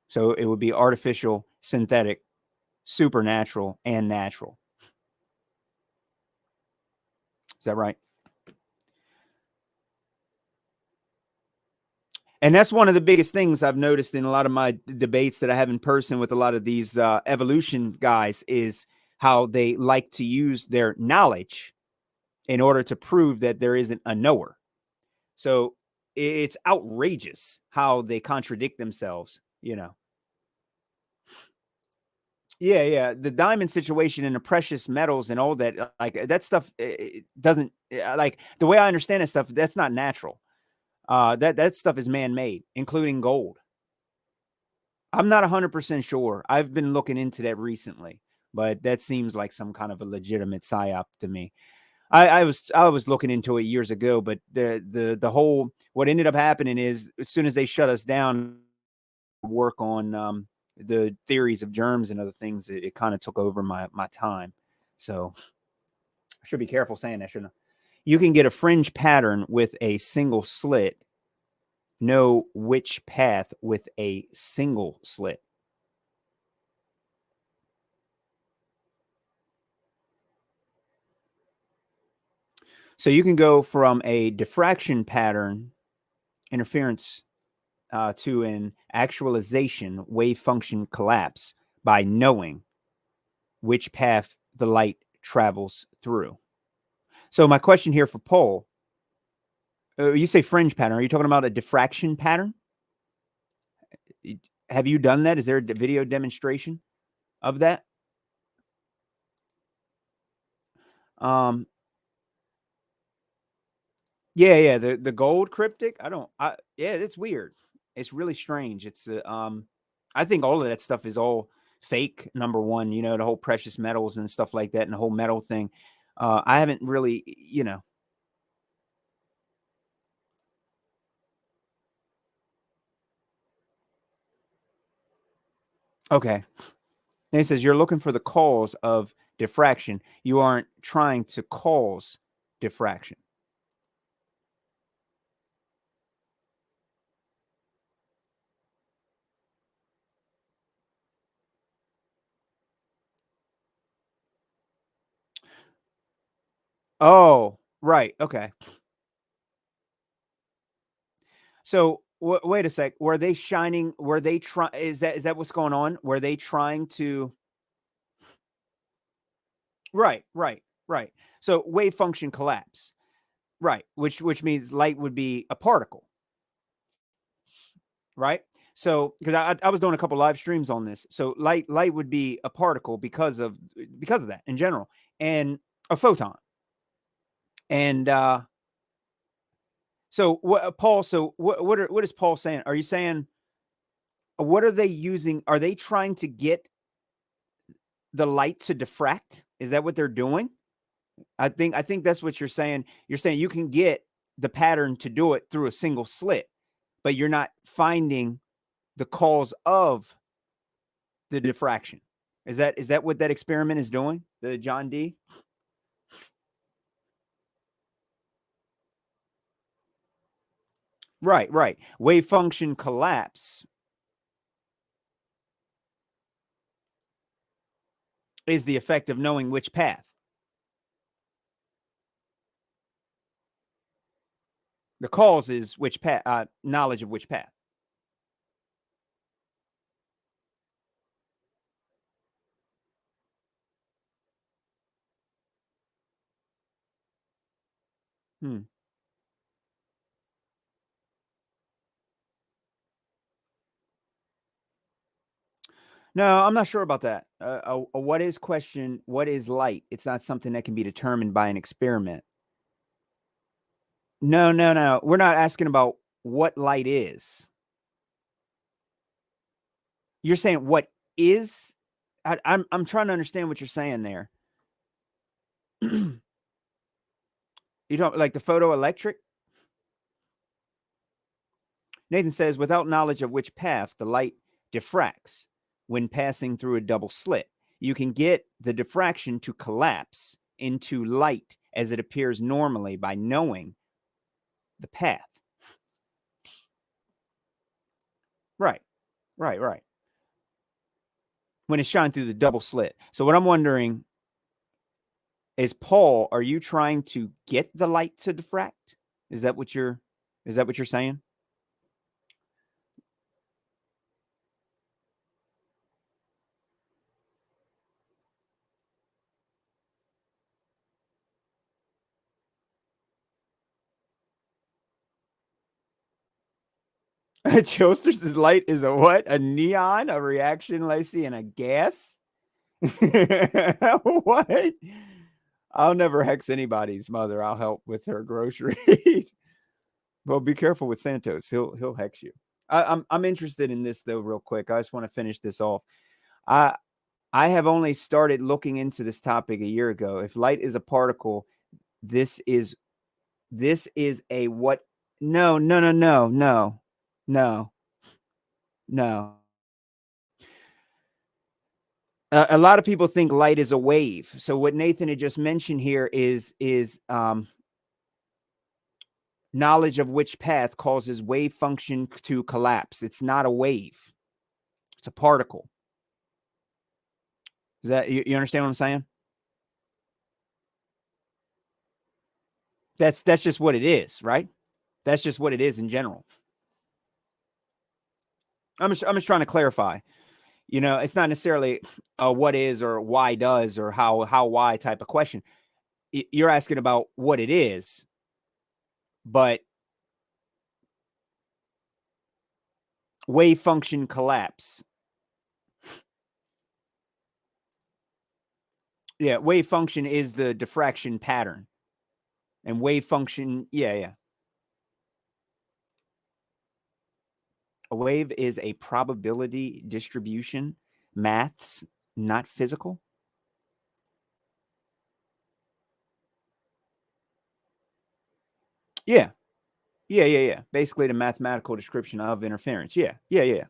So it would be artificial, synthetic, supernatural, and natural. Is that right? And that's one of the biggest things I've noticed in a lot of my debates that I have in person with a lot of these evolution guys is how they like to use their knowledge in order to prove that there isn't a knower. So it's outrageous how they contradict themselves, Yeah, yeah. The diamond situation and the precious metals and all that, like that stuff, it doesn't like the way I understand that stuff. That's not natural. That stuff is man-made, including gold. I'm not 100% sure. I've been looking into that recently, but that seems like some kind of a legitimate psyop to me. I was looking into it years ago, but the whole what ended up happening is as soon as they shut us down, work on the theories of germs and other things, it kind of took over my time. So I should be careful saying that, shouldn't I? You can get a fringe pattern with a single slit. Know which path with a single slit. So you can go from a diffraction pattern interference to an actualization wave function collapse by knowing which path the light travels through. So my question here for Paul, you say fringe pattern. Are you talking about a diffraction pattern? Have you done that? Is there a video demonstration of that? Yeah, the gold cryptic. Yeah, it's weird. It's really strange. It's I think all of that stuff is all fake. Number one, the whole precious metals and stuff like that, and the whole metal thing. I haven't really, Okay. And it says you're looking for the cause of diffraction. You aren't trying to cause diffraction. Oh, right. Okay. So wait a sec. Were they shining? Were they trying? Is that what's going on? Were they trying to? Right, right, right. So wave function collapse. Right, which means light would be a particle, right? So because I was doing a couple live streams on this, so light would be a particle because of that in general, and a photon. And so what, Paul? So what is Paul saying? Are you saying what are they using? Are they trying to get the light to diffract? Is that what they're doing? I think that's what you're saying. You're saying you can get the pattern to do it through a single slit, but you're not finding the cause of the diffraction. Is that what that experiment is doing? The John D. Right, right. Wave function collapse is the effect of knowing which path. The cause is which path, knowledge of which path. Hmm. No, I'm not sure about that. A what is question, what is light? It's not something that can be determined by an experiment. No, no, no. We're not asking about what light is. You're saying what is? I'm trying to understand what you're saying there. You don't like the photoelectric? Nathan says, without knowledge of which path the light diffracts when passing through a double slit, you can get the diffraction to collapse into light as it appears normally by knowing the path. Right, right, right. When it's shined through the double slit. So what I'm wondering is, Paul, are you trying to get the light to diffract? Is that what you're saying? Joster's light is a what? A neon, a reaction lacy, and a gas? What? I'll never hex anybody's mother. I'll help with her groceries. Well, be careful with Santos. He'll hex you. I'm interested in this though, real quick. I just want to finish this off. I have only started looking into this topic a year ago. If light is a particle, this is a what? No, no, no, no, no, no, no. A lot of people think light is a wave. So what Nathan had just mentioned here is knowledge of which path causes wave function to collapse. It's not a wave. It's a particle. Is that you understand what I'm saying? That's just what it is, right? That's just what it is in general. I'm just trying to clarify. You know, it's not necessarily a what is or why does or how why type of question. You're asking about what it is, but wave function collapse. Yeah, wave function is the diffraction pattern. And wave function, yeah. A wave is a probability distribution. Maths, not physical. Yeah. Basically the mathematical description of interference. Yeah. Yeah.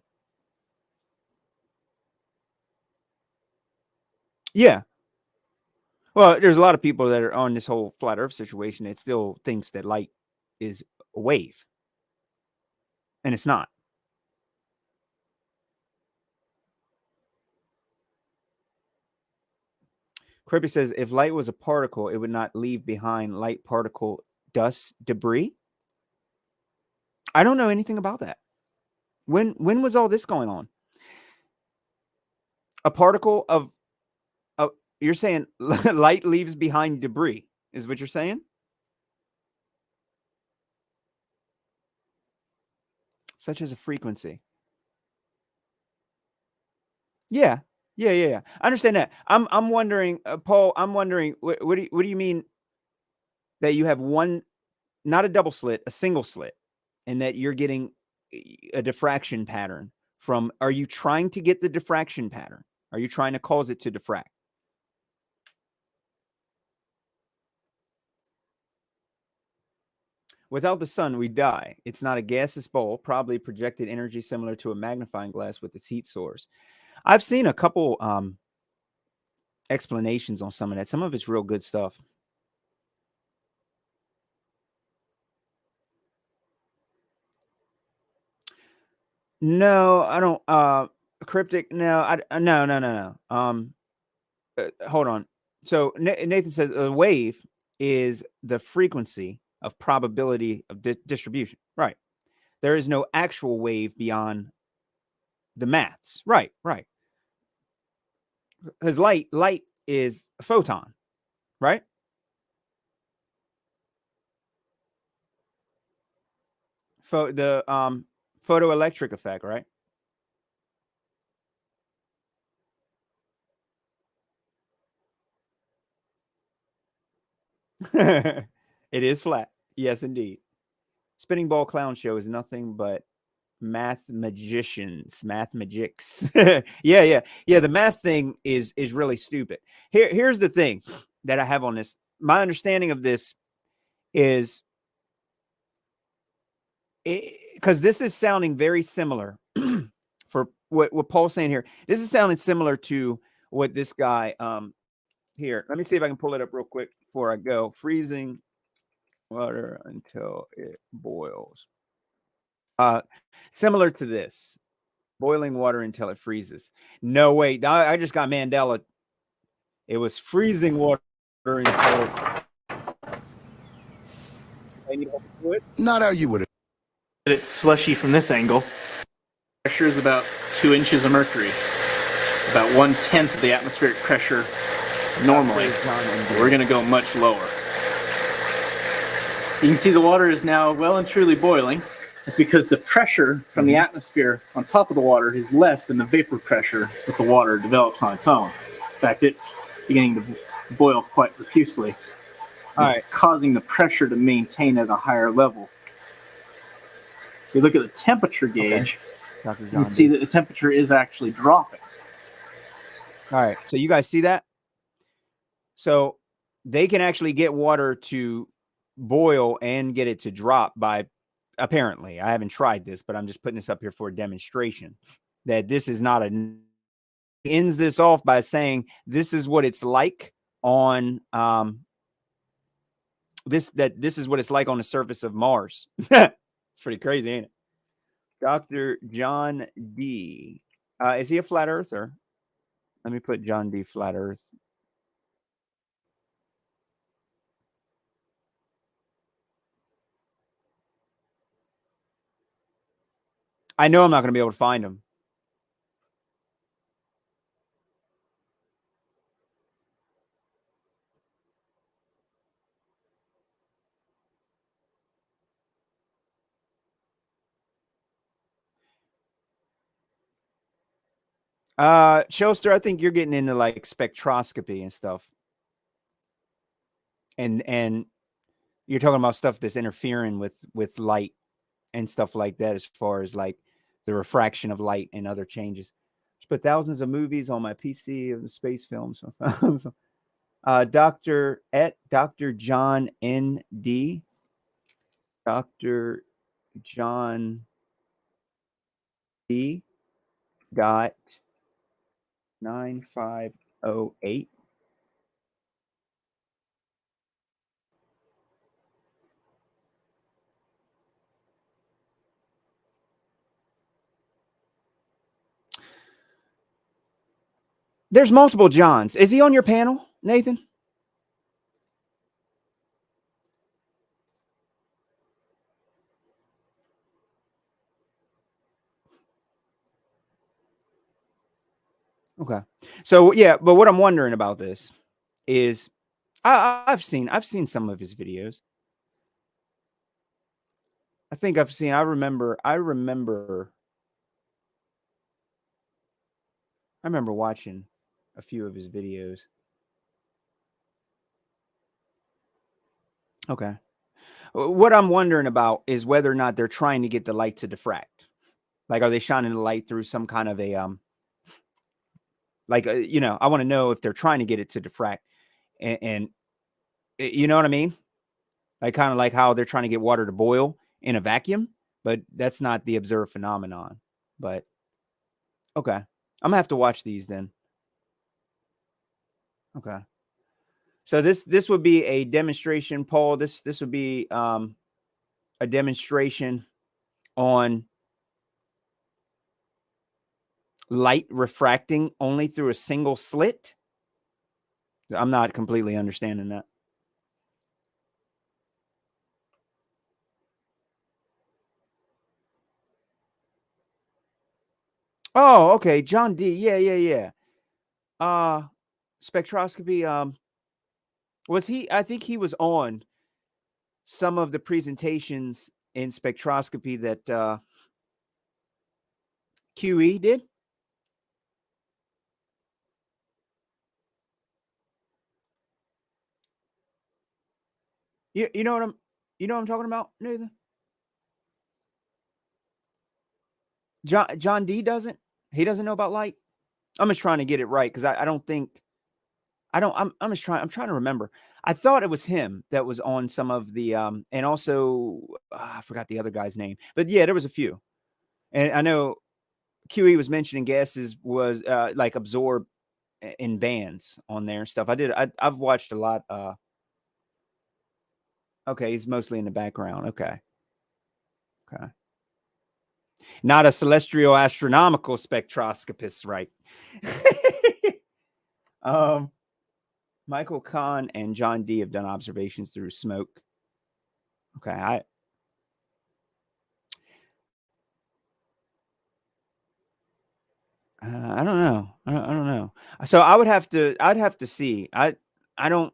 Well, there's a lot of people that are on this whole flat earth situation that still thinks that light is a wave. And it's not. Kirby says, if light was a particle, it would not leave behind light particle dust debris. I don't know anything about that. When was all this going on? A particle of you're saying light leaves behind debris, is what you're saying? Such as a frequency. Yeah. I understand that. I'm wondering, Paul, I'm wondering, what do you mean that you have one, not a double slit, a single slit, and that you're getting a diffraction pattern from, are you trying to get the diffraction pattern? Are you trying to cause it to diffract? Without the sun, we die. It's not a gaseous bowl, probably projected energy similar to a magnifying glass with its heat source. I've seen a couple explanations on some of that. Some of it's real good stuff. No, I don't. Cryptic. No, no. Hold on. So Nathan says a wave is the frequency of probability of distribution. Right. There is no actual wave beyond the maths. Right. Because light is a photon, right? The photoelectric effect, right? It is flat. Yes, indeed. Spinning Ball Clown Show is nothing but math magics. Yeah. The math thing is really stupid. Here's the thing that I have on this. My understanding of this is because this is sounding very similar for what Paul's saying here. This is sounding similar to what this guy here. Let me see if I can pull it up real quick before I go. Freezing water until it boils. Similar to this. Boiling water until it freezes. No, wait. I just got Mandela. It was freezing water until I need help with it. Not how you would. It's slushy from this angle. Pressure is about 2 inches of mercury, about 1/10 of the atmospheric pressure normally. We're going to go much lower. You can see the water is now well and truly boiling. It's because the pressure from the atmosphere on top of the water is less than the vapor pressure that the water develops on its own. In fact, it's beginning to boil quite profusely. It's causing the pressure to maintain at a higher level. If you look at the temperature gauge, you can see that the temperature is actually dropping. All right. So you guys see that? So they can actually get water to boil and get it to drop by, apparently. I haven't tried this, but I'm just putting this up here for a demonstration that this is not a, ends this off by saying this is what it's like on this is what it's like on the surface of Mars. It's pretty crazy, ain't it? Dr. John D. Is he a flat earther? Let me put John D. Flat Earth. I know I'm not going to be able to find them. Shelster, I think you're getting into like spectroscopy and stuff. And you're talking about stuff that's interfering with light and stuff like that, as far as like the refraction of light and other changes. Just put thousands of movies on my PC of the space films. Dr. John N.D. Dr. John D. Dot 9508. There's multiple Johns. Is he on your panel, Nathan? Okay. So yeah, but what I'm wondering about this is I've seen some of his videos. I remember watching a few of his videos. Okay. What I'm wondering about is whether or not they're trying to get the light to diffract. Like, are they shining the light through some kind of a you know, I want to know if they're trying to get it to diffract, and you know what I mean? Like, kind of like how they're trying to get water to boil in a vacuum, but that's not the observed phenomenon. But okay, I'm gonna have to watch these then. Okay. So this would be a demonstration, Paul. This would be a demonstration on light refracting only through a single slit. I'm not completely understanding that. Oh, okay. John D. Yeah. Spectroscopy. Was he? I think he was on some of the presentations in spectroscopy that QE did. You know what I'm talking about, Nathan? John D doesn't. He doesn't know about light. I'm just trying to get it right because I don't think I'm just trying. I'm trying to remember. I thought it was him that was on some of the and also I forgot the other guy's name, but yeah, there was a few, and I know QE was mentioning gases was like absorbed in bands on there and stuff. I've watched a lot. Okay, he's mostly in the background. Okay. Not a celestial astronomical spectroscopist, right? Michael Kahn and John D have done observations through smoke. Okay, I don't know. I don't know. So I'd have to see. I don't.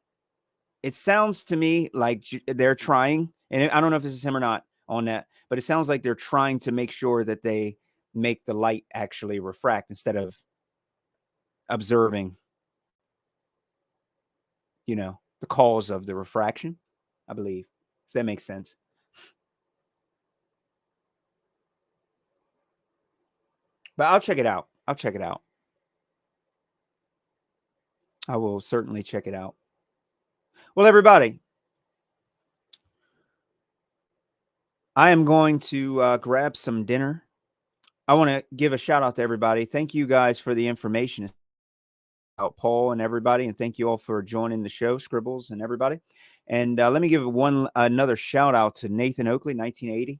It sounds to me like they're trying, and I don't know if this is him or not on that, but it sounds like they're trying to make sure that they make the light actually refract instead of observing, you know, the cause of the refraction, I believe, if that makes sense. But I'll check it out. I will certainly check it out. Well, everybody, I am going to grab some dinner. I want to give a shout out to everybody. Thank you guys for the information about Paul and everybody, and thank you all for joining the show, Scribbles and everybody. And let me give another shout out to Nathan Oakley, 1980.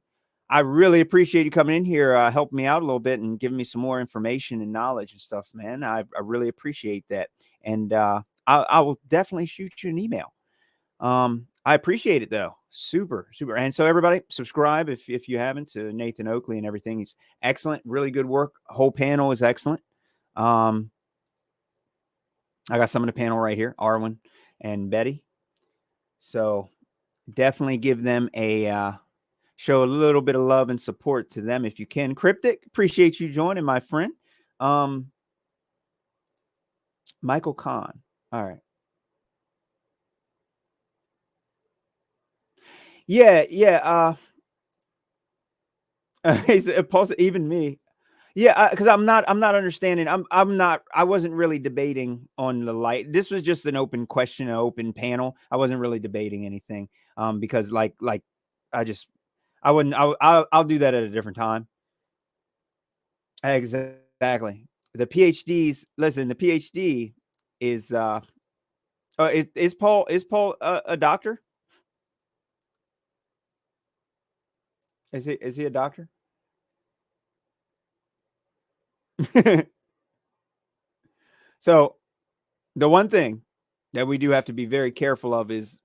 I really appreciate you coming in here, helping me out a little bit and giving me some more information and knowledge and stuff, man. I really appreciate that. And I will definitely shoot you an email. I appreciate it though. Super. And so everybody subscribe if you haven't to Nathan Oakley and everything. He's excellent, really good work. Whole panel is excellent. I got some of the panel right here, Arwen and Betty. So definitely give them a show a little bit of love and support to them if you can. Cryptic, appreciate you joining, my friend. Michael Kahn. All right. Yeah. Even me. Yeah, because I'm not understanding. I wasn't really debating on the light. This was just an open question, an open panel. I wasn't really debating anything. Because like I wouldn't. I'll do that at a different time. Exactly. The PhDs. Listen, the PhD is is Paul a doctor? Is he a doctor? So the one thing that we do have to be very careful of is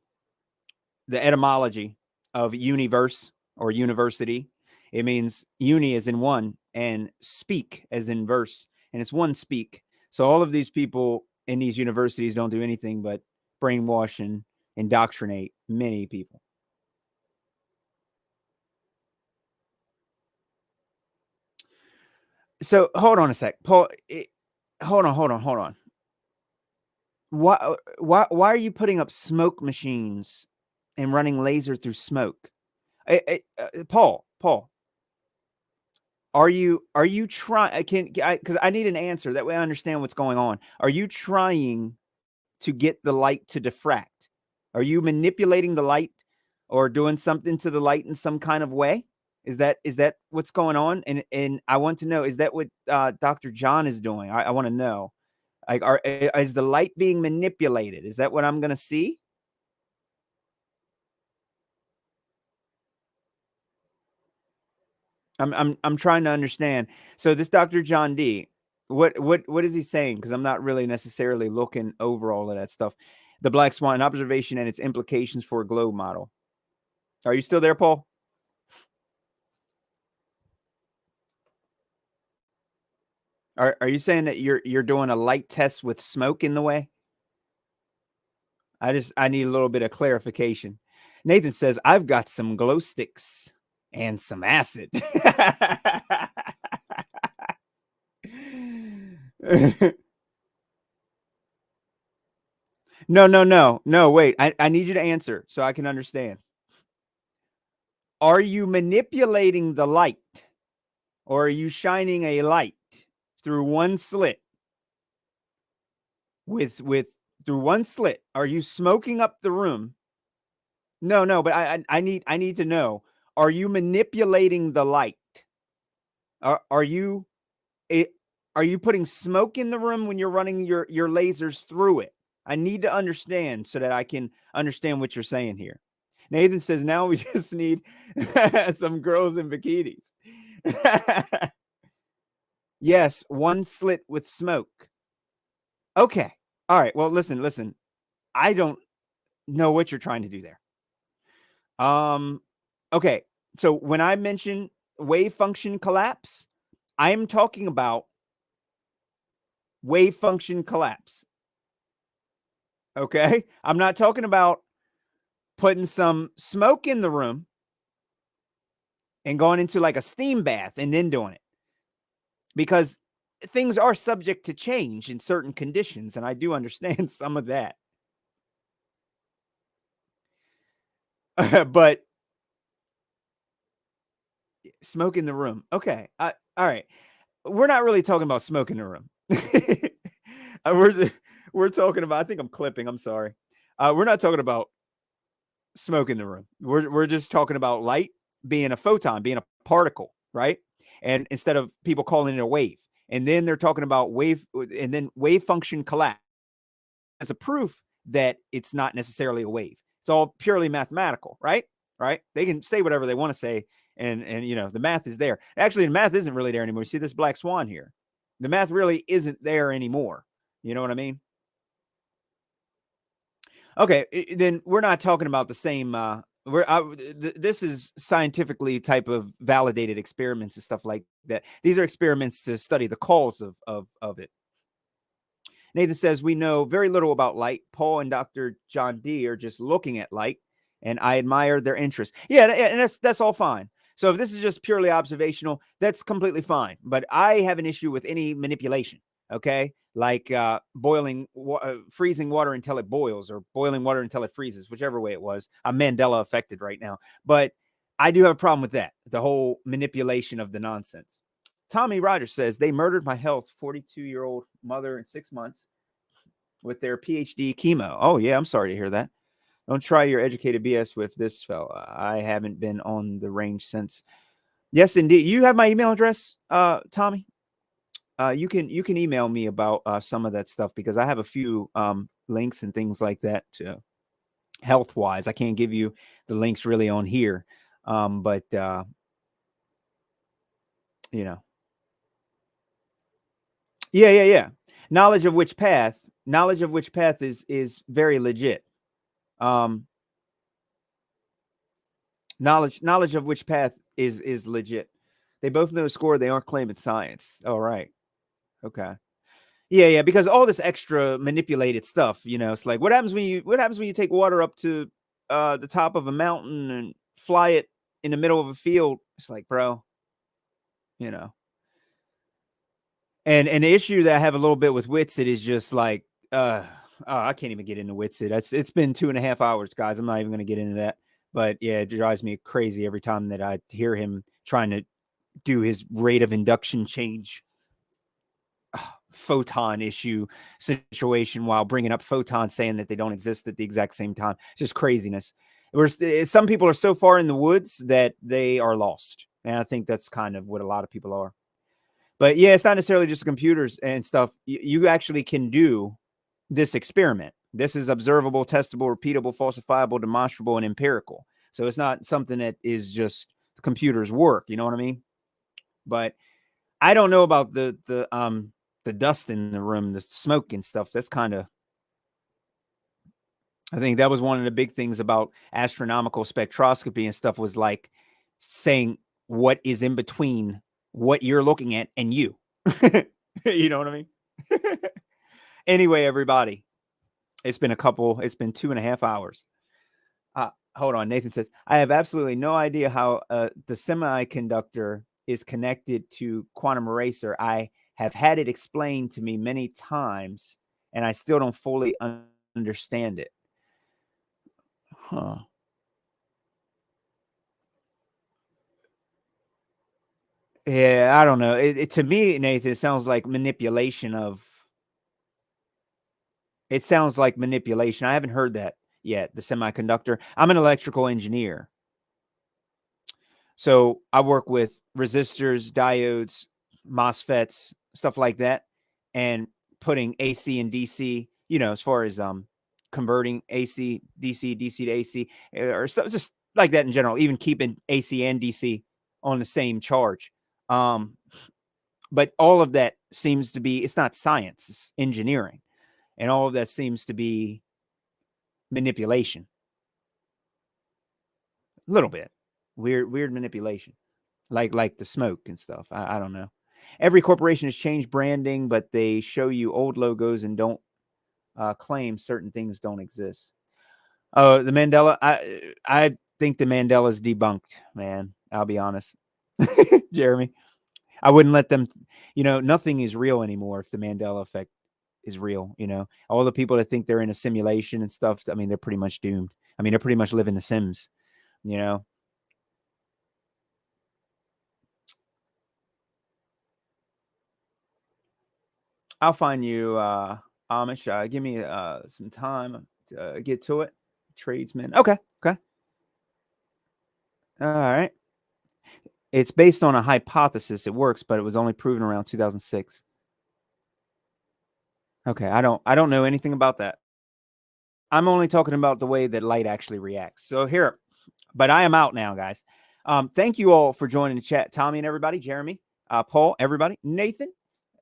the etymology of universe or university. It means uni as in one and speak as in verse, and it's one speak. So all of these people in these universities don't do anything but brainwash and indoctrinate many people. So hold on a sec, Paul. Hold on. Why are you putting up smoke machines and running laser through smoke? Paul, are you trying? Because I need an answer. That way I understand what's going on. Are you trying to get the light to diffract? Are you manipulating the light or doing something to the light in some kind of way? Is that what's going on? And I want to know, is that what Dr. John is doing? I want to know. Like, is the light being manipulated? Is that what I'm going to see? I'm trying to understand. So this Dr. John D, what is he saying? Because I'm not really necessarily looking over all of that stuff. The Black Swan observation and its implications for a globe model. Are you still there, Paul? Are you saying that you're doing a light test with smoke in the way? I need a little bit of clarification. Nathan says, I've got some glow sticks and some acid. No, wait. I need you to answer so I can understand. Are you manipulating the light or are you shining a light through one slit? Through one slit, are you smoking up the room? No, but I need to know. Are you manipulating the light? Are you putting smoke in the room when you're running your lasers through it? I need to understand so that I can understand what you're saying here. Nathan says, now we just need some girls in bikinis. Yes, one slit with smoke. Okay. All right. Well, listen. I don't know what you're trying to do there. Okay. So when I mention wave function collapse, I am talking about wave function collapse. Okay. I'm not talking about putting some smoke in the room and going into like a steam bath and then doing it, because things are subject to change in certain conditions. And I do understand some of that. But smoke in the room. Okay. All right. We're not really talking about smoke in the room. We're talking about, I think I'm clipping. I'm sorry. We're not talking about smoke in the room. We're just talking about light being a photon, being a particle, right? And instead of people calling it a wave, and then they're talking about wave, and then wave function collapse as a proof that it's not necessarily a wave. It's all purely mathematical, right? Right? They can say whatever they want to say, and the math is there. Actually, the math isn't really there anymore. You see this black swan here. The math really isn't there anymore. You know what I mean? Okay, then we're not talking about the same. This is scientifically type of validated experiments and stuff like that. These are experiments to study the cause of it. Nathan says, we know very little about light. Paul and Dr. John D are just looking at light, and I admire their interest. Yeah, and that's all fine. So if this is just purely observational, that's completely fine. But I have an issue with any manipulation, okay? Like freezing water until it boils, or boiling water until it freezes, whichever way it was. I'm Mandela affected right now. But I do have a problem with that, the whole manipulation of the nonsense. Tommy Rogers says, they murdered my health 42-year-old mother in 6 months with their PhD chemo. Oh, yeah, I'm sorry to hear that. Don't try your educated BS with this fella. I haven't been on the range since. Yes, indeed. You have my email address, Tommy? You can email me about some of that stuff, because I have a few links and things like that health-wise. I can't give you the links really on here, but you know. Yeah. Knowledge of which path is very legit. Knowledge of which path is legit. They both know score. They aren't claiming science. All right. Okay. Yeah. Because all this extra manipulated stuff, it's like, what happens when you take water up to the top of a mountain and fly it in the middle of a field? It's like, bro, And the issue that I have a little bit with Witsit is just like, I can't even get into Witsit. It's been 2.5 hours, guys. I'm not even going to get into that. But yeah, it drives me crazy every time that I hear him trying to do his rate of induction change photon issue situation while bringing up photons, saying that they don't exist at the exact same time. It's just craziness. Some people are so far in the woods that they are lost. And I think that's kind of what a lot of people are. But yeah, it's not necessarily just computers and stuff. You actually can do this experiment. This is observable, testable, repeatable, falsifiable, demonstrable, and empirical. So it's not something that is just computers work. You know what I mean? But I don't know about the dust in the room, the smoke and stuff. That's kind of, I think that was one of the big things about astronomical spectroscopy and stuff, was like saying what is in between what you're looking at and you. You know what I mean? Anyway, everybody, it's been 2.5 hours. Hold on. Nathan says, I have absolutely no idea how the semiconductor is connected to quantum eraser. I have had it explained to me many times, and I still don't fully understand it. Huh. Yeah, I don't know. To me, Nathan, it sounds like manipulation. I haven't heard that yet, the semiconductor. I'm an electrical engineer. So I work with resistors, diodes, MOSFETs, stuff like that, and putting AC and DC, as far as converting DC to AC, or stuff just like that in general, even keeping AC and DC on the same charge. But all of that seems to be, it's not science, it's engineering. And all of that seems to be manipulation. A little bit. Weird manipulation. Like the smoke and stuff. I don't know. Every corporation has changed branding, but they show you old logos and don't claim certain things don't exist. Oh, the Mandela. I think the Mandela's debunked, man. I'll be honest. Jeremy. I wouldn't let them, nothing is real anymore if the Mandela effect is real, all the people that think they're in a simulation and stuff. I mean, they're pretty much doomed. I mean, they're pretty much living The Sims, I'll find you, Amish. Give me some time to get to it. Tradesman. Okay. All right. It's based on a hypothesis. It works, but it was only proven around 2006. Okay, I don't know anything about that. I'm only talking about the way that light actually reacts. So here, but I am out now, guys. Thank you all for joining the chat. Tommy and everybody, Jeremy, Paul, everybody, Nathan.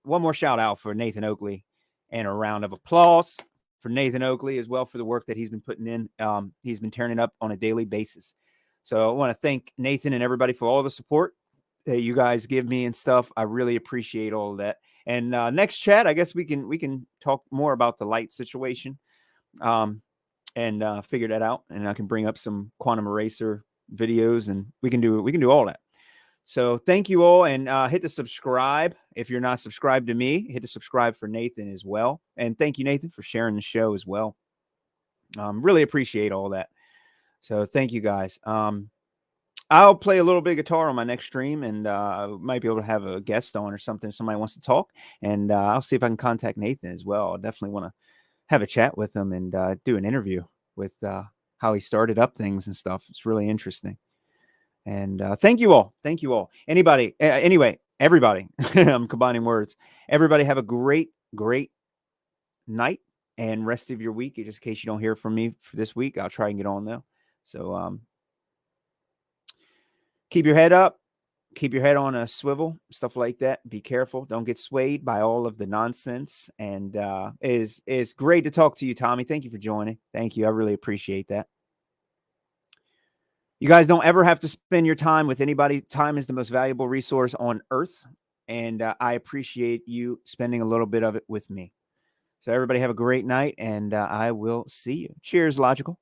One more shout out for Nathan Oakley and a round of applause for Nathan Oakley as well for the work that he's been putting in. He's been tearing it up on a daily basis. So I want to thank Nathan and everybody for all the support that you guys give me and stuff. I really appreciate all of that. And next chat, I guess we can talk more about the light situation, and figure that out. And I can bring up some quantum eraser videos, and we can do all that. So thank you all, and hit the subscribe if you're not subscribed to me. Hit the subscribe for Nathan as well, and thank you, Nathan, for sharing the show as well. Really appreciate all that. So thank you guys. I'll play a little bit of guitar on my next stream, and I might be able to have a guest on or something. Somebody wants to talk, and I'll see if I can contact Nathan as well. I definitely want to have a chat with him and do an interview with how he started up things and stuff. It's really interesting. And thank you all. Thank you all. Anybody, anyway, everybody, I'm combining words. Everybody have a great, great night and rest of your week. Just in case you don't hear from me for this week, I'll try and get on though. So keep your head up. Keep your head on a swivel, stuff like that. Be careful. Don't get swayed by all of the nonsense. And it's great to talk to you, Tommy. Thank you for joining. Thank you. I really appreciate that. You guys don't ever have to spend your time with anybody. Time is the most valuable resource on earth. And I appreciate you spending a little bit of it with me. So everybody have a great night, and I will see you. Cheers, Logical.